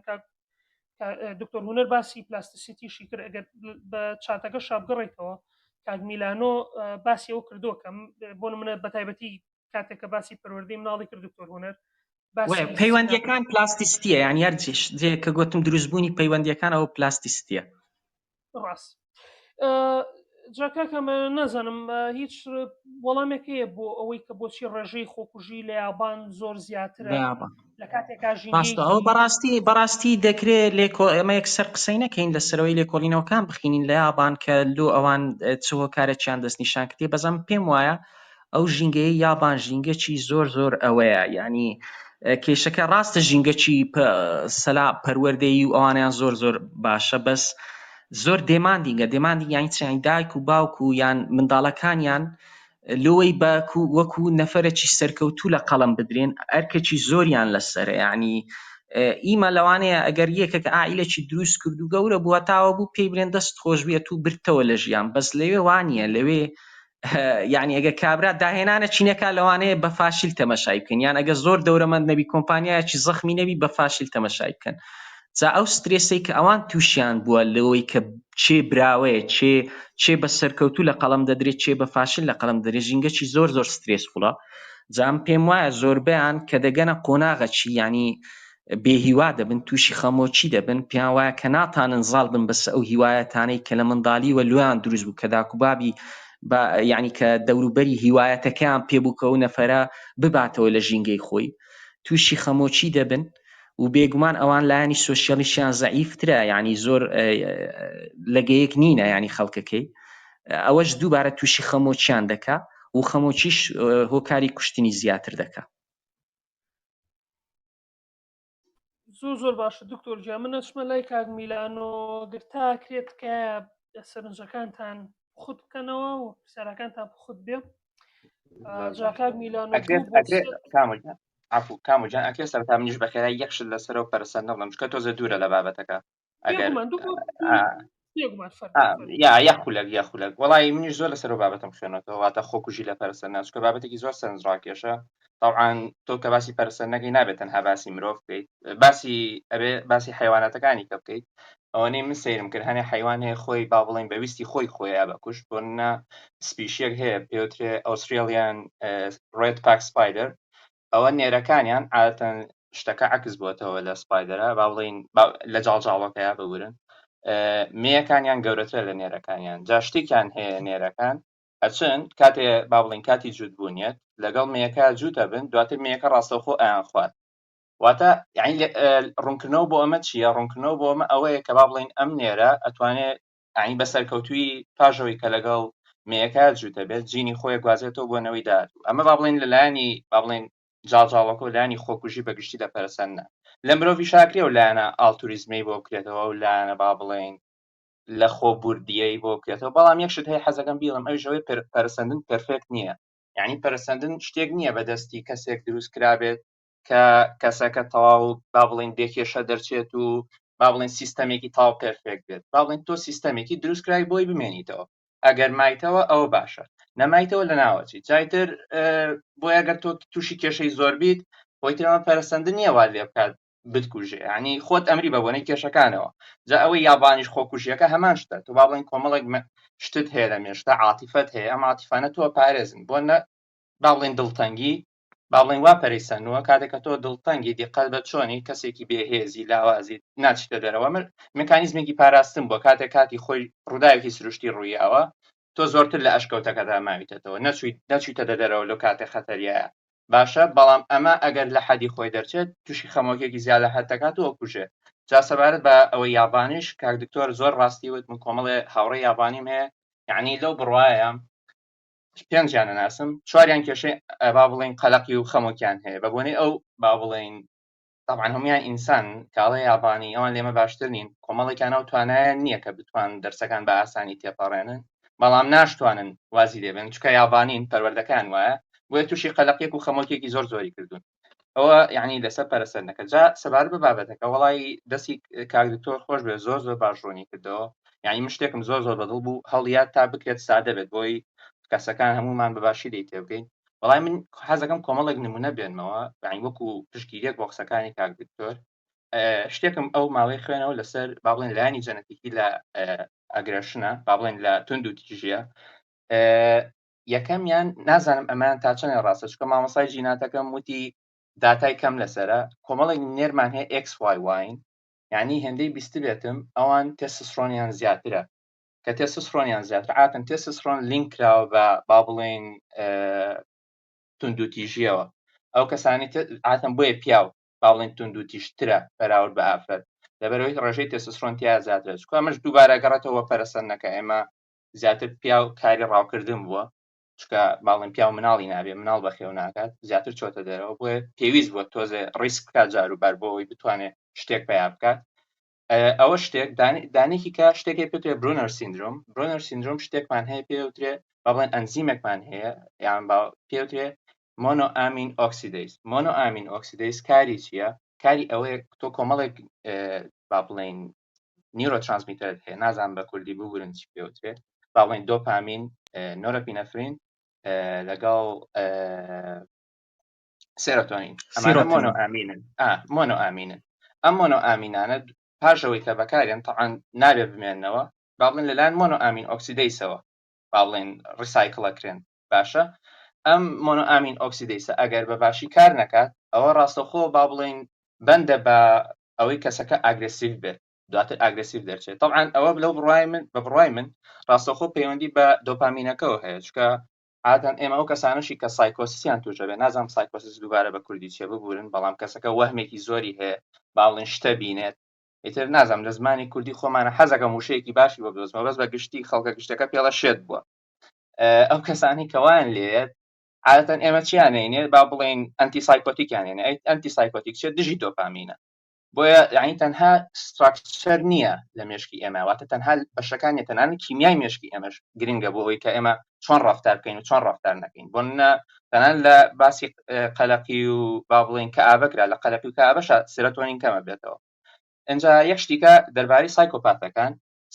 دکتۆر هونەر باسی پلاستیسیتیشی کرد ئەگەر بە چاتەکە شابگەڕێتەوە کاک میلانۆ باسی ئەو کردووە کە بۆ منە بەتایبەتی کاتێککە باسی پەروەردەی مناڵی کرد دکتۆر هونەر پەیوەندیەکان پلاستیستیە یان یارجێش کە گوتم دروستبوونی پەیوەندیەکان ئەوە پلاستیستیە. ڕاست جاکەکەمە نەزانم هیچ وەڵامێکەیە بۆ ئەوەی کە بۆچی ڕێژەی خۆکوژی لە یابان زۆر زیاترە لە کاتێکا ئەو بەڕاستی دەکرێت ئەمە یەکسەر قسەی نەکەین لەسەرەوەی لێکۆڵینەوەکان بخینین لە یابان کە لۆ ئەوان چ هۆکارێکیان دەستنیشان کردێ. بەزەم پێم وایە ئەو ژینگەی یابان ژینگەکی زۆر ئەوەیە، ینی کێشەکە ڕاستە ژینگەکی پەروەردەیی و ئەوانیان زۆر باشە، بەس زۆر دێماندینگە یانی چیان دایک و باوک و یان منداڵەکانیان لۆی وەکو نەفەرێکی سەرکەوتوو لە قەڵم بدرێن ئەرکێکی زۆریان لەسەرە. یعنی ئیمە لەوانەیە ئەگەر یەکێک ئائیلێکی دروست کرد و گەورە بووە تاوە بوو پێی برێن دەست خۆش بێت و برتەوە لە ژیان، بەس لەوێ وانە لەوێ یعنی ئەگە کابرا داهێنانە چینەکە لەوانەیە بە فاشیل تەمەشای بکەن، یان ئەگە زۆر دەورەمەند نەبی کۆمپانیایەکی زەخمی نەبی بە فاشیل تەمەشای بکەن. جا ئەو سترێسەی کە ئەوان تووشیان بووە لەوەی کە چێ براوەیە چێ بە سەرکەوتوو لە قەڵم دەدرێت چێ بە فاشل لە قەڵم دەدرێت ژینگەکی زۆر سترێسفوڵە. جام پێم وایە زۆربیان کە دەگەنە قۆناغەچی ینی بێهیوا دەبن تووشی خەمۆچی دەبن، پێیان وایە کە ناتانن زاڵ بن بەس ئەو هیوایەتانەی کە لە منداڵی وە لۆیان دروست بوو کە داکوبابی ینی کە دەوروبەری هیوایەتەکەیان پێبوو کە ئەو نەفەرە بباتەوە لە ژینگەی خۆی تووشی خەمۆچی دەبن و بێگومان ئەوان لایانی سۆشیالیشیان زەعیفترە، ینی زۆر لەگەیەک نینە ینی خەڵکەکەی ئەوەش دووبارە تووشی خەمۆچیان دەکا و خەمۆچیش هۆکاری کوشتنی زیاتر دەکا. زۆر باشە دکتۆر گیان من ئەچمە لای کاک میلانۆ گرتاکرێت کە سەرنجەکانتان خود بکەنەوە و پرسیارەکانتان خود بێ جا کاک میلانۆ ئەکرێت کامۆجان عفو کامۆجان ئەکرێت سەرتا منیش بەخێرا یەکشت لەسەرەوە پەرسەندە بڵم چکە تۆزە دوورە لە بابەتەکە ئەگەر یاخولەک وڵی منیش زۆر لەسەر بابەتم خوێنەوە واتە خۆکوژی لە پەرسەنە چکە بابەتێکی زۆر سەرنجڕاکێشە طبعاً تۆ کە باسی پەرسەندەکەی نابێت تەنها باسی مرۆڤ بکەیت باسی حیواناتەکانی کە بکەیت ئەوەنەی من سەیرم کرد هەنێ حیوان هەیە خۆی با بڵێن بەویستی خۆیان بەکوش بۆنە سپیشیەک هەیە پێوترێ ئۆسترێلیان ڕێد پاک سپایدەر ئەوە نێرەکانیان عادەتەن شتەکە عکس بووەتەوە لە سپایدەرە با بڵین لە جاڵجاڵەکەیە ببورن مێیەکانیان گەورەترە لە نێرەکانیان جا شتێکیان هەیە نێرەکان ئەچن کاتێ با بڵین کاتی جووت بوونیت لەگەڵ مێیەکە جووتە بن دواتر مێیەکە ڕاستەوخۆ ئایان خوارد واتە یعنی ڕوونکردنەوە بۆ ئەمە چییە ڕوونکردنەوە بۆ ئەمە ئەوەیە کە با بڵین ئەم نێرە ئەتوانێت یعنی بەسەرکەوتووی پاژەوەی کە لەگەڵ مێیەکە جووتە بێت جینی خۆی گوازێتەوە بۆ نەوەی داهاتوو ئەمە با بڵین لەلایەنی با بڵین جاڵجاڵەکە و لایەنی خۆکوژی بەگشتی لە پەرسەندە لە مرۆڤی شاکرێ و لایەنە ئاڵتوریزمەی بۆ بکرێتەوە و لایەنە با بڵین لە خۆبوردیەی بۆ بکرێتەوە بەڵام یەکشت هەیە حەزەکەم بیڵم ئەوژەوەی پەرسەندن پەرفێکت نییە یعنی پەرسەندن شتێک نییە بەدەستی کەسێک دروست کرابێت کە کەسەکە تەواو با بڵین دێکێشە دەرچێت و با بڵین سیستەمێکی تاو پێرفێکت بێت با بڵین تۆ سیستەمێکی دروست کرای بۆی بمێنیتەوە ئەگەر مایتەوە ئەوە باشە نەمایتەوە لە ناوەچی جایتر بۆی ئەگەر تۆ تووشی کێشەی زۆر بیت بۆی ترەوە پەرسەندن نییە وا لێ بکات بتکوژێ ینی خۆت ئەمری بە بۆنەی کێشەکانەوە جا ئەوەی یابانیش خۆکوژیەکە هەمان شتە تو با بڵین کۆمەڵێک شتت هەیە لە مێشتا عاتیفەت هەیە ئەم عاتیفانە تۆ پارێزن بۆ نە با بڵین دڵتەنگی با بڵین وا پەرەیسەنەوە کاتێککە تۆ دڵتەنگی دیقەت بە چۆنی کەسێکی بێهێزی لاوازی ناچیتە دەرەوە مکانیزمێکی پاراستن بۆ کاتی خۆی ڕووداوێکی سروشتی ڕوویاوە تۆ زۆرتر لە ئەشکەوتەکەدا ماویتەوە نەچویتە دەرەوە لەو کاتێک خەتەریایە باشە بەڵام ئەمە ئەگەر لە حەدی خۆی دەرچێت تووشی خەمۆکێکی زیاد لە حەدەکاتەوە کوژێ جا سەبارەت بە ئەوەی یابانیش کاک دکتۆر زۆر ڕاستی وت من کۆمەڵێ هاوڕێ یابانیم هەیە یعنی لەو بڕواایە پێنجیانە ناسم چواریان کێشەی با بڵین قەلەقی و خەمۆکیان هەیە بە بۆنەی ئەو با بڵین طبعا هەمویان ئینسان کاڵە یابانی ئەوان لێمە باشتر نین کۆمەڵێکیان ئەو توانایە نییە کە بتوان دەرسەکان بە ئاسانی تێپەڕێنن بەڵام ناشتوانن وازی دێبن چکە یابانین پەروەردەکان وایە بۆیە تووشی قەلەقێک و خەمۆکێکی زۆری کردوون ئەوە یعنی لەسەر پەرسەندەکە جا سەبارەت بە بابەتەکە وەڵی دەستی کاک دکتۆر خۆش بێ زۆر باش ڕوونی کردەوە یعنی من شتێکم زۆر بەدڵ بوو هەڵیات تا بکرێت سادە بێت بۆی کەسەکان هەمومان بەباشی دەی تێ بکەین وەڵای من حەزەکەم کۆمەڵێک نمونە بێنمەوە یعنی وەکو پشگیریەک بۆ قسەکانی کاک دکتۆر شتێکم ئەو ماوەی خوێنەوە لەسەر با بڵێن لایانی جەنەتیکی لە ئەگرێشنە با بڵێن لە تونند و تیژیە یەکەمیان نازانم ئەمان تا چەنێ ڕاستە چکە مامەسای ژیناتەکەم وتی داتای کەم لەسرە کۆمەڵێک نێرمان هەیە XYY یعنی هێندەی بیست بێتم ئەوان تێستۆستێرۆنیان زیاترە کە تێستۆستێرۆنیان زیاتر عادەتەن تێستۆستێرۆن لینک کراوە بە با بڵێن تونند و تیژیەوە ئەو کەسانی عادەتەن بۆیە پیاو با بڵێن تونند و تیژترە بەراورد بە ئافرەت لەبەرەوەی ڕێژەی تێستۆستێرۆن تیا زیاترە چکە ئەمەش دووبارە گەڕێتەوە پەرسەندەکە ئێمە زیاتر پیاو کاری ڕاوکردن بووە چکە باڵێن پیاو مناڵی نابێ مناڵ بەخێو ناکات زیاتر چۆتە دەرەوە بۆیە پێویست بووە تۆزێ ڕیسک بکات جاروبار بۆەوەی بتوانێت شتێک پیا بکات ئەوە شتێک دانێکی کە شتێکی پێوترێ برونەر سیندرۆم شتێکمان هەیە پێوترێ با بڵێن ئەنزیمێکمان هەیە یان پێوترێ مۆنۆ ئامین ئۆکسیدەیز کاری چییە کاری ئەوەیە تۆ کۆمەڵێک با بڵێن نیورۆترانسمیتەر هەیە نازانم بە کوردی ببورن چی پێوترێت با بڵێن دۆپامین نۆرەپینەفرین لەگەڵ سێرۆتۆنین ئەمانە مۆنۆ ئامینن ئەم مۆنۆ ئامینانە پاشەوەی کە بەکارێن تەعاً نابێ بمێننەوە با بڵێن لەلایەن مۆنۆ ئامین ئۆکسیدەیسەوە با بڵێن ڕیسایکڵەکرێن باشە ئەم مۆنۆ ئامین ئۆکسیدەیسە ئەگەر بەباشی کار نەکات ئەوە ڕاستەوخۆ با بڵێن بەندە بە ئەوەی کەسەکە ئاگرسیڤ بێت دواتر ئاگرسیڤ دەرچێت طبعاً ئەوە لەو بڕوای من ڕاستەوخۆ پەیوەندی بە دۆپامینەکەەوە هەیە چکە عادەن ئێمە ئەو کەسانشی کە سایکۆسیان توشە بێ نازانم سایکۆسیس دووبارە بە کوردی چێ ببورن بەڵام کەسەکە وەهمێکی زۆری هەیە باڵێن شتە بینێت ئیتر نازانم لە زمانی کوردی خۆمانە حەزەکەم وشەیەکی باشی بۆ بدۆزمەوە بەس بە گشتی خەڵکە گشتەکە پێڵە شێت بووە ئەو کەسانی کەوان لێت عادەتەن ئێمە چیانێنێ با بڵێن ئەنتی سایکۆتیکیانێنێ ئەنتی سایکۆتیک چێت دژی دۆپامینە بۆیە یعنی تەنها ستراکچەر نییە لە مێشکی ئێمە واتە تەنها بەشەکانی تەنان کیمیای مێشکی ئێمەش گرنگە بۆ ئەوەی کە ئێمە چۆن ڕەفتار بکەین و چۆن ڕەفتار نەکەین بۆ تەنان لە باسی قەلەقی و با بڵێن کە ئابکرا لە قەلەقی و کە ئابەش سێرۆتۆنین کەمە بێتەوە. اینجا یەک شتێکە دەربارەی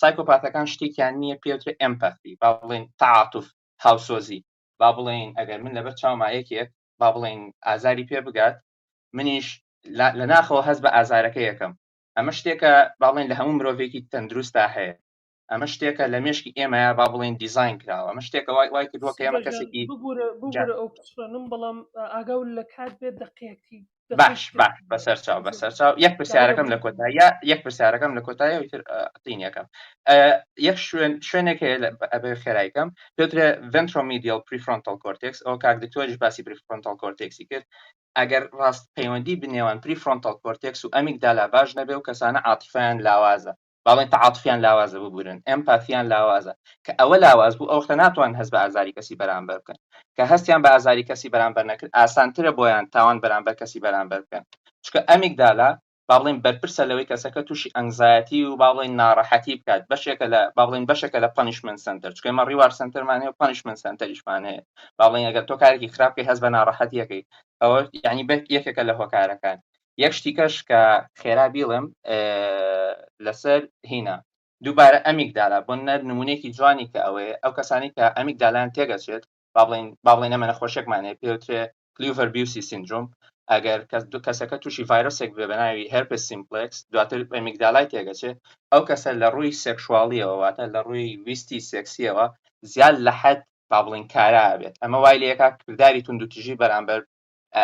سایکۆپاتەکان شتێکیان نییە پێوترێ ئەمپاتی با بڵێن تعاتوف هاوسۆزی با بڵێن ئەگەر من لەبەر چاومایەکێک با بڵێن ئازاری پێ بگات منیش لە ناخەوە هەست بە ئازارەکە یەکەم ئەمە شتێکە با بڵێن لە هەموو مرۆڤێکی تەندروستە هەیە ئەمە شتێکە لە مێشکی ئێمەیە با بڵێن دیزاین کراوە ئەمە شتێکە وای کردووە کە ئێمە کەسێکی بگورە ئەو پرسانم بەڵام ئاگاو لە کات بێت دقیقی باش بەسەرچاو یەک پرسیارەکەم لە کۆتاییە یەک پرسیارەکەم لە کۆتاییە وتر قتینەکەم یەک شوێنێک ئەبێ خێرایکەم پێوترێ ventromedial prefrontal cortex ئەو کاک دکتۆریش باسی prefrontal cortexی کرد ئەگەر ڕاست پەیوەندی بنێوان prefrontal cortex و ئەمیگدالا باش نەبێ و کەسانە عاتیفیان لاوازە باڵێن تعاتفیان لاوازە ببورن ئەمپاتیان لاوازە کە ئەوە لاواز بوو ئەو وەختە ناتوان هەست بە ئازاری کەسی بەرامبەر بکەن کە هەستیان بە ئازاری کەسی بەرامبەر نەکرد ئاسانترە بۆیان تاوان بەرامبەر کەسی بەرامبەر بکەن چکە ئەمیگدالا با بڵێن بەرپرسە لەوەی کەسەکە تووشی ئەنگزایەتی و با بڵێن ناڕەحەتی بکات بەشێکە لە با بڵێن بەشێکە لە پەنیشمنت سنتەر چکە ئێمە ڕیوار سنتەرمان هەیە و پەنیشمنت سنتەریشمان هەیە با بڵێن ئەگەر تۆ کارێکی خراپ بکەی هەست بە ناڕەحەتیەکەی ئەوە یعنی یەکێکە لە هۆکارەکان یەک شتیکەش کە خێرا بیڵم لەسەر هینە دووبارە ئەمیگدالا بۆ نمونەیەکی جوانی کە ئەوەیە ئەو کەسانی کە ئەمیگدالان تێگەچێت با بڵێن ئەمە نەخۆشێکمانەیە پێوترێ کلیڤەر بیوسی سیندروم ئەگەر کەسەکە تووشی ڤایرۆسێک بێ بەناوی هەرپس سیمپلکس دواتر ئەمیگدالای تێگەچێت ئەو کەسە لە ڕووی سێکشوالیەوە واتە لە ڕووی ویستی سێکسیەوە زیاد لە حەد با بڵێن کارا بێت ئەمە وای لە یەکا کردداری توندوتیژی بەرامبەر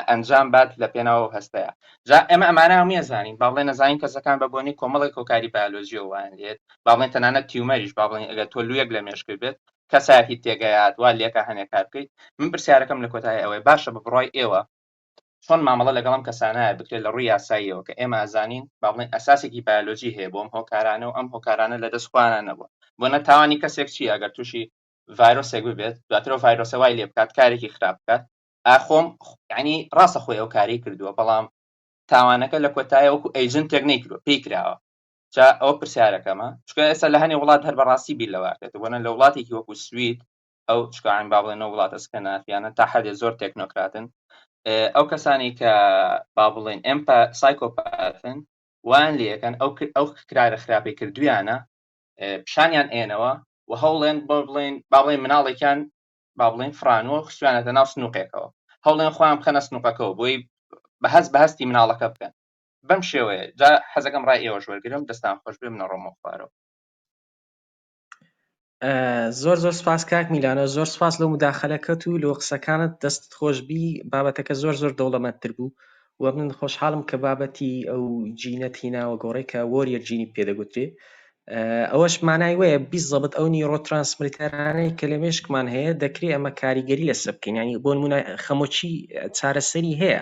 ئەنجام بات لە پێناوە هەستەیە جا ئێمە ئەمانە هەمووی ئەزانین با بڵێن نەزانین کەسەکان بە بۆنی کۆمەڵی کۆکاری بایۆلۆژیەوە وایان لێت با بڵێن تەنانەت تیومەریش با بڵێن ئەگەر تۆ لوویەک لە مێشکرد بێت کەسایەکی تێگەیات وا لێکە هەنێ کار بکەیت من پرسیارەکەم لە کۆتایی ئەوەی باشە بە بڕای ئێوە چۆن مامەڵە لەگەڵم کەسانایە بکرێت لە ڕووی یاساییەوە کە ئێمە ئازانین با بڵێن ئەساسێکی بایۆلۆژی هەیە بۆم هۆکارانە و ئەم هۆکارانە لە دەستخوانە نەبووە بۆ نەتاوانی کەسێک چی ئەگەر تووشی ڤایرۆسێک ببێت دواترەوە ڤایرۆسە وای لێ بکات کارێکی خراپ بکات ئاخۆم ینی ڕاستە خۆی ئەو کاری کردووە بەڵام تاوانەکە لە کۆتایە وەکو ئەیجنتێک نەیکردووە پێی کراوە جا ئەوە پرسیارەکەمە چکە ئێستا لە هەنێ وڵات هەر بەڕاستی بیر لەواکرێت بۆنە لە وڵاتێکی وەکو سوید ئەو چکان با بڵێنەوە وڵاتە سکەنافیانە تا حدێ زۆر تێکنۆکراتن ئەو کەسانی کە با بڵێن سایکۆپاتن وان لەکەن ئەو کرارە خراپەی کردویانە پیشانیان ئێنەوە و هەوڵێن با بڵێن مناڵێکیان با بڵێن فرانوە خستوانەتە ناو سنووقێکەوە هەوڵێن خۆیان بخەنە سنووقەکەەوە بۆی بەهەستی مناڵەکە بکەن بەم شێوەیە جا حەزەکەم ڕای ئێوەش وەرگرم دەستان خۆش بێ منە ڕۆمە خوارەوە زۆر سپاس کاک میلانە زۆر سپاس لەو مداخەلەکەت و لە قسەکانت دەستت خۆشبی بابەتەکە زۆر دەوڵەمەندتر بوو و من خۆشحاڵم کە بابەتی ئەو جینەت هیناوە گۆڕێ کە وۆریەر جینی پێدەگوترێ ئەوەش مانای وەیە بیزەبت ئەو نیڕۆترانسمیتەرانەی کە لە مێشکمان هەیە دەکرێت ئەمە کاریگەری لەسەر بکەین ینی بۆ نمونە خەمۆچی چارەسەری هەیە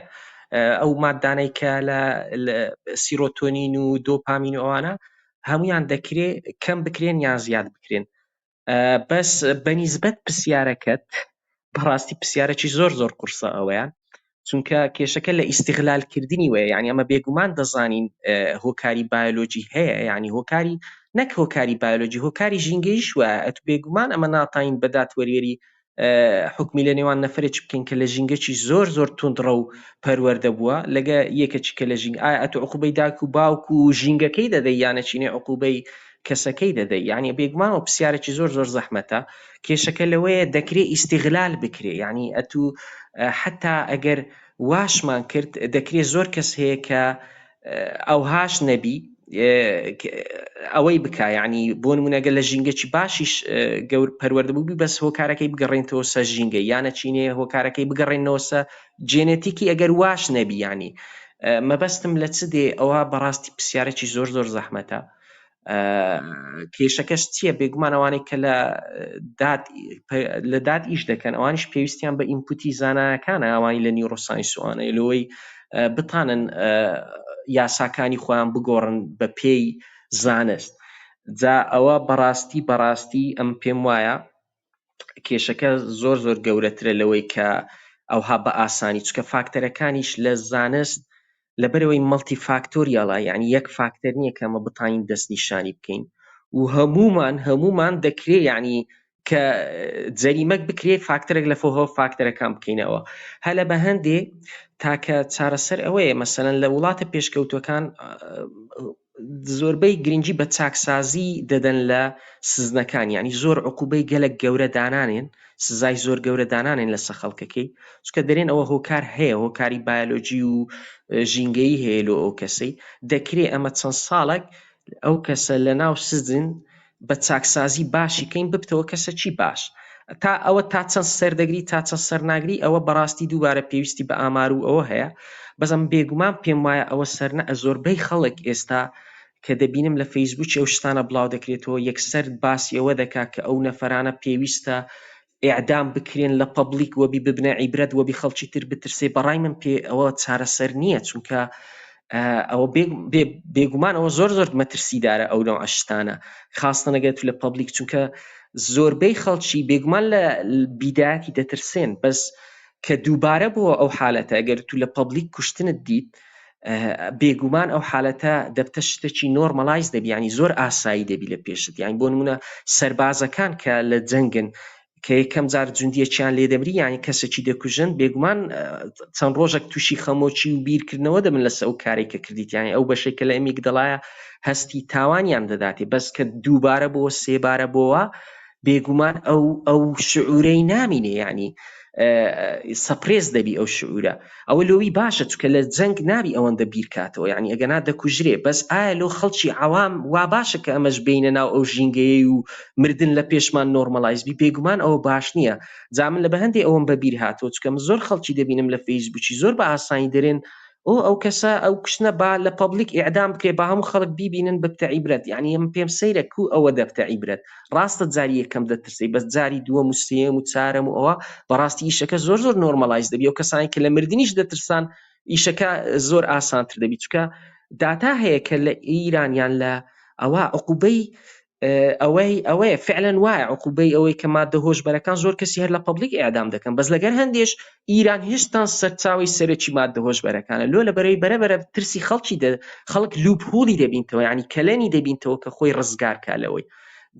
ئەو مادانەی کە لە سیرۆتۆنین و دۆپامین و ئەوانە هەمویان دەکرێت کەم بکرێن یان زیاد بکرێن بەس بەنیزبەت پرسیارەکەت بەڕاستی پرسیارێکی زۆر قورسە ئەوەیان چونکە کێشەکە لە ئیستیغلالکردنی وەیە یعنی ئەمە بێگومان دەزانین هۆکاری بایۆلۆجی هەیە یعنی هۆکاری نەک هۆکاری بایۆلۆجی هۆکاری ژینگەیش وە ئەت بێگومان ئەمە ناتاین بەدات وەرێری حکمی لە نێوان نەفرێک بکەین کە لە ژینگەی زۆر توندڕە و پەروەردە بووە لەگە یەکێکی کە لە ژینگ ئایا ئەتو عقوبەی داک و باوک و ژینگەکەی دەدەی یانەچینێ عقوبەی کەسەکەی دەدەی یعنی بێگومان و پرسیارێکی زۆر زەحمەتە کێشەکە لەوەیە دەکرێت ئیستیغلال بکرێ یعنی ئەتو حتا ئەگەر واشمان کرد دەکرێت زۆر کەس هەیە کە ئەوهاش نەبی ئەوەی بکە یعنی بۆ نمونەگە لە ژینگەی باشیش گەور پەروەردەبووبی بەس هۆکارەکەی بگەڕێنەوە سەر ژینگەی یانەچینێ هۆکارەکەی بگەڕێنەوە سەر جێنێتیکی ئەگەر واش نەبی ینی مەبەستم لە چ دێ ئەوە بەڕاستی پرسیارێکی زۆر زەحمەتە کێشەکەش چییە بێگومان ئەوانەی کە لە داد ئیش دەکەن ئەوانش پێویستیان بە ئینپوتی زانایەکانە ئەوانی لە نیورۆساینسوانە لەوەی بتانن یاساکانی خۆیان بگۆڕن بە پێی زانست جا ئەوە بەڕاستی ئەم پێم وایە کێشەکە زۆر گەورەترە لەوەی کە ئەوها بە ئاسانی چکە فاکتەرەکانیش لە زانست لەبەرەوەی مەڵتی فاکتۆریاڵە یعنی یەک فاکتەر نییە کە ئەمە بتانین دەستنیشانی بکەین و هەمومان دەکرێت یعنی کە جەریمەک بکرێت فاکتەرێک لە فۆهۆ فاکتەرەکان بکەینەوە هەلە بە هەندێ تاکە چارەسەر ئەوەیە مەسەلەن لە وڵاتە پێشکەوتوەکان زۆربەی گرنگی بە چاکسازی دەدەن لە سزنەکان یعنی زۆر عقوبەی گەلک گەورە دانانێن سزای زۆر گەورە دانانێن لەسەر خەڵکەکەی چکە دەرێن ئەوە هۆکار هەیە هۆکاری بایۆلۆجی و ژینگەی هەیە لە ئەو کەسەی دەکرێت ئەمە چەند ساڵێک ئەو کەسە لە ناو سزن بە چاکسازی باشی کەین ببتەوە کەسە چی باش تا ئەوە تا چەند سەردەگری تا چەند سەرناگری ئەوە بەڕاستی دووبارە پێویستی بە ئامار و ئەوە هەیە بەزەم بێگومان پێم وایە ئەوە سەرنە زۆربەی خەڵک ئێستا کە دەبینم لە فەیسبووک ئەو شتانە بڵاو دەکرێتەوە یەکسەر باسی ئەوە دەکات کە ئەو نەفەرانە پێویستە ئیعدام بکرێن لە پەبلیک وەبی ببنە عیبرەت وەبی خەڵکی تر بترسێ بەڕای من پێ ئەوە چارەسەر نییە چونکە ئەوە بێگومان ئەوە زۆر مەترسیدارە ئەو نوع شتانە خاستە نەگەت لە پەبلیک چونکە زۆربەی خەڵکی بێگومان لە بیداەتی دەترسێن بەس کە دووبارە بووە ئەو حالەتە ئەگەر تو لە پەبلیک کوشتنت دیت بێگومان ئەو حالەتە دەبتە شتێکی نۆرمەلایز دەبی ینی زۆر ئاسایی دەبی لە پێشت یانی بۆ نمونە سەربازەکان کە لە جەنگن کە یەکەم جار جوندیەکیان لێدەبری ینی کەسێکی دەکوژن بێگومان چەند ڕۆژێک تووشی خەمۆکی و بیرکردنەوە دەبن لەسەر ئەو کارێک کە کردیت ینی ئەو بەشێک کە لە ئەمیک دەڵایە هەستی تاوانیان دەداتێ بەس کە دووبارە بۆ سێبارە بۆوە بێگومان ئەو شعورەی نامینێ ینی سەپرێز دەبی ئەو شعورە ئەوە لۆوی باشە چکە لە جەنگ نابی ئەوەندە بیرکاتەوە ینی ئەگەنا دەکوژرێ بەس ئایا لۆ خەڵکی عوام وا باشە کە ئەمەش بینە ناو ئەو ژینگەیە و مردن لە پێشمان نۆرمەلایزبی بێگومان ئەوە باش نییە جا من لە بە هەندێک ئەوم بە بیر هاتەوە چکە من زۆر خەڵکی دەبینم لە فەیسبووکی زۆر بە ئاسانی دەرێن ئەو کەسە ئەو کشنە با لە پەبلیک ئیعدام بکرێ بە هەموو خەڵک بیبینن ببتە عیبرەت یعنی ئەم پێم سەیرە کو ئەوە دەبتە عیبرەت ڕاستە جاری یەکەم دەترسی بەس جاری دووەم و سێم و چارەم و ئەوە بەڕاستی ئیشەکە زۆر نۆرمەلایز دەبی ئەو کەسانی کە لە مردنیش دەترسان ئیشەکە زۆر ئاسانتر دەبی چکە داتا هەیە کە لە ئیرانیان لە ئەوە عقوبەی ئەوەیە فعلەن وایە عقوبەی ئەوەی کە مادە هۆشبەرەکان زۆر کەسی هەر لە پەبلیک ئیعدام دەکەن بەس لەگەر هەندێش ئیران هێشتا سەرچاوی سەرەکی مادە هۆشبەرەکانە لۆ لەبەرەوەی بەرەبەرە ترسی خەڵک لوپهۆلی دەبینتەوە ینی کەلێنی دەبینتەوە کە خۆی ڕزگار کالەوەی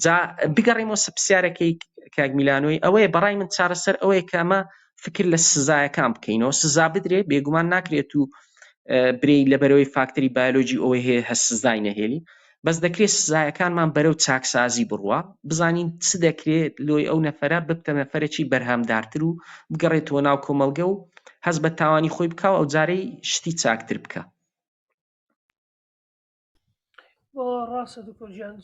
جا بگەڕێمەوە پرسیارەکەی کاک میلانۆی ئەوەیە بەڕای من چارەسەر ئەوەیە کە ئەمە فکر لە سزایەکان بکەینەوە سزا بدرێ بێگومان ناکرێت و برێی لەبەرەوەی فاکتەری بایۆلۆجی ئەوەی هەیە هەست سزای نەهێلی بەس دەکرێت سزایەکانمان بەرەو چاکسازی بڕوە بزانین چ دەکرێت لۆی ئەو نەفەرە ببتە نەفەرێکی بەرهەمدارتر و بگەڕێتەوە ناو کۆمەڵگە و هەست بە تاوانی خۆی بکاو ئەو جارەی شتی چاکتر بکە ڕاستە دوکۆجیان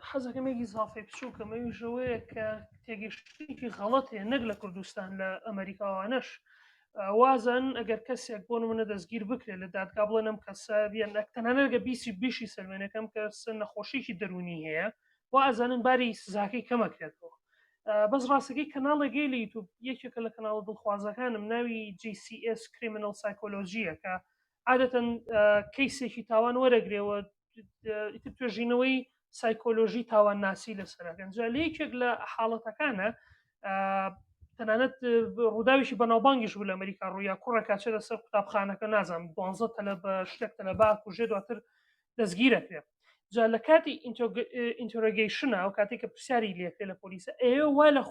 حەزەکەمێکی زافێ بچووکەمەویژەوەیە کە تێگەشتێکی غەڵەتێ نەک لە کوردستان لە ئەمریکاوانش وازن ئەگەر کەسێک بۆ منە دەستگیر بکرێت لە دادگا بڵێن ئەم کەسە تەنانەگە بیشی سلمێنەکەم کە نەخۆشیی دەرونی هەیە وازانن باری سزاکەی کەمەکرێتەوە بەس ڕاستەکەی کەناڵە گەیلی تو یەکێکە لە کەناڵە دڵخوازەکانم ناوی GCS کریمینەڵ سایکۆلۆژیە کە عادەتەن کەیسێکی تاوان وەرەگرێەوە توێژینەوەی سایکۆلۆژی تاوان ناسی لەسەرەکەن جا لە یەکێک لە حاڵەتەکانە تەنانەت ڕووداویشی بەناوبانگیش بوو لە ئەمریکا ڕوویا کوڕێکا چێتە سەر قوتابخانەکە نازانم 12 تەلە بە شتێک تەلە با کوژێ دواتر دەستگیرەکرێت جا لە کاتی ئینتۆرۆگەیشنە ئەو کاتێک کە پرسیاری لێکرێ لە پۆلیسە ئێوە وا لە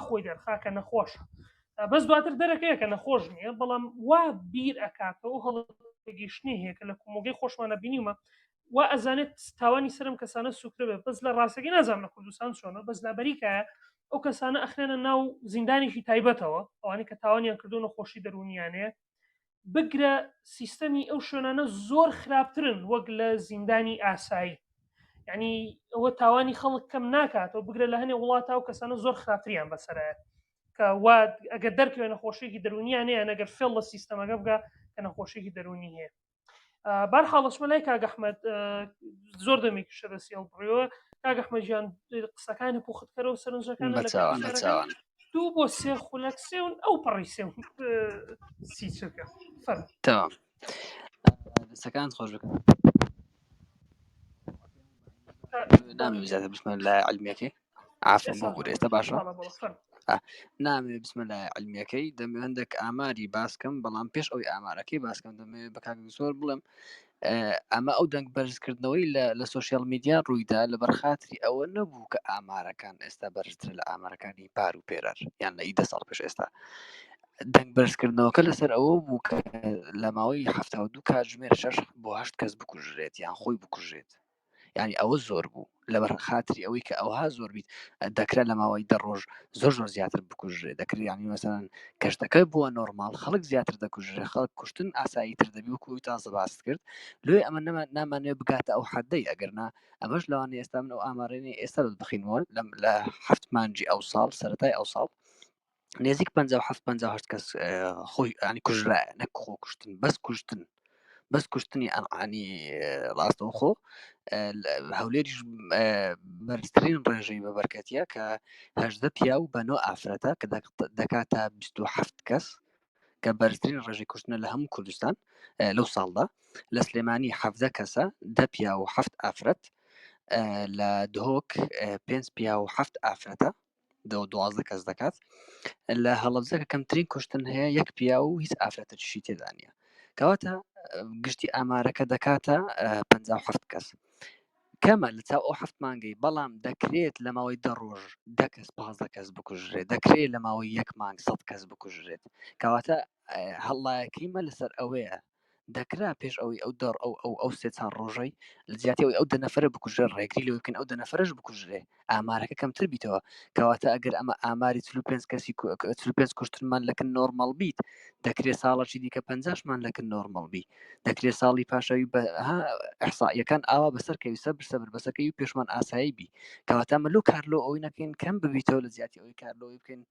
خۆی دەرخاکە نەخۆشە بەس دواتر دەرەکەیە کە نەخۆش نییە بەڵام وا بیر ئەکاتەوە هەڵگەیشتنی هەیە کە لە کۆمەڵگەی خۆشمانە بینیمە وا ئەزانێت تاوانی سرم کەسانە سوکرە بێت بەس لە ڕاستەکەی نازانم لە کوردستان چۆنە بەس لابەریکایە ئەو کەسانە ئەخرێنە ناو زیندانێکی تایبەتەوە ئەوانی کە تاوانیان کردو نەخۆشی دەرونیانەیە بگرە سیستەمی ئەو شوێنانە زۆر خراپترن وەک لە زیندانی ئاسایی یعنی ئەوە تاوانی خەڵک کەم ناکاتەوە بگرە لە هەنێ وڵاتە و کەسانە زۆر خراپتریان بەسەرایە کە وا ئەگەر دەرکەوێ نەخۆشیێکی دەرونیانەیە نەگەر فێڵ لە سیستەمەکە بگە کە نەخۆشیێکی دەرونی هەیە بەرحاڵەشمە لای کاگەحمەد زۆر دەمێکی شەدەسی هەڵبڕیەوە کاگەحمەدیان قسەکانی پوختکەرەوە سەرنجەکان دوو بۆ سێ خولەک سێون ئەو پەڕی سێون سیچەکە تمام دەستەکان خۆش بکەن نامی بزیاتر بچمە لای عەلمیەکەی عافە بۆ ئێستا باشە نامێ بسمە لای علمیەکەی دەمێ هەندێک ئاماری باسکەم بەڵام پێش ئەوی ئامارەکەی باسکەم دەمێ بە کاک زۆر بڵێم ئەمە ئەو دەنگ بەرزکردنەوەی لە سوۆسیال میدیا ڕوویدا لە بەرخاتری ئەوە نەبوو کە ئامارەکان ئێستا بەرزتر لە ئامارەکانی پار و پێرەر یان لە 10 ساڵ پێش ئێستا دەنگ بەرزکردنەوەکە لەسەر ئەوە بوو کە لە ماوەی 72 کاتژمێر 6 بۆ 8 کەس بکوژرێت یان خۆی بکوژێت یعنی ئەوە زۆر بوو لەبەر خاتری ئەوەی کە ئەوها زۆر بیت دەکرێت لە ماوەی 10 ڕۆژ زۆر زیاتر بکوژرێت دەکرێت ینی مەسەڵەن کەشتەکە بووە نۆرمال خەڵک زیاتر دەکوژرێت خەڵک کوشتن ئاساییتر دەبی وەکوی تازە باست کرد لێ ئەمە نامانوێت بگاتە ئەو حەدەی ئەگەرنا ئەمەش لەوانەیە ئێستا من ئەو ئامارێنی ئێستا بخینەوە لە 7 مانگی ئەو ساڵ سەرەتای ئەو ساڵ نێزیک 57 کەس خۆی ینی کوژرایە نەک خۆ کوشتن بەس کوشتنی ئەنعانی ڕاستەوخۆ هەولێریش بەرزترین ڕێژەی بە بەرکەتیە کە 18 پیا و بە 9 ئافرەتە کە دەکاتە 27 کەس کە بەرزترین ڕێژەی کوشتنە لە هەموو کوردستان لەو ساڵدا لە سلێمانی 17 کەسە 10 پیا و 7 ئافرەت لە دهۆک 5 پیا و 7 ئافرەتە 12 کەس دەکات لە هەڵەبجەکە کەمترین کوشتن هەیە 1 پیا و هیچ ئافرەتە چشی تێدا نیە کەواتە گشتی ئامارەکە دەکاتە 57 کەس کەمە لە چاو ئەو 7 مانگەی بەڵام دەکرێت لە ماوەی 10 ڕۆژ 10 کەس 15 کەس بکوژرێت دەکرێت لە ماوەی 1 مانگ 100 کەس بکوژرێت کەواتە هەڵایەکەیمە لەسەر ئەوەیە دەکرا پێش ئەوەی ئەو دەڕ ئەو سێ چوار ڕۆژەی لە زیاتیەوەی ئەو 10 نەفرە بکوژرێ ڕێگری لەوەی بکەن ئەو 10 نەفرەش بکوژرێ ئامارەکە کەمتر بیتەوە کەواتە ئەگەر ئەمە ئاماری 45 کەسی 45 کوشتنمان لەکن نۆرمال بیت دەکرێت ساڵەکی دیکە 50مان لەکن نۆرمال بی دەکرێت ساڵی پاشەوی بە ئەحسائیەکان ئاوا بەسەرکەوی سەبر بەسەرکەوی پێشمان ئاسایی بی کەواتە ئەمە لەو کارلۆ ئەوەی نەکەین کەم ببیتەوە لە زیاتی ئەوەی کارلۆی بکەین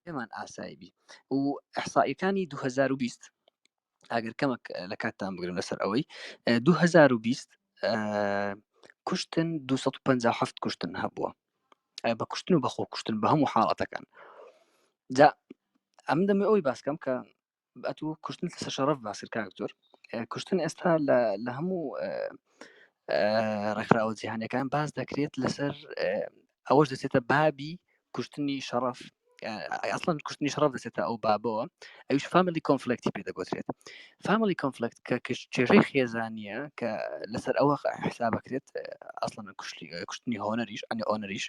پێمان ئاسایی بی و ئەحسائیەکانی 2020 ئەگەر کەمێک لە کاتتان بگرم لەسەر ئەوەی 2020 کوشتن 257 کوشتن هەبووە بە کوشتن و بەخۆ کوشتن بە هەموو حاڵەتەکان جا ئەم دەمێ ئەوی باسکەم کە ئەتوو کوشتن لەسەر شەڕەف باسکرد کاک زۆر کوشتن ئێستا لە هەموو ڕێکخراوە جیهانیەکان باس دەکرێت لەسەر ئەوەش دەچێتە بابی کوشتنی شەڕەف ئەسڵەن کوشتنی شەڕەف دەچێتە ئەو بابەوە ئەوش فامیلی کۆنفلکتی پێ دەگوترێت فامیلی کۆنفلکت کە کێژەی خێزانیە کە لەسەر ئەوە حسابەکرێت ئەسڵەن کوشتنی هۆنەریش ئەنی ئۆنەریش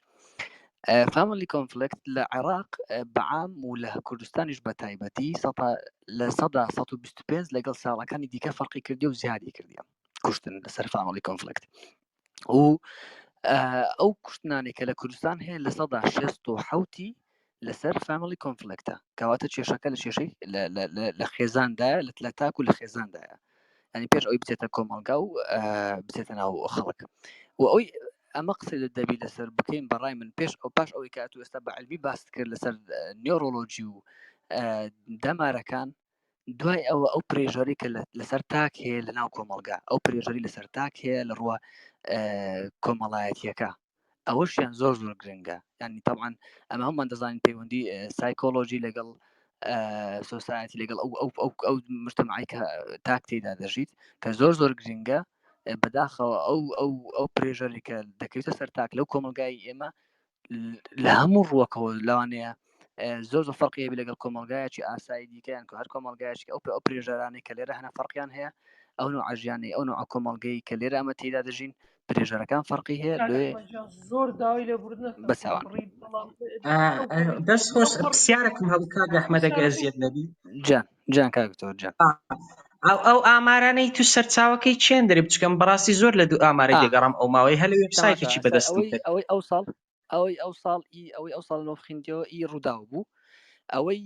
فامیلی کۆنفلکت لە عێراق بەعام و لە کوردستانیش بە تایبەتی لە 125 لەگەڵ ساڵەکانی دیکە فەرقی کردی و زیادی کردیە کوشتن لەسەر فامیلی کۆنفلکت و ئەو کوشتنانی کە لە کوردستان هەیە لە 167 لەسەر فامیلی کۆنفلکتە کەواتە کێشەکە لە کێشەی لە خێزاندایە لە تاک و لە خێزاندایە ینی پێش ئەوی بچێتە کۆمەڵگا و بچێتە ناو خەڵک و ئەوی ئەمە قسەی دەبی لەسەر بکەین بەڕای من پێش ئەوی کات و ئێستا بە علمی باست کرد لەسەر نیۆرۆلۆجی و دەمارەکان دوای ئەو پرێژەری کە لەسەر تاک هەیە لە ناو کۆمەڵگا ئەو پرێژەری لەسەر تاک هەیە لە ڕووە کۆمەڵایەتیەکە ئەوەشیان زۆر گرنگە ینی طبعاً ئەمە هەمومان دەزانین پەیوەندی سایکۆلۆژی لەگەڵ سۆسایەتی لەگەڵ ئەو مجتەمعی کە تاک تێدا دەژیت کە زۆر گرنگە بەداخەوە ئەو پرێژەری کە دەکەوێتە سەر تاک لەو کۆمەلگای ئێمە لە هەموو ڕووەکەوە لەوانەیە زۆر فەرقی هەبێت لەگەڵ کۆمەلگایەکی ئاسایی دیکەیان کە هەر کۆمەلگایەکی ئەو پرێژەرانەی کە لێرە هەنا فەرقیان هەیە ئەو نوع ئاژیانەی ئەو نوع کۆمەلگەی کە لێرە ئەمە تێدا دەژین پرێژەرەکان فەرقی هەیە لێ زۆر داوای لێبوردنە بەچاوان دەست خۆش پرسیارێکم هەبوو کاک ئەحمەدەگە ئەزیەت نەبی جان کاکتۆر جان ئەو ئامارانەی تو سەرچاوەکەی چێن دەری بچکەم بەڕاستی زۆر لە دوو ئامارەی دەگەڕام ئەو ماوەی هەلە وێبسایتێکی بەدەستم کرد ئەوەی ئەو ساڵ نۆخیندەوە ئی ڕووداو بوو ئەوەی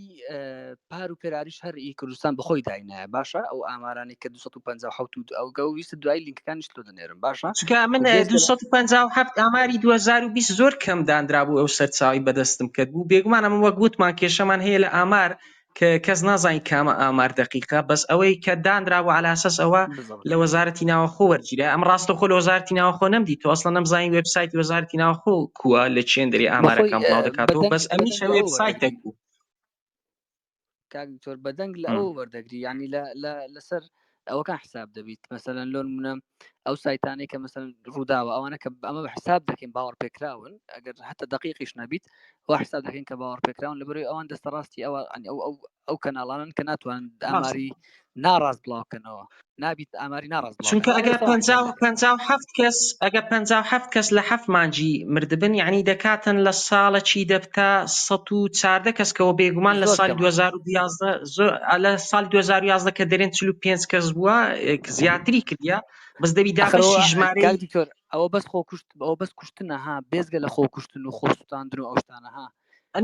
پار و پێراریش هەر ئی کوردستان بەخۆی داینایە باشە ئەو ئامارانی کە 257 ئەو گەویست دوای لینکەکانیش تۆ دەنێرم باشە چکە من 257 ئاماری 2020 زۆر کەم دانرا بوو ئەو سەرچاوی بەدەستم کرد بوو بێگومانە من وەک گوتمان کێشەمان هەیە لە ئامار کە کەس نازانین کامە ئامار دقیقە بەس ئەوەی کە دانراوە على ئاساس ئەوە لە وەزارەتی ناوەخۆ وەرگیرە ئەم ڕاستەخۆ لە وەزارەتی ناوەخۆ نەمدی تۆ ئەسڵا نەمزانین وێبسایتی وەزارەتی ناوەخۆ کووە لە چێندری ئامارەکان بڵاو دەکاتەوە بەس ئەمیش وێبسایتێک بوو کاکتۆر بەدەنگ لە ئەو وەردەگری ینی لەسەر ئەوەکان حساب دەبیت مەسەلەن لۆ نمونە ئەو سایتانەی کە مەسەن ڕووداوە ئەوانە کە ئەمە بە حساب دەکەین باوەڕ پێکراون ئەگەر حتا دقیقیش نەبیت ئەوە حساب دەکەین کە باوەڕ پێکراون لەبەرەوەی ئەوان دەستە ڕاستی ئەوە ئەو کەناڵانن کە ناتوانن ئاماری ناڕاست بڵاوکەنەوە نابیت ئاماری ناڕاست چونکە ئەگەر 57 کەس لە 7 مانجی مردبن یعنی دەکاتن لە ساڵێکی دەبتا 114 کەسکەوە بێگومان لە ساڵی 2011 لە ساڵی 2011 کە دەرێن 45 کەس بووە زیاتری کردیا بەس دەبی دابەشی ژمارەی دکتۆر ئەوە بەس خۆکوشت ئەوە بەس کوشتنە ها بێزگە لە خۆکوشتن و خۆسووتاندن و ئەو شتانەها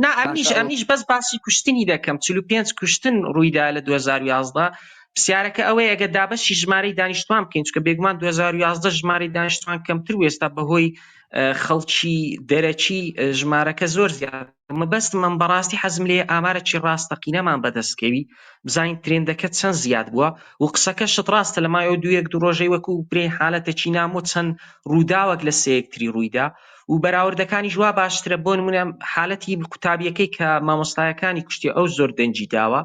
نا ئەمنیش بەس باسی کوشتنی دەکەم 45 کوشتن ڕوویدا لە 2011 پرسیارەکە ئەوەیە ئەگە دابەشی ژمارەی دانیشتوان بکەین چکە بێگومان 2011 ژمارەی دانیشتوان کەمتر و ئێستا بەهۆی خەڵکی دەرەکی ژمارەکە زۆر زیاد مەبەست من بەڕاستی حەزم لێ ئامارەی ڕاستەقینەمان بەدەستکەوی بزانین ترێندەکە چەند زیاد بووە و قسەکە شت ڕاستە لە مایەوە دوو ڕۆژەی وەکو برێ حالەتێکی نامۆ چەند ڕووداوەک لە سەیەکتری ڕوویدا و بەراوردەکانی ژوا باشترە بۆ نمونە حالەتی قوتابیەکەی کە مامۆستایەکانی کوشتی ئەو زۆر دەنجی داوە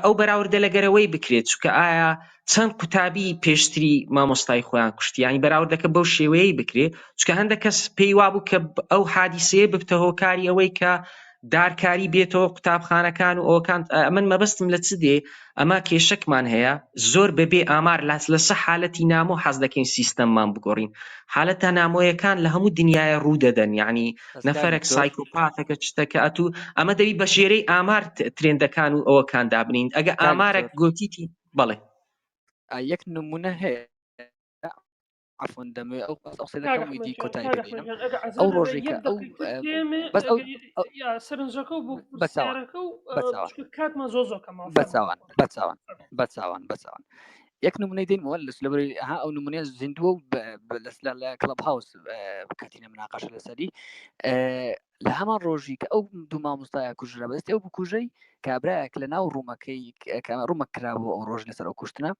ئەو بەراوردە لەگەرەوەی بکرێت چونکە ئایا چەند قوتابی پێشتری مامۆستای خۆیان کوشتی ینی بەراوردەکە بەو شێوەیەی بکرێت چونکە هەندێک کەس پێی وابوو کە ئەو حادیسەیە ببتە هۆکاری ئەوەی کە دارکاری بێتەوە قوتابخانەکان و ئەوکان من مەبەستم لە چ دێ ئەمە کێشەکمان هەیە زۆر بەبێ ئامار لەسە حالەتی نامۆ حەز دەکەین سیستەممان بگۆڕین حالەتە نامۆیەکان لە هەموو دنیاە ڕوو دەدەن یعنی نەفەرێک سایکۆپاتەکە شتەکە ئەتوو ئەمە دەوی بە ژێرەی ئامار ترێندەکان و ئەوەکان دابنین ئەگە ئامارێک گوتیتی بەڵێ یەک نمونە هەیە عفوا دەمێ ئەو قسە دەکەم ویدی کۆتایی بگەینم ئەو ڕۆژێکە ئەو بەس ئەو سەرنجەکە و بەچاوان کاتمان زۆ کەمەوە بەچاوان یەک نمونەی دێنەوە لەبەر ها ئەو نمونەیە زیندووە و لە کلەب هاوس کاتینە مناقەشە لەسەری لە هەمان ڕۆژی کە ئەو دوو مامۆستایە کوژرا بەدەستی ئەو بکوژەی کابراایەک لە ناو ڕوومەکەی ڕوومە کرابوو ئەو ڕۆژ لەسەر ئەو کوشتنە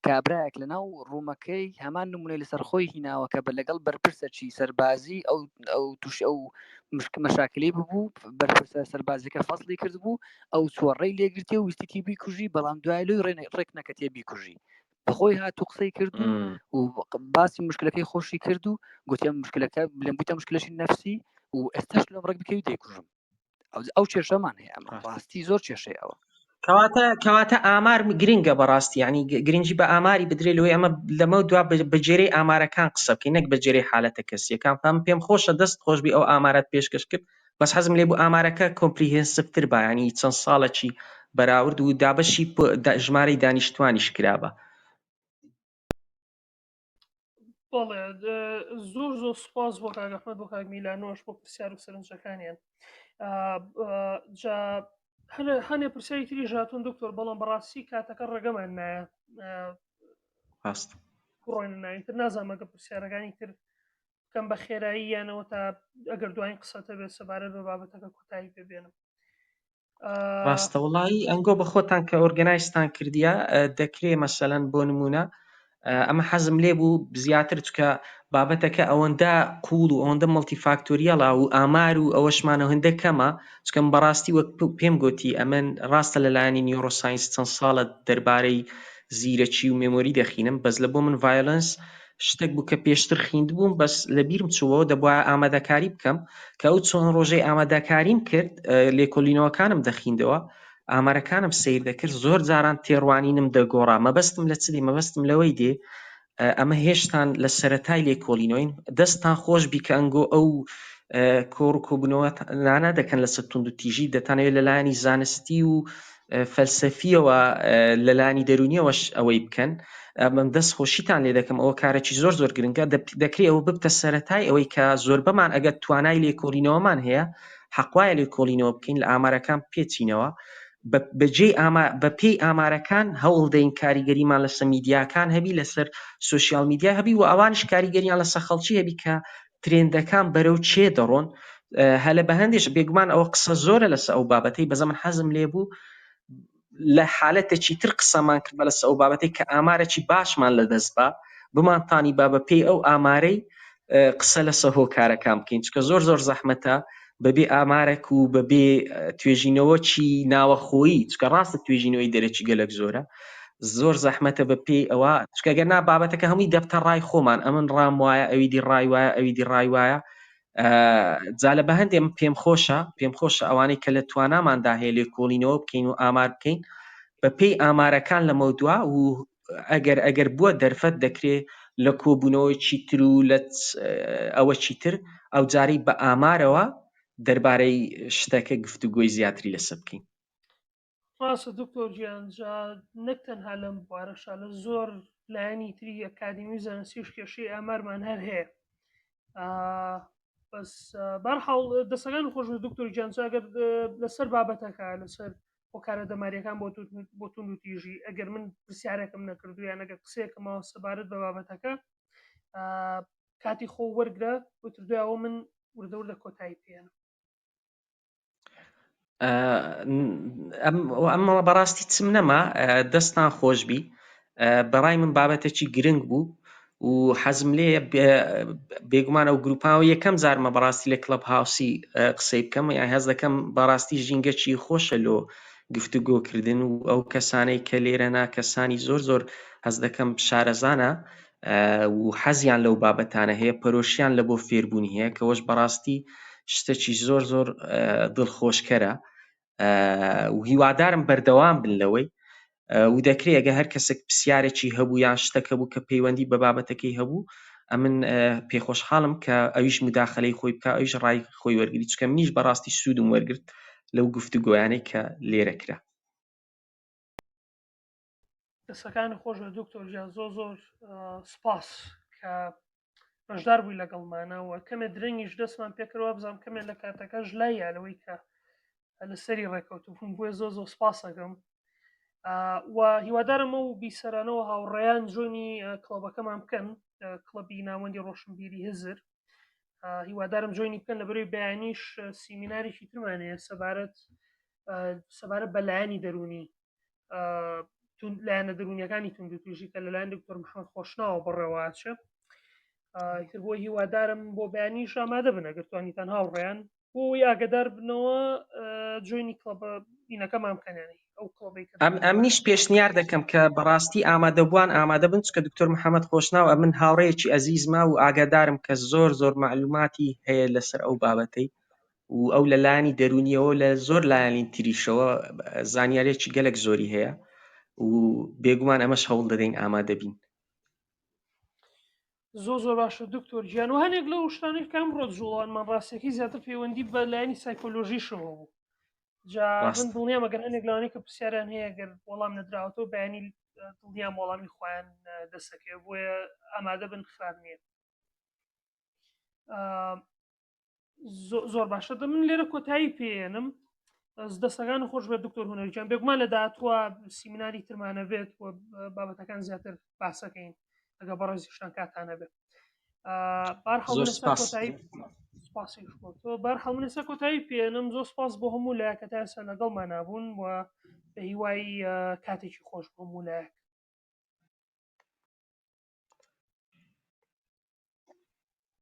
کابراایەک لە ناو ڕوومەکەی هەمان نمونەی لەسەر خۆی هیناوە کە بە لەگەڵ بەرپرسەکی سەربازی ئەو توش ئەو مەشاکلی ببوو بەرپرسە سەربازیەکە فەسڵی کرد بوو ئەو چوەڕێی لێگرتی و ویستی بیکوژی بەڵام دوای لۆی ڕێک نەکەتێ بیکوژی بەخۆی هاتوو قسەی کرد و باسی مشکلەکەی خۆشی کرد و گوتیان مشکلەکە لەم بوویتە مشکلەشی نەفسی و ئێستاش لەم ڕێک بکەوی دەیکوژم ئەو کێشەمان هەیە ئەمە ڕاستی زۆر کێشەیە ئەوە کەواتە ئامار گرنگە بەڕاستی ینی گرنگی بە ئاماری بدرێت لەوەی ئەمە لەمە دوا بەجێرەی ئامارەکان قسە بکەین نەک بەجێرەی حالەتە کەسیەکان پێم خۆشە دەست خۆشبی ئەو ئامارەت پێشکەش کرد بەس حەزم لێ بوو ئامارەکە کۆمپریهێنسڤتر بە ینی چەند ساڵێکی بەراورد و دابەشی ژمارەی دانیشتوانیش کرابە بەڵێ زۆر سوپاس بۆ کاک ئەحمەد بۆ کاک میلانۆش بۆ پرسیار و سەرنجەکانیان هەنێ پرسیاری تری ژاتون دکتۆر بەڵام بەڕاستی کاتەکە ڕێگەمان نایە ڕۆین ناویتر نازانمەگە پرسیارەکانی تر بکەم بە خێرایی یانەوە تا ئەگەر دوایین قسەتە بێت سەبارەت بە بابەتەکە کوتایی ببێنم ڕاستە وڵایی ئەنگۆ بە خۆتان کە ئۆرگەنایزتان کردیە دەکرێت مەسەلەن بۆ نمونە ئەمە حەزم لێ بوو زیاتر چکە بابەتەکە ئەوەندە قوڵ و ئەوەندە مڵتیفاکتۆریەڵا و ئامار و ئەوەشمانە هەندە کەمە چکەم بەڕاستی وەک پێم گوتی ئەمن ڕاستە لەلایەنی نیۆڕۆساینس چەند ساڵە دەربارەی زیرەکی و مێمۆری دەخینم بەس لە بۆ من ڤایۆلەنس شتێک بوو کە پێشتر خوێند بووم بەس لەبیرم چووەوە دەبووە ئامادەکاری بکەم کە ئەو چۆن ڕۆژەی ئامادەکاریم کرد لێکۆڵینەوەکانم دەخیندەوە ئامارەکانم سیر دەکرد زۆر جاران تێڕوانینم دەگۆڕا مەبەستم لە چی مەبەستم لەوەی دێ ئەمە هێشتان لە سەرەتای لێکۆڵینەوەین دەستان خۆش بیکە ئەنگۆ ئەو کۆڕ و کۆبوونەوەتانە دەکەن لە سەتوند و تیژی دەتانەوێت لەلایەنی زانستی و فەلسەفیەوە لەلایەنی دەرونیەوەش ئەوەی بکەن من دەست خۆشیتان لێ دەکەم ئەوە کارێکی زۆر گرنگە دەکرێت ئەوە ببتە سەرەتای ئەوەی کە زۆر بەمان ئەگەر توانای لێکۆڵینەوەمان هەیە حەقوایە لێکۆڵینەوە بکەین لە ئامارەکان پێچینەوە بە پێی ئامارەکان هەوڵ دەین کاریگەریمان لەسەر میدیاکان هەبی لەسەر سوسیال میدیا هەبی و ئەوانش کاریگەریان لەسەر خەڵکی هەبی کە ترێندەکان بەرەو چێ دەڕۆن هەلە بە هەندێش بێگومان ئەوە قسە زۆرە لەسەر ئەو بابەتەی بەزە من حەزم لێ بوو لە حالەتێکی تر قسەمان کردە لەسەر ئەو بابەتەی کە ئامارێکی باشمان لەدەست بمانتانی با بە پێی ئەو ئامارەی قسە لەسەر هۆکارەکان بکەین چکە زۆر زەحمەتە بەبێ ئامارێک و بەبێ توێژینەوە چی ناوەخۆیی چکە ڕاستە توێژینەوەی دەرەکی گەلک زۆرە زۆر زەحمەتە بە پێی ئەوە چکەگەرنا بابەتەکە هەمووی دەبتە ڕای خۆمان ئەمن ڕام وایە ئەوی دی ڕای وایە ئەوی دی ڕای وایە جالە بە هەندێک پێم خۆشە ئەوانەی کە لە تواناماندا هەیە لێ کۆڵینەوە بکەین و ئامار بکەین بە پێی ئامارەکان لەمە دووە و ئەگەر بووە دەرفەت دەکرێت لە کۆبوونەوەی چیتر و لە ئەوە چیتر ئەو جارەی بە ئامارەوە دەربارەی شتەکە گفتوگۆی زیاتری لەسەر بکەین. ڕاستە دکتۆر گیان نەک تەنها لەم بوارەشە لە زۆر لایەنی تری ئەکادمی زانستی کێشەی ئامارمان هەر هەیە بەس بەرحاڵ دەسەکان خۆش دکتۆر گیان ئەگەر لەسەر بابەتەکە لەسەر هۆکارە دەماریەکان بۆ تون و تیژی ئەگەر من پرسیارێکم نەکردو یان ئەگەر قسەیەکەمەوە سەبارەت بە بابەتەکە کاتی خۆ وەرگرە وتردویەوە من وردە کۆتایی پێێنم. ئەمە بەڕاستی چم نەما دەستان خۆشببی بەڕای من بابەتێکی گرنگ بوو و حەزم لێ بێگومان ئەو گروپاوە یەکەم زارمە بەڕاستی لە کلەب هاوسی قسەی بکەم یان هەز دەکەم بەڕاستی ژینگەکی خۆشە لۆ گفتوگۆکردن و ئەو کەسانەی کە لێرەنا کەسانی زۆر هەز دەکەم شارەزانە و حەزیان لەو بابەتانە هەیە پەرۆشیان لە بۆ فێربوونی هەیە کەەوەش بەڕاستی شتێکی زۆر دڵخۆشکەرە و هیوادارم بەردەوام بن لەوەی و دەکرێت ئەگە هەر کەسێک پرسیارێکی هەبوو یان شتەکە بوو کە پەیوەندی بە بابەتەکەی هەبوو ئەمن پێخۆشحاڵم کە ئەویش مداخلەی خۆی بکە ئەویش ڕای خۆی وەرگری چکە منیش بەڕاستی سوودم وەرگرت لەو گفتوگۆیانەی کە لێرە کرا. دەسەکانی خۆش بە دکتۆر گیان زۆر سپاس کە بەشدار بووی لەگەڵمانەوە کەمێ درەنگیش دەستمان پێکردەوە بزانام کەمێک لە کاتەکەش لای یانەوەی کە لەسەری ڕێکەوتوبووم بۆیە زۆر سپاس دەکەم و هیوادارم ئەو بیسەرانەوە هاوڕێیان جۆنی کڵەبەکەمان بکەن کڵەبی ناوەندی ڕۆشنبیری هزر هیوادارم جۆینی بکەن لە بەروی بەیانیش سیمینارێکی ترمانەیە سەبارەت بە لایەنی دەرونی لایەنە دەرونیەکانی توندوتیژی کە لەلایەن دکتۆر محەممەد خۆشناوە بڕێواچە تر بۆ هیوادارم بۆ بەیانیش ئامادە بن ئەگەر توانیتان هاوڕێیان بۆی ئاگدار بنەوە جۆینی کڵەبە بینەکەمان بکەنێنی ئەمنیش پێشنیار دەکەم کە بەڕاستی ئامادەبووان ئامادە بن چکە دکتۆر محەممەد خۆشناو من هاوڕێیەکی ئەزیزما و ئاگادارم کە زۆر معلوماتی هەیە لەسەر ئەو بابەتەی و ئەو لە لایانی دەرونیەوە لە زۆر لایەنی تریشەوە زانیارێکی گەلک زۆری هەیە و بێگومان ئەمەش هەوڵ دەدەین ئامادە بین. زۆر باشە دکتۆر گیان و هەنێک لەو شتانەی کام ڕۆ جوڵانمان ڕاستێکی زیاتر پەیوەندی بە لایەنی سایکۆلۆژیشەوە بوو من دڵنیام ئەگەر هەنێک لەوانەیە کە پرسیاریان هەیە گەر وەڵام نەدراوەتەوە بەیانی دڵنیام وەڵامی خۆیان دەسەکەوێت بۆیە ئامادە بن خراب نییە. زۆر باشە من لێرە کۆتایی پێێنم دەستەکان خۆش بە دکتۆر هونەرجیان بێگومان لە داهاتوە سیمیناری ترمانە بێت و بابەتەکان زیاتر باسەکەین ئەگە بەڕێزیشتان کاتانە بێت بەرهەڵمنەسە کۆتایی پێێنم زۆر سپاس بۆ هەموو لایەکە تا ئێستا لەگەڵمان نابوون و بە هیوای کاتێکی خۆش بۆ هەموو لایەک